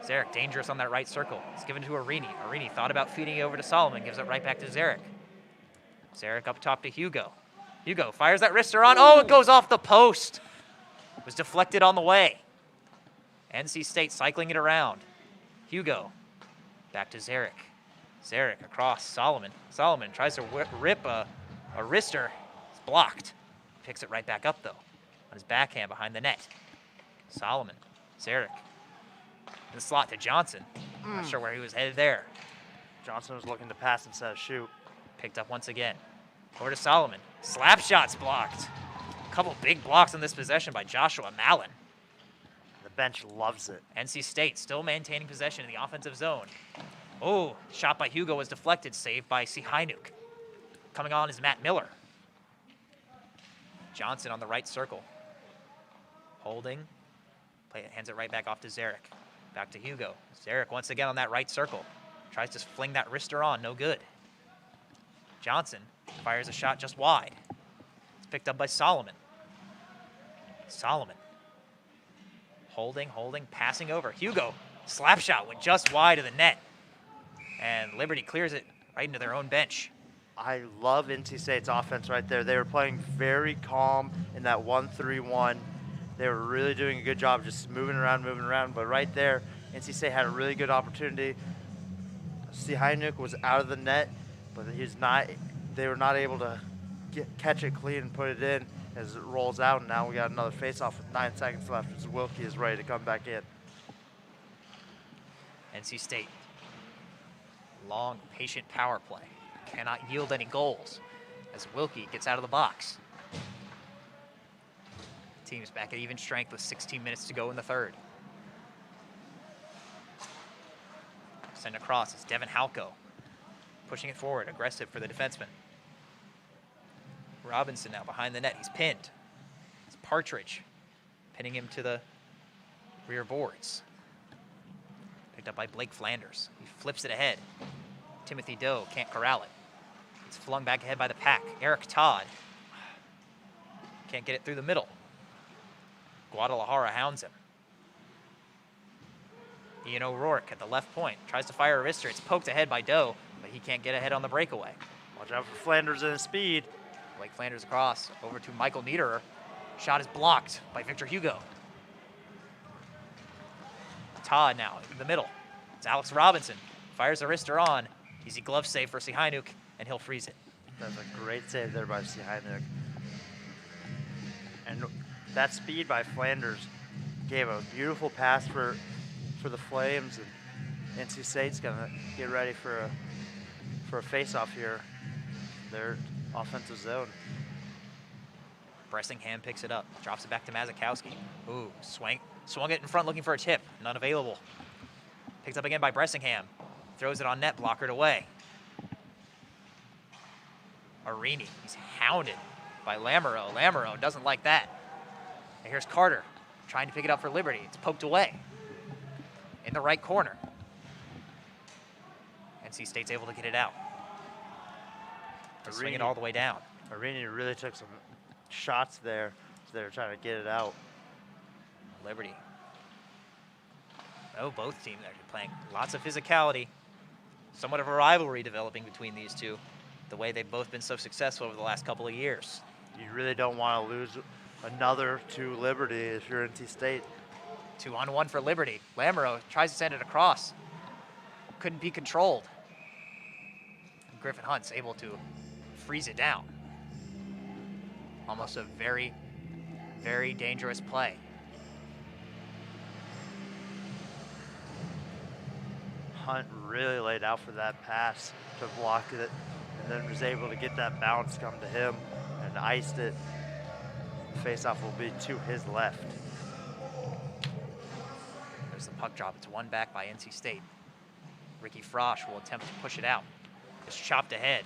Zarek dangerous on that right circle. It's given to Arini. Arini thought about feeding it over to Solomon, gives it right back to Zarek. Zarek up top to Hugo. Hugo fires that wrister on. Oh, it goes off the post. It was deflected on the way. NC State cycling it around. Hugo back to Zarek. Zarek across Solomon. Solomon tries to rip a wrister. It's blocked. Picks it right back up, though, on his backhand behind the net. Solomon. Zarek. In the slot to Johnson. Not sure where he was headed there. Johnson was looking to pass instead of shoot. Picked up once again. Over to Solomon. Slap shots blocked. A couple big blocks on this possession by Joshua Mallon. The bench loves it. NC State still maintaining possession in the offensive zone. Oh, shot by Hugo was deflected, saved by Sihainuk. Coming on is Matt Miller. Johnson on the right circle. Holding. Hands it right back off to Zarek. Back to Hugo. Zarek once again on that right circle. Tries to fling that wrister on, no good. Johnson fires a shot just wide. It's picked up by Solomon. Solomon. Holding, passing over. Hugo, slap shot went just wide of the net. And Liberty clears it right into their own bench. I love NC State's offense right there. They were playing very calm in that 1-3-1. They were really doing a good job just moving around. But right there, NC State had a really good opportunity. Sihanouk was out of the net, but they were not able to catch it clean and put it in as it rolls out. And now we got another face-off with 9 seconds left as Wilkie is ready to come back in. NC State, long, patient power play. Cannot yield any goals as Wilkie gets out of the box. Team's back at even strength with 16 minutes to go in the third. Send across, it's Devin Halko. Pushing it forward, aggressive for the defenseman. Robinson now behind the net, he's pinned. It's Partridge, pinning him to the rear boards. Picked up by Blake Flanders. He flips it ahead. Timothy Doe can't corral it. It's flung back ahead by the Pack. Eric Todd can't get it through the middle. Guadalajara hounds him. Ian O'Rourke at the left point. Tries to fire a wrister. It's poked ahead by Doe, but he can't get ahead on the breakaway. Watch out for Flanders and his speed. Blake Flanders across over to Michael Niederer. Shot is blocked by Victor Hugo. Todd now in the middle. It's Alex Robinson. Fires a wrister on. Easy glove save for Sihanouk, and he'll freeze it. That's a great save there by Sihanouk. And that speed by Flanders gave a beautiful pass for the Flames, and NC State's gonna get ready for a face-off here. Their offensive zone. Bressingham picks it up, drops it back to Mazakowski. Ooh, swung it in front looking for a tip, none available. Picked up again by Bressingham. Throws it on net, blockered away. Arini, he's hounded by Lamoureux. Lamoureux doesn't like that. And here's Carter, trying to pick it up for Liberty. It's poked away in the right corner. NC State's able to get it out. To swing it all the way down. Arini really took some shots there as they were trying to get it out. Liberty. Oh, both teams are playing lots of physicality. Somewhat of a rivalry developing between these two, the way they've both been so successful over the last couple of years. You really don't want to lose another to Liberty if you're NC State. 2-on-1 for Liberty. Lamoureux tries to send it across. Couldn't be controlled. Griffin Hunt's able to freeze it down. Almost a very, very dangerous play. Hunt really laid out for that pass to block it, and then was able to get that bounce come to him and iced it. Face-off will be to his left. There's the puck drop. It's one back by NC State. Ricky Frosch will attempt to push it out. It's chopped ahead.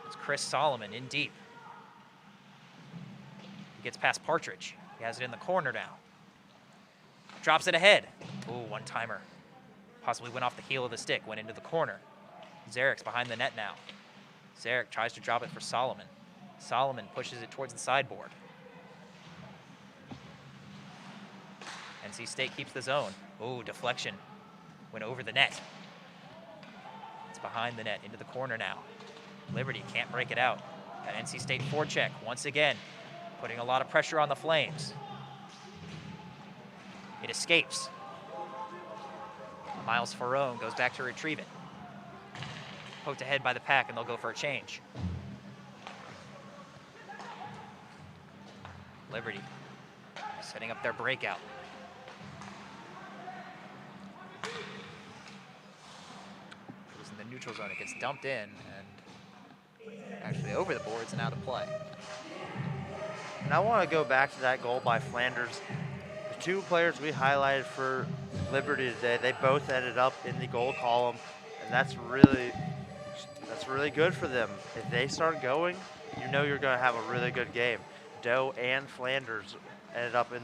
It's Chris Solomon in deep. He gets past Partridge. He has it in the corner now. Drops it ahead. Ooh, one-timer. Possibly went off the heel of the stick, went into the corner. Zarek's behind the net now. Zarek tries to drop it for Solomon. Solomon pushes it towards the sideboard. NC State keeps the zone. Ooh, deflection. Went over the net. It's behind the net, into the corner now. Liberty can't break it out. Got NC State forecheck once again, putting a lot of pressure on the Flames. It escapes. Miles Ferrone goes back to retrieve it. Poked ahead by the Pack, and they'll go for a change. Liberty setting up their breakout. It was in the neutral zone. It gets dumped in and actually over the boards and out of play. And I want to go back to that goal by Flanders. The two players we highlighted for Liberty today, they both ended up in the goal column, and that's really good for them. If they start going, you know you're going to have a really good game. Doe and Flanders ended up in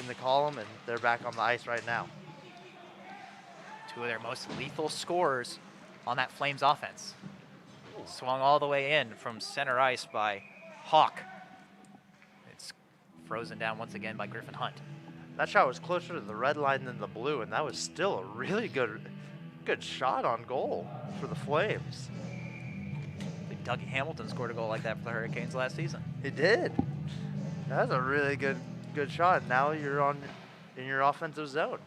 the column, and they're back on the ice right now. Two of their most lethal scorers on that Flames offense. Swung all the way in from center ice by Hawk. It's frozen down once again by Griffin Hunt. That shot was closer to the red line than the blue, and that was still a really good shot on goal for the Flames. I think Dougie Hamilton scored a goal like that for the Hurricanes last season. He did. That was a really good shot. Now you're in your offensive zone.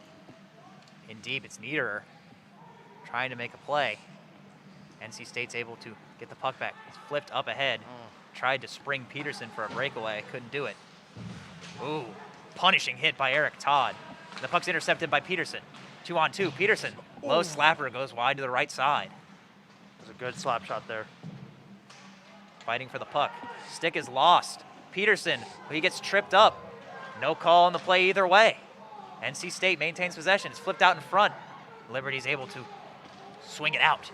In deep, it's Niederer trying to make a play. NC State's able to get the puck back. It's flipped up ahead. Tried to spring Peterson for a breakaway. Couldn't do it. Ooh, punishing hit by Eric Todd. The puck's intercepted by Peterson. 2-on-2. Peterson, low slapper, goes wide to the right side. It was a good slap shot there. Fighting for the puck. Stick is lost. Peterson, he gets tripped up. No call on the play either way. NC State maintains possession. It's flipped out in front. Liberty's able to swing it out.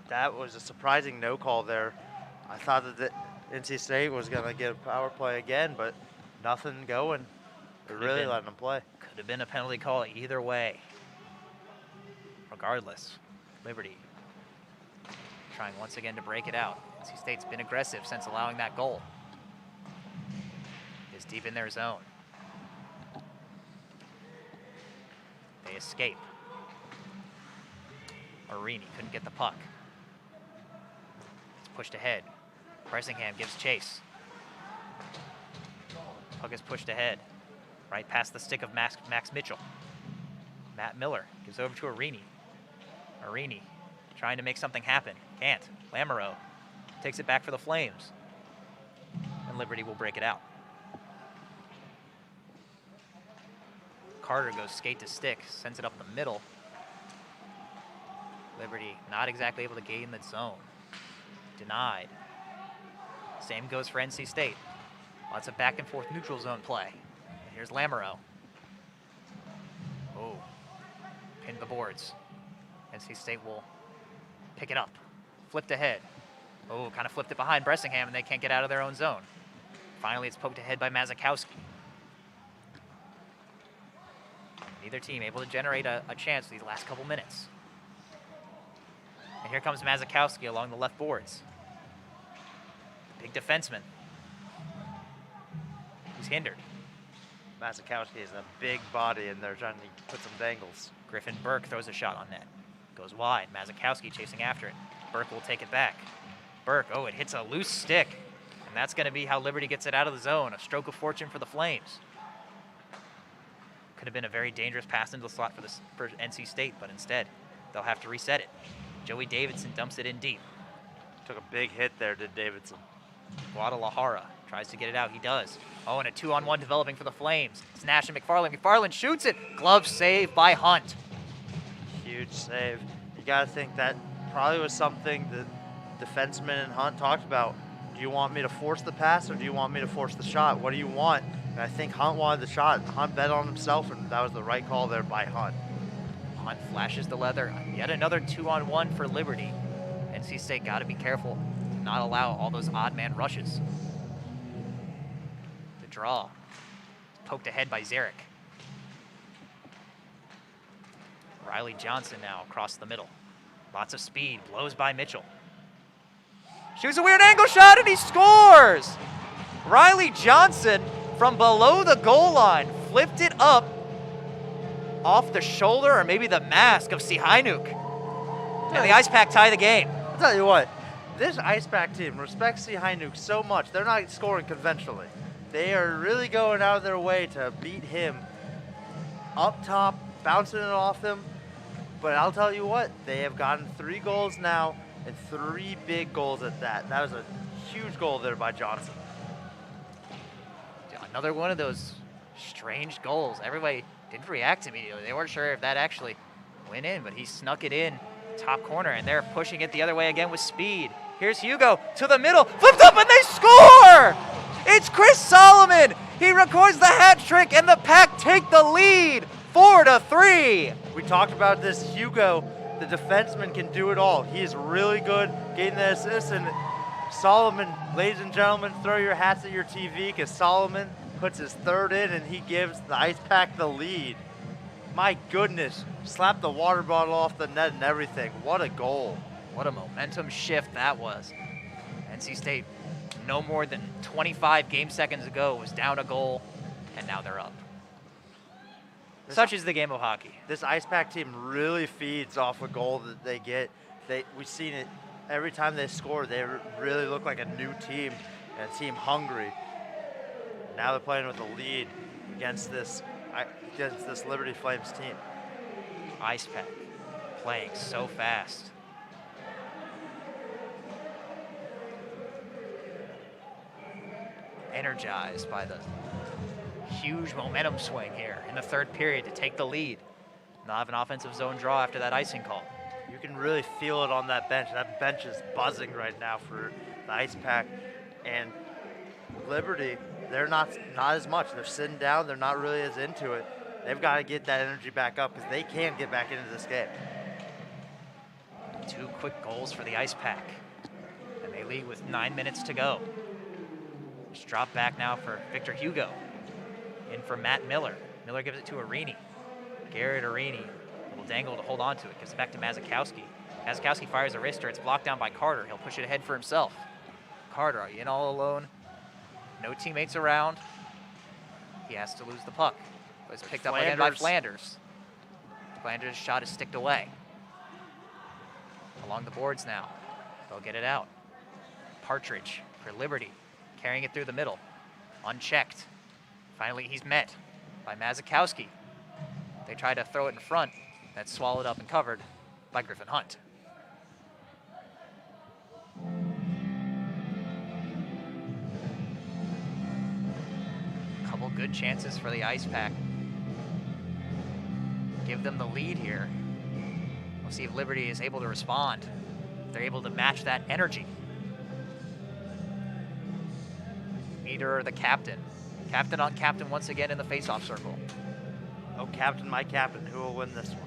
That was a surprising no call there. I thought that NC State was going to get a power play again, but nothing going. They're really letting them play. Could have been a penalty call either way. Regardless, Liberty trying once again to break it out. NC State's been aggressive since allowing that goal. Is deep in their zone. They escape. Arini couldn't get the puck. It's pushed ahead. Bressingham gives chase. Puck is pushed ahead. Right past the stick of Max Mitchell. Matt Miller gives over to Arini. Arini trying to make something happen. Can't. Lamoureux takes it back for the Flames. And Liberty will break it out. Carter goes skate to stick, sends it up the middle. Liberty not exactly able to gain the zone. Denied. Same goes for NC State. Lots of back and forth neutral zone play. Here's Lamoureux. Oh, pinned the boards. NC State will pick it up. Flipped ahead. Oh, kind of flipped it behind Bressingham, and they can't get out of their own zone. Finally, it's poked ahead by Mazakowski. Neither team able to generate a chance these last couple minutes. And here comes Mazakowski along the left boards. Big defenseman. He's hindered. Mazakowski is a big body, and they're trying to put some dangles. Griffin Burke throws a shot on net. Goes wide. Mazakowski chasing after it. Burke will take it back. Burke, oh, it hits a loose stick. And that's going to be how Liberty gets it out of the zone. A stroke of fortune for the Flames. Could have been a very dangerous pass into the slot for NC State, but instead, they'll have to reset it. Joey Davidson dumps it in deep. Took a big hit there, did Davidson. Guadalajara tries to get it out. He does. Oh, and a 2-on-1 developing for the Flames. It's Nash and McFarland. McFarland shoots it. Glove save by Hunt. Huge save. You got to think that probably was something that defenseman and Hunt talked about. Do you want me to force the pass, or do you want me to force the shot? What do you want? And I think Hunt wanted the shot. Hunt bet on himself, and that was the right call there by Hunt. Hunt flashes the leather. Yet another 2-on-1 for Liberty. NC State got to be careful to not allow all those odd man rushes. The draw. Poked ahead by Zarek. Riley Johnson now across the middle. Lots of speed. Blows by Mitchell. Shoots a weird angle shot, and he scores! Riley Johnson from below the goal line flipped it up off the shoulder, or maybe the mask of Sihainuk. And the IcePack tie the game. I'll tell you what, this IcePack team respects Sihainuk so much. They're not scoring conventionally. They are really going out of their way to beat him up top, bouncing it off him. But I'll tell you what, they have gotten 3 goals now, and 3 big goals at that. That was a huge goal there by Johnson. Another one of those strange goals. Everybody didn't react immediately. They weren't sure if that actually went in, but he snuck it in top corner, and they're pushing it the other way again with speed. Here's Hugo to the middle, flipped up, and they score! It's Chris Solomon. He records the hat trick, and the Pack take the lead, 4-3. We talked about this. Hugo, the defenseman, can do it all. He is really good getting the assist, and Solomon, ladies and gentlemen, throw your hats at your TV because Solomon puts his third in and he gives the IcePack the lead. My goodness, slapped the water bottle off the net and everything. What a goal. What a momentum shift that was. NC State, no more than 25 game seconds ago, was down a goal, and now they're up. Such is the game of hockey. This IcePack team really feeds off a goal that they get. We've seen it every time they score. They really look like a new team and a team hungry. Now they're playing with a lead against this Liberty Flames team. IcePack playing so fast. Energized by the huge momentum swing here in the third period to take the lead. They'll have an offensive zone draw after that icing call. You can really feel it on that bench. That bench is buzzing right now for the IcePack. And Liberty, they're not as much. They're sitting down. They're not really as into it. They've got to get that energy back up because they can get back into this game. 2 quick goals for the IcePack. And they lead with 9 minutes to go. Just drop back now for Victor Hugo. In for Matt Miller. Miller gives it to Arini. Garrett Arini will dangle to hold on to it. Gives it back to Mazakowski. Mazakowski fires a wrister. It's blocked down by Carter. He'll push it ahead for himself. Carter, are you in all alone? No teammates around. He has to lose the puck. But it's picked up again by Flanders. Flanders' shot is sticked away. Along the boards now. They'll get it out. Partridge for Liberty. Carrying it through the middle. Unchecked. Finally, he's met by Mazakowski. They try to throw it in front. That's swallowed up and covered by Griffin Hunt. Couple good chances for the IcePack. Give them the lead here. We'll see if Liberty is able to respond. If they're able to match that energy. Meter, the captain. Captain on captain once again in the face-off circle. Oh, captain, my captain. Who will win this one?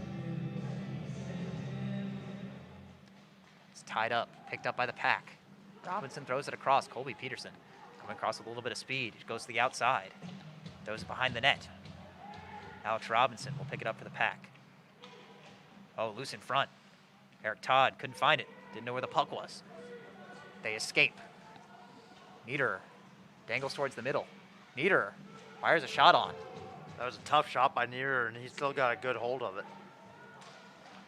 It's tied up, picked up by the Pack. Robinson throws it across. Colby Peterson coming across with a little bit of speed. He goes to the outside. Throws it behind the net. Alex Robinson will pick it up for the Pack. Oh, loose in front. Eric Todd couldn't find it. Didn't know where the puck was. They escape. Niederer dangles towards the middle. Niederer fires a shot on. That was a tough shot by Niederer, and he still got a good hold of it.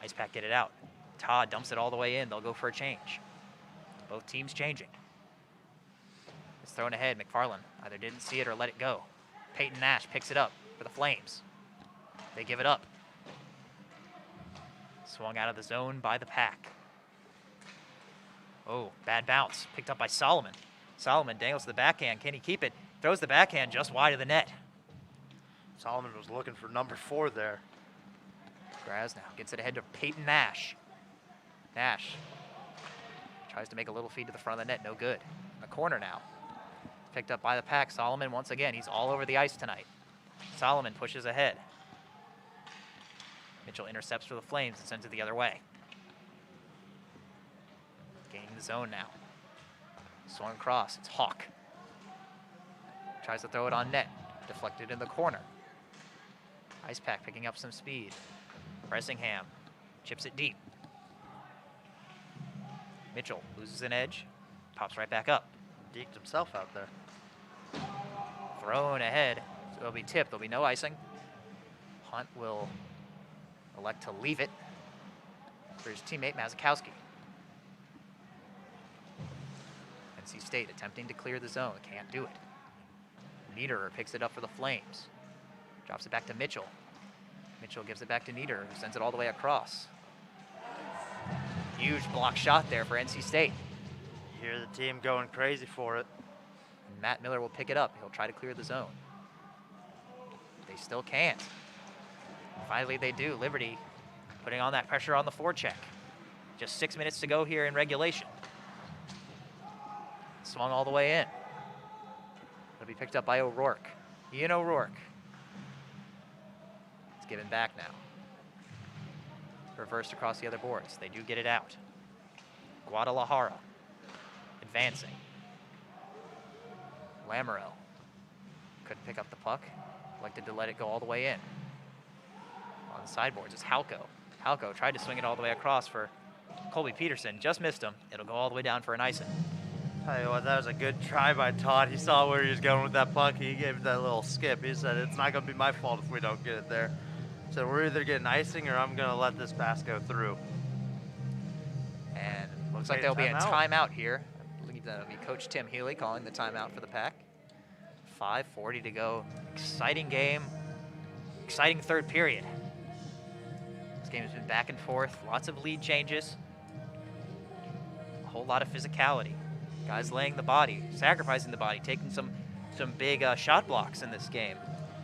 IcePack get it out. Todd dumps it all the way in. They'll go for a change. Both teams changing. It's thrown ahead. McFarland either didn't see it or let it go. Peyton Nash picks it up for the Flames. They give it up. Swung out of the zone by the Pack. Oh, bad bounce. Picked up by Solomon. Solomon dangles to the backhand. Can he keep it? Throws the backhand just wide of the net. Solomon was looking for number 4 there. Grasnow gets it ahead to Peyton Nash. Nash tries to make a little feed to the front of the net. No good. In the corner now. Picked up by the Pack. Solomon once again. He's all over the ice tonight. Solomon pushes ahead. Mitchell intercepts for the Flames and sends it the other way. Gaining the zone now. Swung across. It's Hawk. Tries to throw it on net. Deflected in the corner. IcePack picking up some speed. Bressingham chips it deep. Mitchell loses an edge. Pops right back up. Deked himself out there. Thrown ahead. So it'll be tipped. There'll be no icing. Hunt will elect to leave it for his teammate Mazakowski. NC State attempting to clear the zone. Can't do it. Niederer picks it up for the Flames. Drops it back to Mitchell. Mitchell gives it back to Niederer, who sends it all the way across. Huge block shot there for NC State. You hear the team going crazy for it. And Matt Miller will pick it up. He'll try to clear the zone. They still can't. Finally, they do. Liberty putting on that pressure on the forecheck. Just 6 minutes to go here in regulation. Swung all the way in. It'll be picked up by O'Rourke. Ian O'Rourke. It's given back now. Reversed across the other boards. They do get it out. Guadalajara advancing. Lamoureux couldn't pick up the puck. Elected to let it go all the way in. On the sideboards is Halko. Halko tried to swing it all the way across for Colby Peterson. Just missed him. It'll go all the way down for an icing. Tell you what, that was a good try by Todd. He saw where he was going with that puck. He gave it that little skip. He said, it's not going to be my fault if we don't get it there. So we're either getting icing or I'm going to let this pass go through. And looks like there'll be a timeout here. I believe that'll be Coach Tim Healy calling the timeout for the Pack. 5:40 to go. Exciting game. Exciting third period. This game has been back and forth. Lots of lead changes. A whole lot of physicality. Guys laying the body, sacrificing the body, taking some big shot blocks in this game.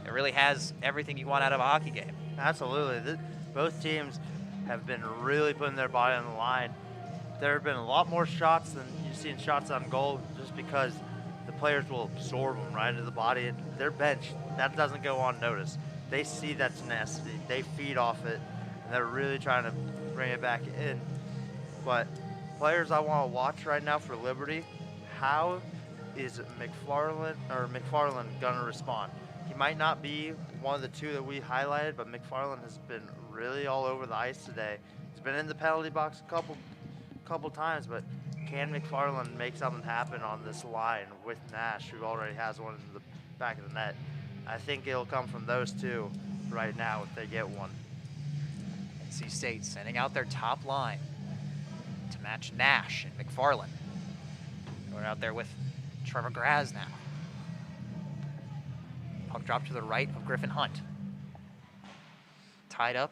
It really has everything you want out of a hockey game. Absolutely. Both teams have been really putting their body on the line. There have been a lot more shots than you've seen shots on goal just because the players will absorb them right into the body. And their bench, that doesn't go unnoticed. They see that tenacity. They feed off it, and they're really trying to bring it back in. But players I want to watch right now for Liberty, how is McFarland going to respond? He might not be one of the two that we highlighted, but McFarland has been really all over the ice today. He's been in the penalty box a couple times, but can McFarland make something happen on this line with Nash, who already has one in the back of the net? I think it'll come from those two right now if they get one. NC State sending out their top line to match Nash and McFarland. We're out there with Trevor Graz now. Puck drop to the right of Griffin Hunt. Tied up,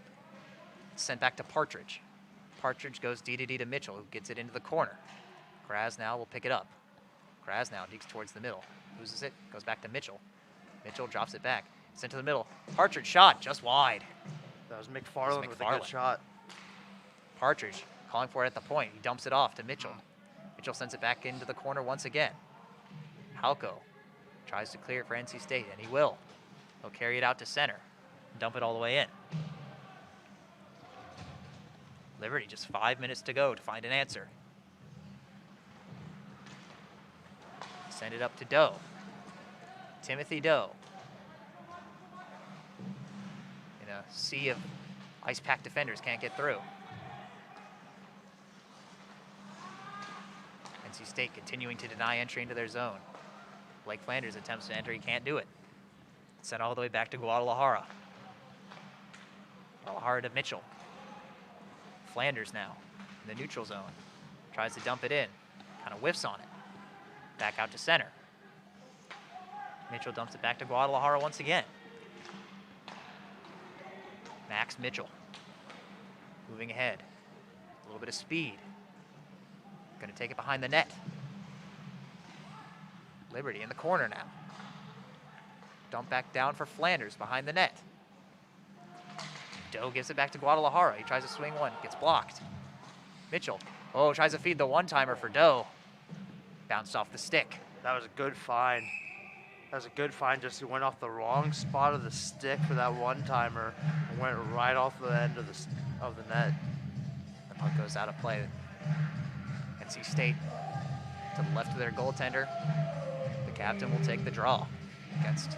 sent back to Partridge. Partridge goes D-to-D to Mitchell, who gets it into the corner. Graz now will pick it up. Graz now digs towards the middle. Loses it, goes back to Mitchell. Mitchell drops it back. Sent to the middle. Partridge shot just wide. That was McFarland with a good shot. Partridge calling for it at the point. He dumps it off to Mitchell. Mitchell sends it back into the corner once again. Halko tries to clear it for NC State, and he will. He'll carry it out to center and dump it all the way in. Liberty just 5 minutes to go to find an answer. Send it up to Doe. Timothy Doe. In a sea of IcePack defenders, can't get through. NC State continuing to deny entry into their zone. Blake Flanders attempts to enter, he can't do it. Sent all the way back to Guadalajara. Guadalajara to Mitchell. Flanders now in the neutral zone. Tries to dump it in, kind of whiffs on it. Back out to center. Mitchell dumps it back to Guadalajara once again. Max Mitchell moving ahead. A little bit of speed. Gonna take it behind the net. Liberty in the corner now. Dump back down for Flanders behind the net. Doe gives it back to Guadalajara. He tries to swing one, gets blocked. Mitchell, tries to feed the one-timer for Doe. Bounced off the stick. That was a good find. That was a good find, just he went off the wrong spot of the stick for that one-timer and went right off the end of the net. The puck goes out of play. NC State to the left of their goaltender. The captain will take the draw against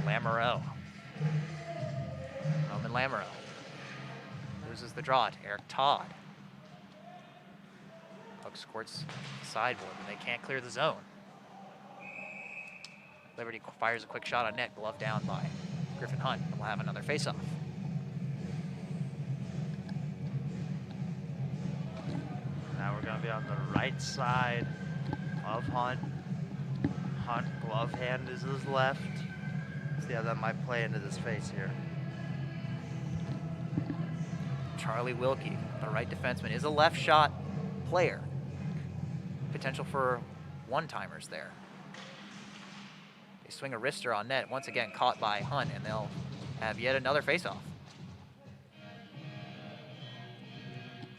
Lamoureux. Roman Lamoureux loses the draw to Eric Todd. Puck squirts sideboard, but they can't clear the zone. Liberty fires a quick shot on net, glove down by Griffin Hunt, and we'll have another faceoff. Now we're going to be on the right side of Hunt. Hunt glove hand is his left. See how that might play into this face here. Charlie Wilkie, the right defenseman, is a left shot player. Potential for one-timers there. They swing a wrister on net, once again caught by Hunt, and they'll have yet another faceoff.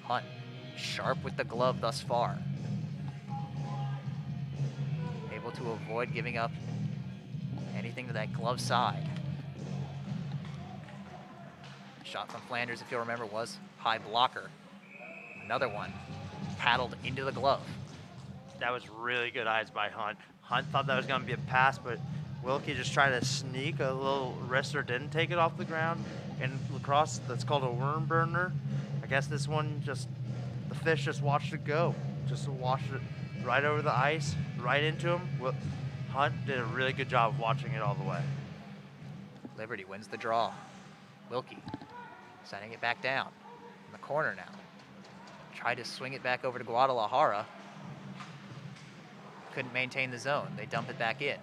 Hunt, sharp with the glove thus far. Able to avoid giving up anything to that glove side. Shot from Flanders, if you'll remember, was high blocker. Another one paddled into the glove. That was really good eyes by Hunt. Hunt thought that was going to be a pass, but Wilkie just tried to sneak a little wrister, didn't take it off the ground. And lacrosse, that's called a worm burner. I guess this one the fish just watched it go. Just watched it right over the ice, right into him. Hunt did a really good job of watching it all the way. Liberty wins the draw. Wilkie sending it back down in the corner now. Tried to swing it back over to Guadalajara. Couldn't maintain the zone. They dump it back in.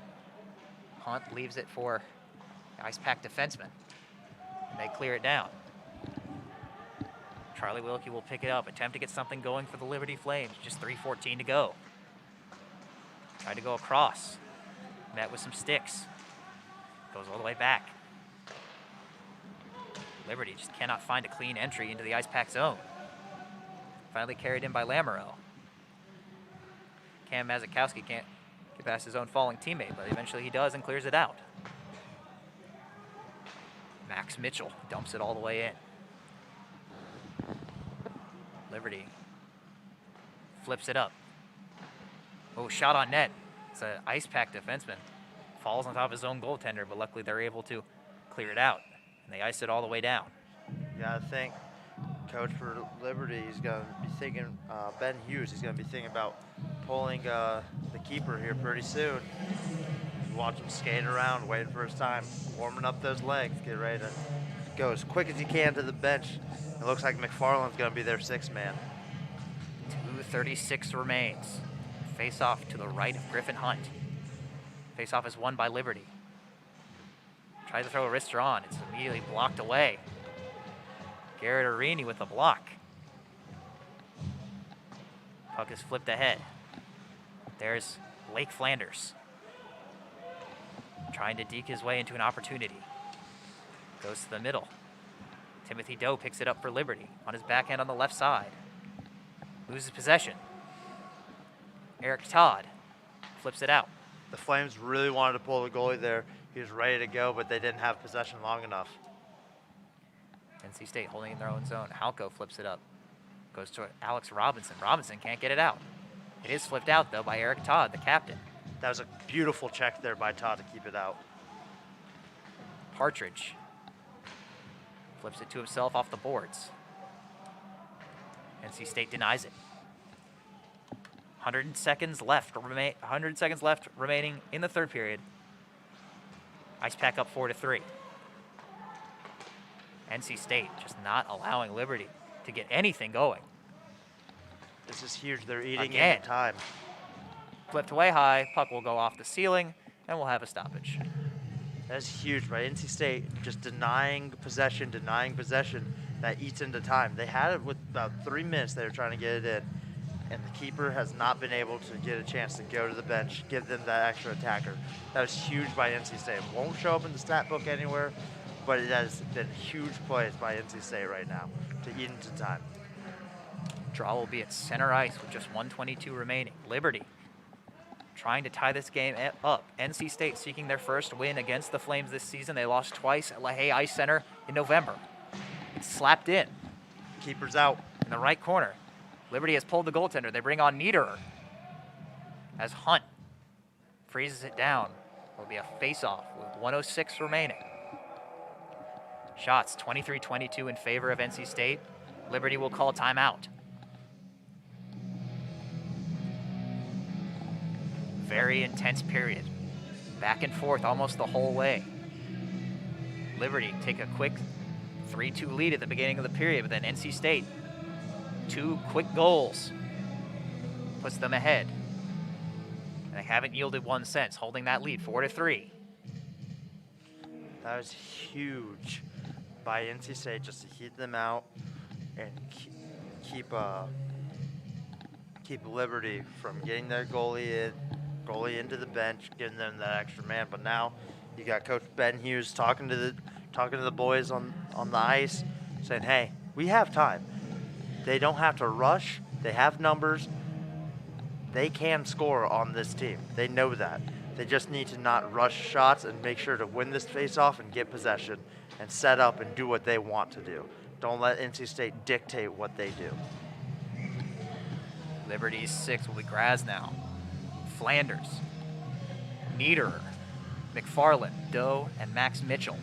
Hunt leaves it for the IcePack defenseman. And they clear it down. Charlie Wilkie will pick it up, attempt to get something going for the Liberty Flames. Just 3:14 to go. Tried to go across. Met with some sticks. Goes all the way back. Liberty just cannot find a clean entry into the IcePack zone. Finally carried in by Lamoureux. Cam Mazikowski can't get past his own falling teammate, but eventually he does and clears it out. Max Mitchell dumps it all the way in. Liberty flips it up. Oh, shot on net. It's an IcePack defenseman. Falls on top of his own goaltender, but luckily they're able to clear it out. And they ice it all the way down. Yeah, I think coach for Liberty is going to be thinking, Ben Hughes, he's going to be thinking about pulling the keeper here pretty soon. Watch him skate around, waiting for his time, warming up those legs, get ready to go as quick as he can to the bench. It looks like McFarland's going to be their sixth man. 2:36 remains. Face-off to the right of Griffin Hunt. Face-off is won by Liberty. Tries to throw a wrister on. It's immediately blocked away. Garrett Arini with the block. Puck is flipped ahead. There's Blake Flanders. Trying to deke his way into an opportunity. Goes to the middle. Timothy Doe picks it up for Liberty on his backhand on the left side. Loses possession. Eric Todd flips it out. The Flames really wanted to pull the goalie there. He was ready to go, but they didn't have possession long enough. NC State holding in their own zone. Halko flips it up. Goes to Alex Robinson. Robinson can't get it out. It is flipped out, though, by Eric Todd, the captain. That was a beautiful check there by Todd to keep it out. Partridge flips it to himself off the boards. NC State denies it. 100 seconds left remaining in the third period. IcePack up 4-3. NC State just not allowing Liberty to get anything going. This is huge. They're eating Again. into time. Flipped way high. Puck will go off the ceiling, and we'll have a stoppage. That's huge by NC State, just denying possession. That eats into time. They had it with about 3 minutes. They were trying to get it in, and the keeper has not been able to get a chance to go to the bench, give them that extra attacker. That was huge by NC State. It won't show up in the stat book anywhere, but it has been huge plays by NC State right now to eat into time. Draw will be at center ice with just 1:22 remaining. Liberty trying to tie this game up. NC State seeking their first win against the Flames this season. They lost twice at LaHaye Ice Center in November. It's slapped in. Keeper's out. In the right corner. Liberty has pulled the goaltender. They bring on Niederer as Hunt freezes it down. It'll be a face-off with 1:06 remaining. Shots 23-22 in favor of NC State. Liberty will call timeout. Very intense period. Back and forth almost the whole way. Liberty take a quick 3-2 lead at the beginning of the period, but then NC State, 2 quick goals puts them ahead. And they haven't yielded one since, holding that lead 4-3. That was huge by NC State just to heat them out and keep Liberty from getting their goalie into the bench, getting them that extra man. But now you got Coach Ben Hughes talking to the boys on the ice, saying, "Hey, we have time. They don't have to rush. They have numbers. They can score on this team. They know that. They just need to not rush shots and make sure to win this face-off and get possession and set up and do what they want to do. Don't let NC State dictate what they do." Liberty's 6 will be Grasnow, Flanders, Niederer, McFarland, Doe, and Max Mitchell.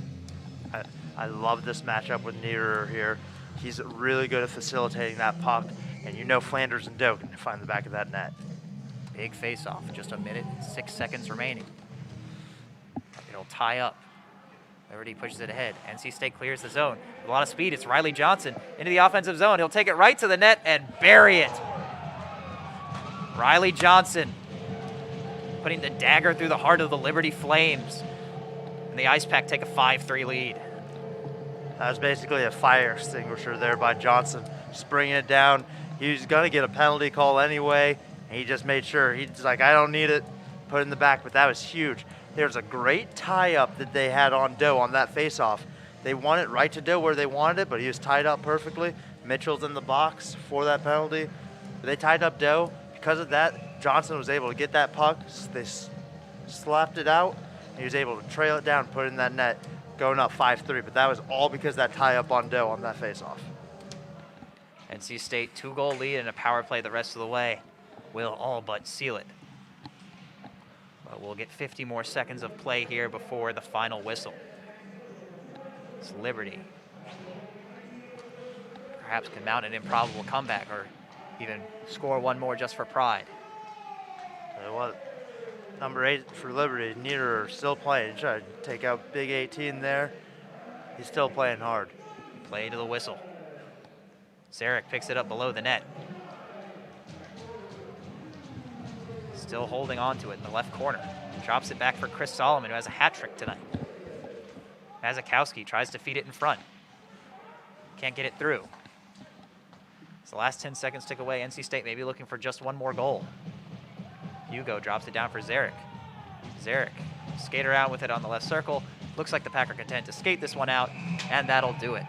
I love this matchup with Niederer here. He's really good at facilitating that puck, and you know Flanders and Doe can find the back of that net. Big face-off, just a minute and 6 seconds remaining. It'll tie up. Liberty pushes it ahead. NC State clears the zone. With a lot of speed, it's Riley Johnson into the offensive zone. He'll take it right to the net and bury it. Riley Johnson putting the dagger through the heart of the Liberty Flames. And the IcePack take a 5-3 lead. That was basically a fire extinguisher there by Johnson, just bringing it down. He was going to get a penalty call anyway, and he just made sure. He's like, I don't need it, put it in the back, but that was huge. There's a great tie-up that they had on Doe on that face-off. They won it right to Doe where they wanted it, but he was tied up perfectly. Mitchell's in the box for that penalty. They tied up Doe. Because of that, Johnson was able to get that puck. They slapped it out, and he was able to trail it down, put it in that net, going up 5-3. But that was all because of that tie-up on Doe on that face-off. NC State 2-goal lead and a power play the rest of the way will all but seal it. But we'll get 50 more seconds of play here before the final whistle. It's Liberty. Perhaps can mount an improbable comeback or even score one more just for pride. Number 8 for Liberty, Niederer still playing. Trying to take out Big 18 there. He's still playing hard. Play to the whistle. Zarek picks it up below the net. Still holding on to it in the left corner. Drops it back for Chris Solomon, who has a hat trick tonight. Mazakowski tries to feed it in front. Can't get it through. So the last 10 seconds tick away. NC State maybe looking for just one more goal. Hugo drops it down for Zarek. Zarek skate around with it on the left circle. Looks like the Pack are content to skate this one out, and that'll do it.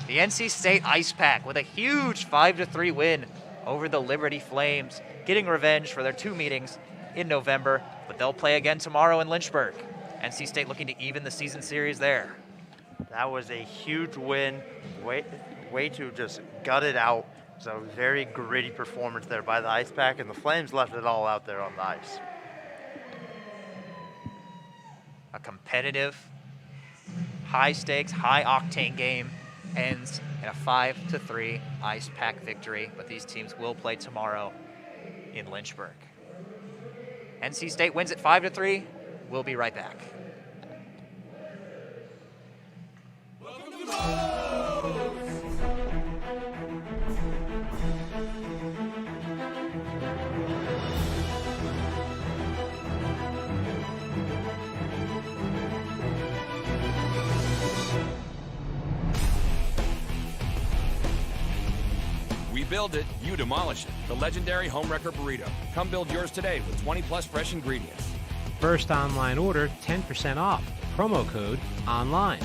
The NC State IcePack with a huge 5-3 win over the Liberty Flames, getting revenge for their 2 meetings in November, but they'll play again tomorrow in Lynchburg. NC State looking to even the season series there. That was a huge win. Way to just gut it out. So very gritty performance there by the IcePack, and the Flames left it all out there on the ice. A competitive, high-stakes, high-octane game ends in a 5-3 IcePack victory, but these teams will play tomorrow in Lynchburg. NC State wins it 5-3. We'll be right back. We build it, you demolish it. The legendary Homewrecker Burrito. Come build yours today with 20+ fresh ingredients. First online order, 10% off. Promo code ONLINE.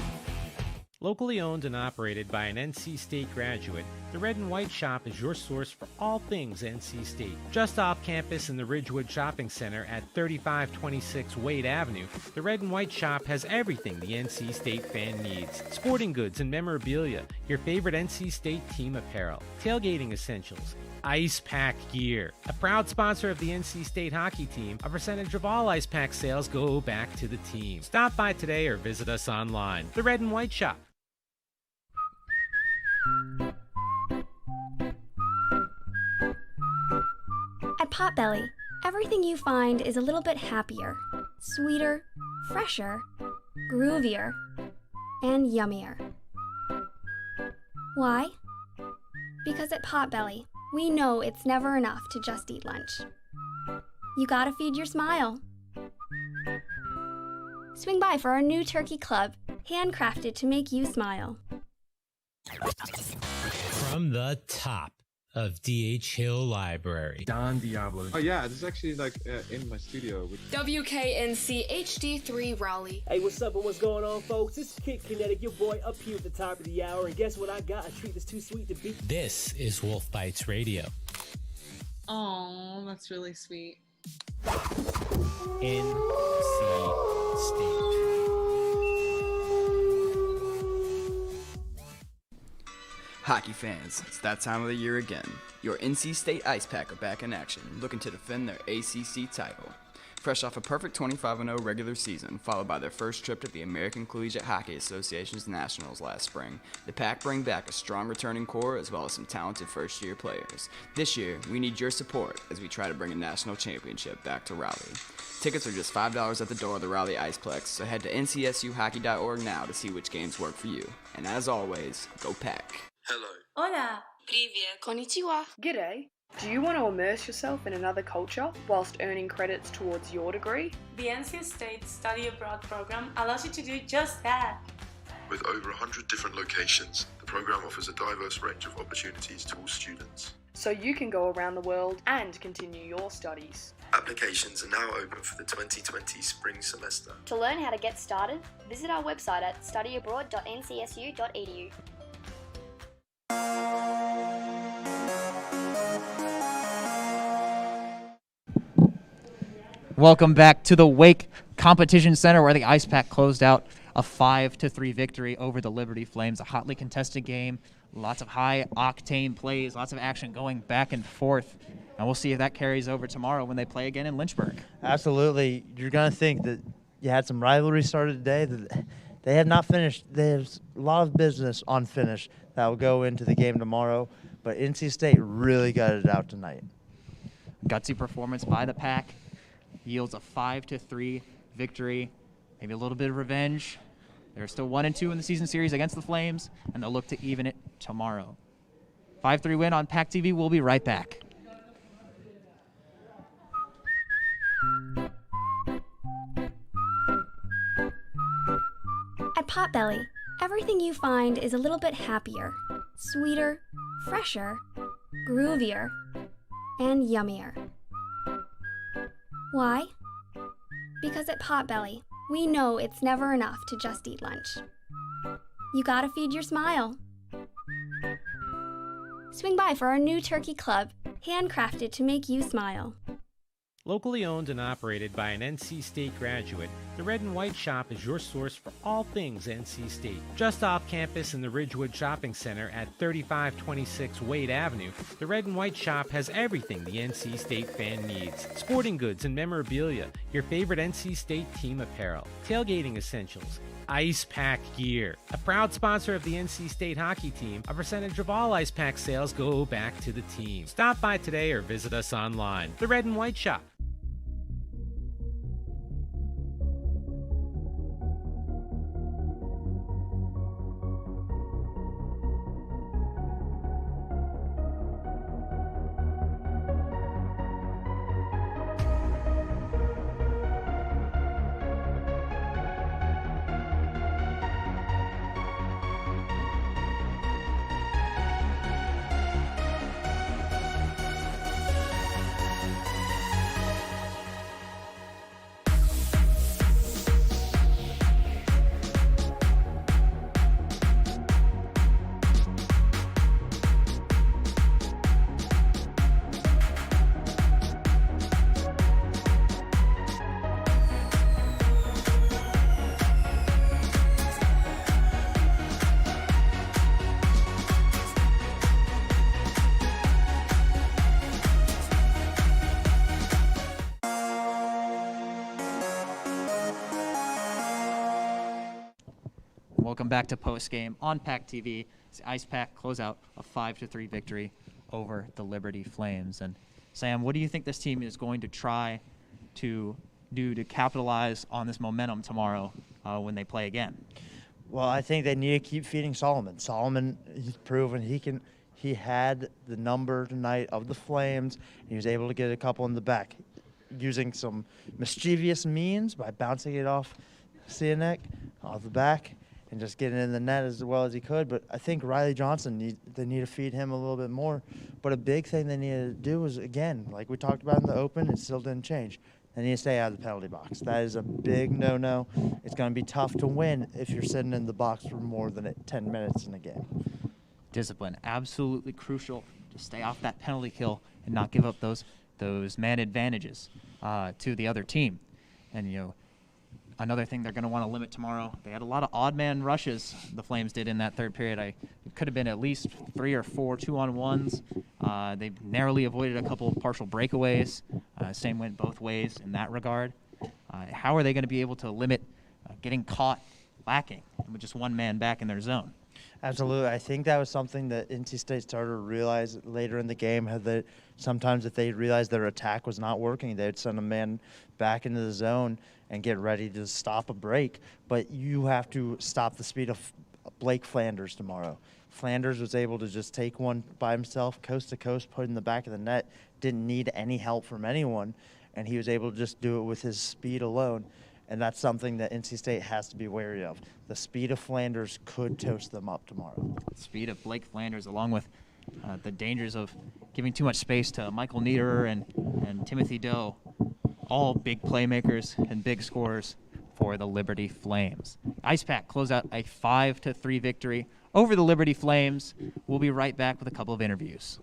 Locally owned and operated by an NC State graduate, the Red and White Shop is your source for all things NC State. Just off campus in the Ridgewood Shopping Center at 3526 Wade Avenue, the Red and White Shop has everything the NC State fan needs. Sporting goods and memorabilia, your favorite NC State team apparel, tailgating essentials, IcePack gear. A proud sponsor of the NC State hockey team, a percentage of all IcePack sales go back to the team. Stop by today or visit us online. The Red and White Shop. At Potbelly, everything you find is a little bit happier, sweeter, fresher, groovier, and yummier. Why? Because at Potbelly, we know it's never enough to just eat lunch. You gotta feed your smile. Swing by for our new turkey club, handcrafted to make you smile. From the top of D.H. Hill Library. Don Diablo. Oh yeah, this is actually like in my studio. WKNC HD3 Raleigh. Hey, what's up and what's going on, folks? It's Kid Kinetic, your boy up here at the top of the hour. And guess what I got? A treat that's too sweet to beat. This is Wolf Bites Radio. Oh, that's really sweet. NC State. Hockey fans, it's that time of the year again. Your NC State IcePack are back in action, looking to defend their ACC title. Fresh off a perfect 25-0 regular season, followed by their first trip to the American Collegiate Hockey Association's Nationals last spring, the Pack bring back a strong returning core as well as some talented first-year players. This year, we need your support as we try to bring a national championship back to Raleigh. Tickets are just $5 at the door of the Raleigh Iceplex, so head to ncsuhockey.org now to see which games work for you. And as always, go Pack. Hello. Hola. Привет. Konnichiwa. G'day. Do you want to immerse yourself in another culture whilst earning credits towards your degree? The NC State Study Abroad program allows you to do just that. With over 100 different locations, the program offers a diverse range of opportunities to all students. So you can go around the world and continue your studies. Applications are now open for the 2020 spring semester. To learn how to get started, visit our website at studyabroad.ncsu.edu. Welcome back to the Wake Competition Center, where the IcePack closed out a 5-3 victory over the Liberty Flames. A hotly contested game, lots of high-octane plays, lots of action going back and forth. And we'll see if that carries over tomorrow when they play again in Lynchburg. Absolutely. You're going to think that you had some rivalry started today. That they have not finished. There's a lot of business unfinished that will go into the game tomorrow. But NC State really got it out tonight. Gutsy performance by the Pack yields a 5-3 victory. Maybe a little bit of revenge. They're still 1-2 in the season series against the Flames, and they'll look to even it tomorrow. 5-3 win on PackTV. We'll be right back. At Potbelly, everything you find is a little bit happier, sweeter, fresher, groovier, and yummier. Why? Because at Potbelly, we know it's never enough to just eat lunch. You gotta feed your smile. Swing by for our new turkey club, handcrafted to make you smile. Locally owned and operated by an NC State graduate, the Red and White Shop is your source for all things NC State. Just off campus in the Ridgewood Shopping Center at 3526 Wade Avenue, the Red and White Shop has everything the NC State fan needs. Sporting goods and memorabilia, your favorite NC State team apparel, tailgating essentials, IcePack gear. A proud sponsor of the NC State hockey team, a percentage of all IcePack sales go back to the team. Stop by today or visit us online. The Red and White Shop. Welcome back to Postgame on PackTV. The IcePack close out a 5-3 victory over the Liberty Flames. And Sam, what do you think this team is going to try to do to capitalize on this momentum tomorrow when they play again? Well, I think they need to keep feeding Solomon. Solomon, he's proven he had the number tonight of the Flames, and he was able to get a couple in the back using some mischievous means by bouncing it off Sianek off the back and just getting in the net as well as he could. But I think Riley Johnson, they need to feed him a little bit more. But a big thing they need to do is, again, like we talked about in the open, it still didn't change. They need to stay out of the penalty box. That is a big no-no. It's going to be tough to win if you're sitting in the box for more than 10 minutes in a game. Discipline, absolutely crucial to stay off that penalty kill and not give up those man advantages to the other team. And, another thing they're going to want to limit tomorrow. They had a lot of odd man rushes, the Flames did in that third period. It could have been at least 3 or 4 2-on-1s. They narrowly avoided a couple of partial breakaways. Same went both ways in that regard. How are they going to be able to limit getting caught lacking with just one man back in their zone? Absolutely. I think that was something that NC State started to realize later in the game. That sometimes if they realized their attack was not working, they'd send a man back into the zone and get ready to stop a break. But you have to stop the speed of Blake Flanders tomorrow. Flanders was able to just take one by himself, coast to coast, put it in the back of the net, didn't need any help from anyone, and he was able to just do it with his speed alone. And that's something that NC State has to be wary of. The speed of Flanders could toast them up tomorrow. Speed of Blake Flanders, along with the dangers of giving too much space to Michael Niederer and Timothy Doe, all big playmakers and big scorers for the Liberty Flames. IcePack close out a 5-3 victory over the Liberty Flames. We'll be right back with a couple of interviews.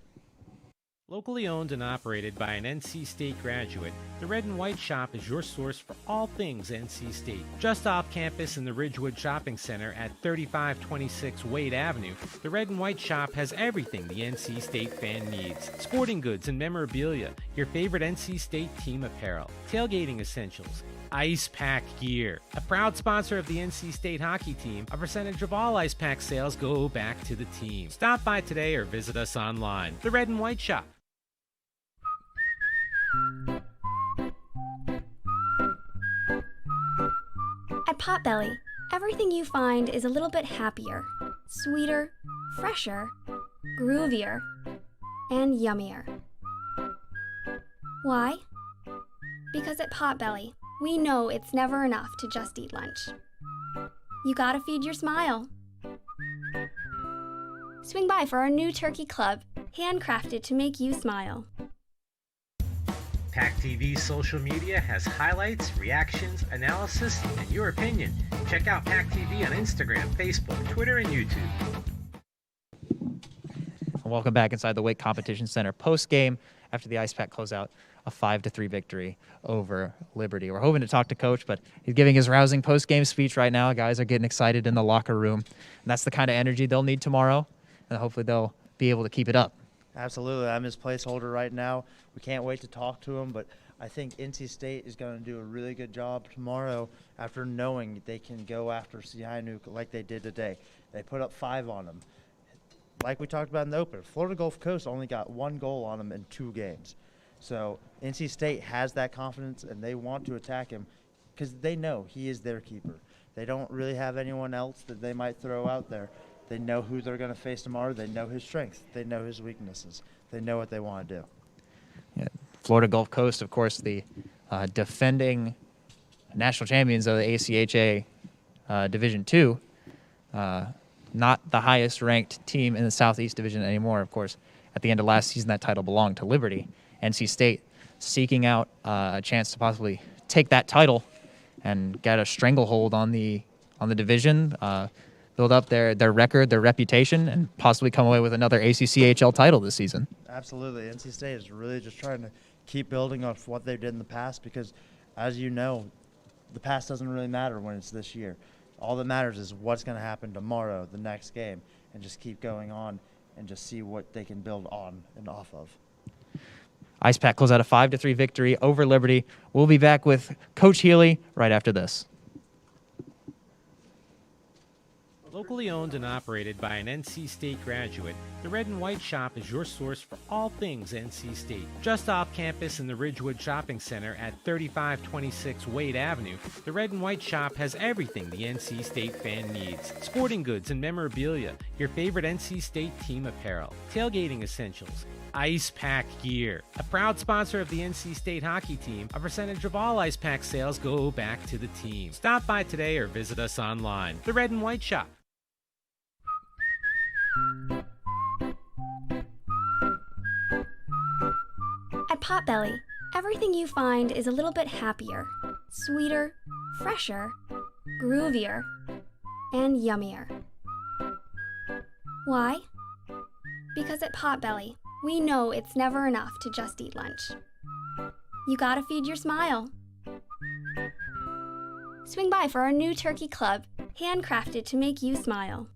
Locally owned and operated by an NC State graduate, the Red and White Shop is your source for all things NC State. Just off campus in the Ridgewood Shopping Center at 3526 Wade Avenue, the Red and White Shop has everything the NC State fan needs. Sporting goods and memorabilia, your favorite NC State team apparel, tailgating essentials, IcePack gear. A proud sponsor of the NC State hockey team, a percentage of all IcePack sales go back to the team. Stop by today or visit us online. The Red and White Shop. At Potbelly, everything you find is a little bit happier, sweeter, fresher, groovier, and yummier. Why? Because at Potbelly, we know it's never enough to just eat lunch. You gotta feed your smile. Swing by for our new turkey club, handcrafted to make you smile. PackTV social media has highlights, reactions, analysis, and your opinion. Check out PackTV on Instagram, Facebook, Twitter, and YouTube. Welcome back inside the Wake Competition Center post-game after the IcePack closeout, a 5-3 victory over Liberty. We're hoping to talk to Coach, but he's giving his rousing post-game speech right now. Guys are getting excited in the locker room, and that's the kind of energy they'll need tomorrow, and hopefully they'll be able to keep it up. Absolutely. I'm his placeholder right now. We can't wait to talk to him, but I think NC State is going to do a really good job tomorrow after knowing they can go after Sihanouk like they did today. They put up 5 on them. Like we talked about in the opener, Florida Gulf Coast only got 1 goal on them in 2 games. So NC State has that confidence, and they want to attack him because they know he is their keeper. They don't really have anyone else that they might throw out there. They know who they're going to face tomorrow. They know his strengths. They know his weaknesses. They know what they want to do. Yeah. Florida Gulf Coast, of course, the defending national champions of the ACHA Division II. Not the highest-ranked team in the Southeast Division anymore, of course. At the end of last season, that title belonged to Liberty. NC State seeking out a chance to possibly take that title and get a stranglehold on the division, build up their record, their reputation, and possibly come away with another ACCHL title this season. Absolutely. NC State is really just trying to keep building off what they did in the past because, as you know, the past doesn't really matter when it's this year. All that matters is what's going to happen tomorrow, the next game, and just keep going on and just see what they can build on and off of. IcePack close out a 5-3 victory over Liberty. We'll be back with Coach Healy right after this. Locally owned and operated by an NC State graduate, the Red and White Shop is your source for all things NC State. Just off campus in the Ridgewood Shopping Center at 3526 Wade Avenue, the Red and White Shop has everything the NC State fan needs. Sporting goods and memorabilia, your favorite NC State team apparel, tailgating essentials, IcePack gear. A proud sponsor of the NC State hockey team, a percentage of all IcePack sales go back to the team. Stop by today or visit us online. The Red and White Shop. At Potbelly, everything you find is a little bit happier, sweeter, fresher, groovier, and yummier. Why? Because at Potbelly, we know it's never enough to just eat lunch. You gotta feed your smile. Swing by for our new turkey club, handcrafted to make you smile.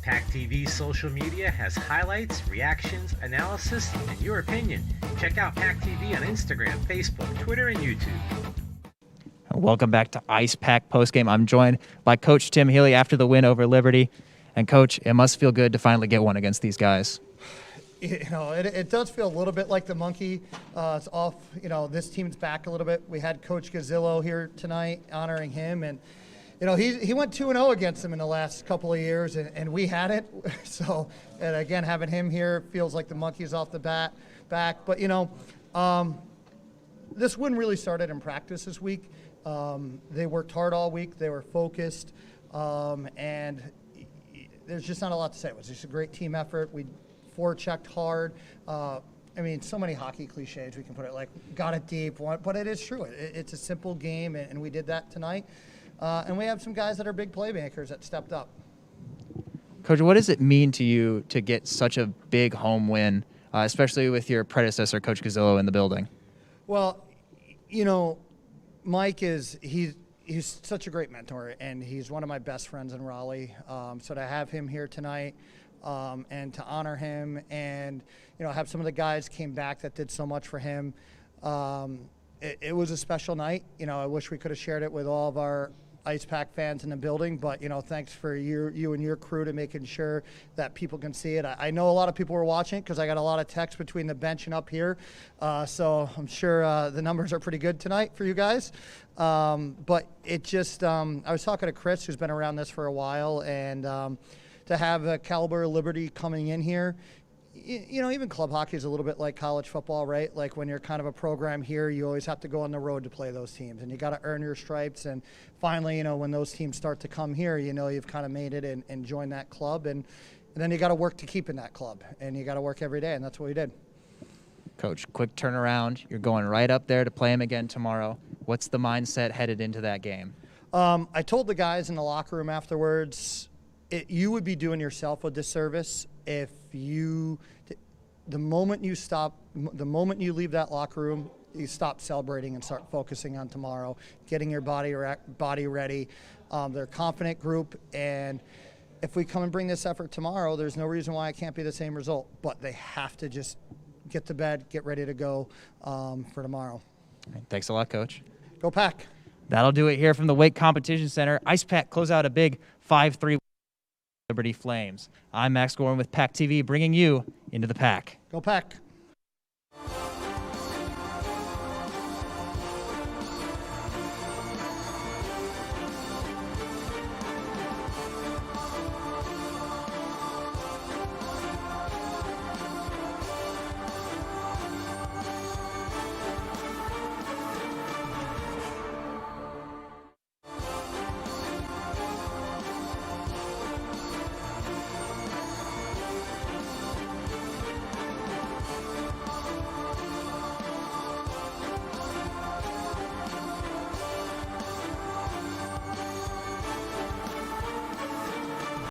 PackTV social media has highlights, reactions, analysis, and your opinion. Check out PackTV on Instagram, Facebook, Twitter, and YouTube. Welcome back to IcePack postgame. I'm joined by Coach Tim Healy after the win over Liberty. And, Coach, it must feel good to finally get one against these guys. You know, it does feel a little bit like the monkey. It's off, you know, this team's back a little bit. We had Coach Gazzillo here tonight, honoring him. And, you know, he went 2-0 against them in the last couple of years, and we hadn't. So, and again, having him here feels like the monkey's off the back. But, you know, this win really started in practice this week. They worked hard all week. They were focused. And there's just not a lot to say. It was just a great team effort. We forechecked hard. I mean, so many hockey cliches we can put it, like got it deep, but it is true. It's a simple game, and we did that tonight. And we have some guys that are big playmakers that stepped up. Coach, what does it mean to you to get such a big home win, especially with your predecessor, Coach Gazzillo, in the building? Well, you know, Mike he's such a great mentor, and he's one of my best friends in Raleigh. So to have him here tonight, and to honor him, and you know, have some of the guys came back that did so much for him. It was a special night. You know, I wish we could have shared it with all of our IcePack fans in the building, but you know, thanks for you and your crew to making sure that people can see it. I know a lot of people were watching because I got a lot of texts between the bench and up here, so I'm sure the numbers are pretty good tonight for you guys. But it just, I was talking to Chris, who's been around this for a while, and to have a caliber of Liberty coming in here. You know, even club hockey is a little bit like college football, right? Like when you're kind of a program here, you always have to go on the road to play those teams, and you got to earn your stripes. And finally, you know, when those teams start to come here, you know, you've kind of made it and joined that club. And then you got to work to keep in that club, and you got to work every day, and that's what we did. Coach, quick turnaround. You're going right up there to play him again tomorrow. What's the mindset headed into that game? I told the guys in the locker room afterwards, you would be doing yourself a disservice if the moment you leave that locker room, you stop celebrating and start focusing on tomorrow, getting your body ready. They're a confident group, and if we come and bring this effort tomorrow, there's no reason why it can't be the same result. But they have to just get to bed, get ready to go for tomorrow. Thanks a lot, Coach. Go Pack. That'll do it here from the Wake Competition Center. IcePack close out a big 5-3 Liberty Flames. I'm Max Gorman with PackTV, bringing you into the Pack. Go Pack.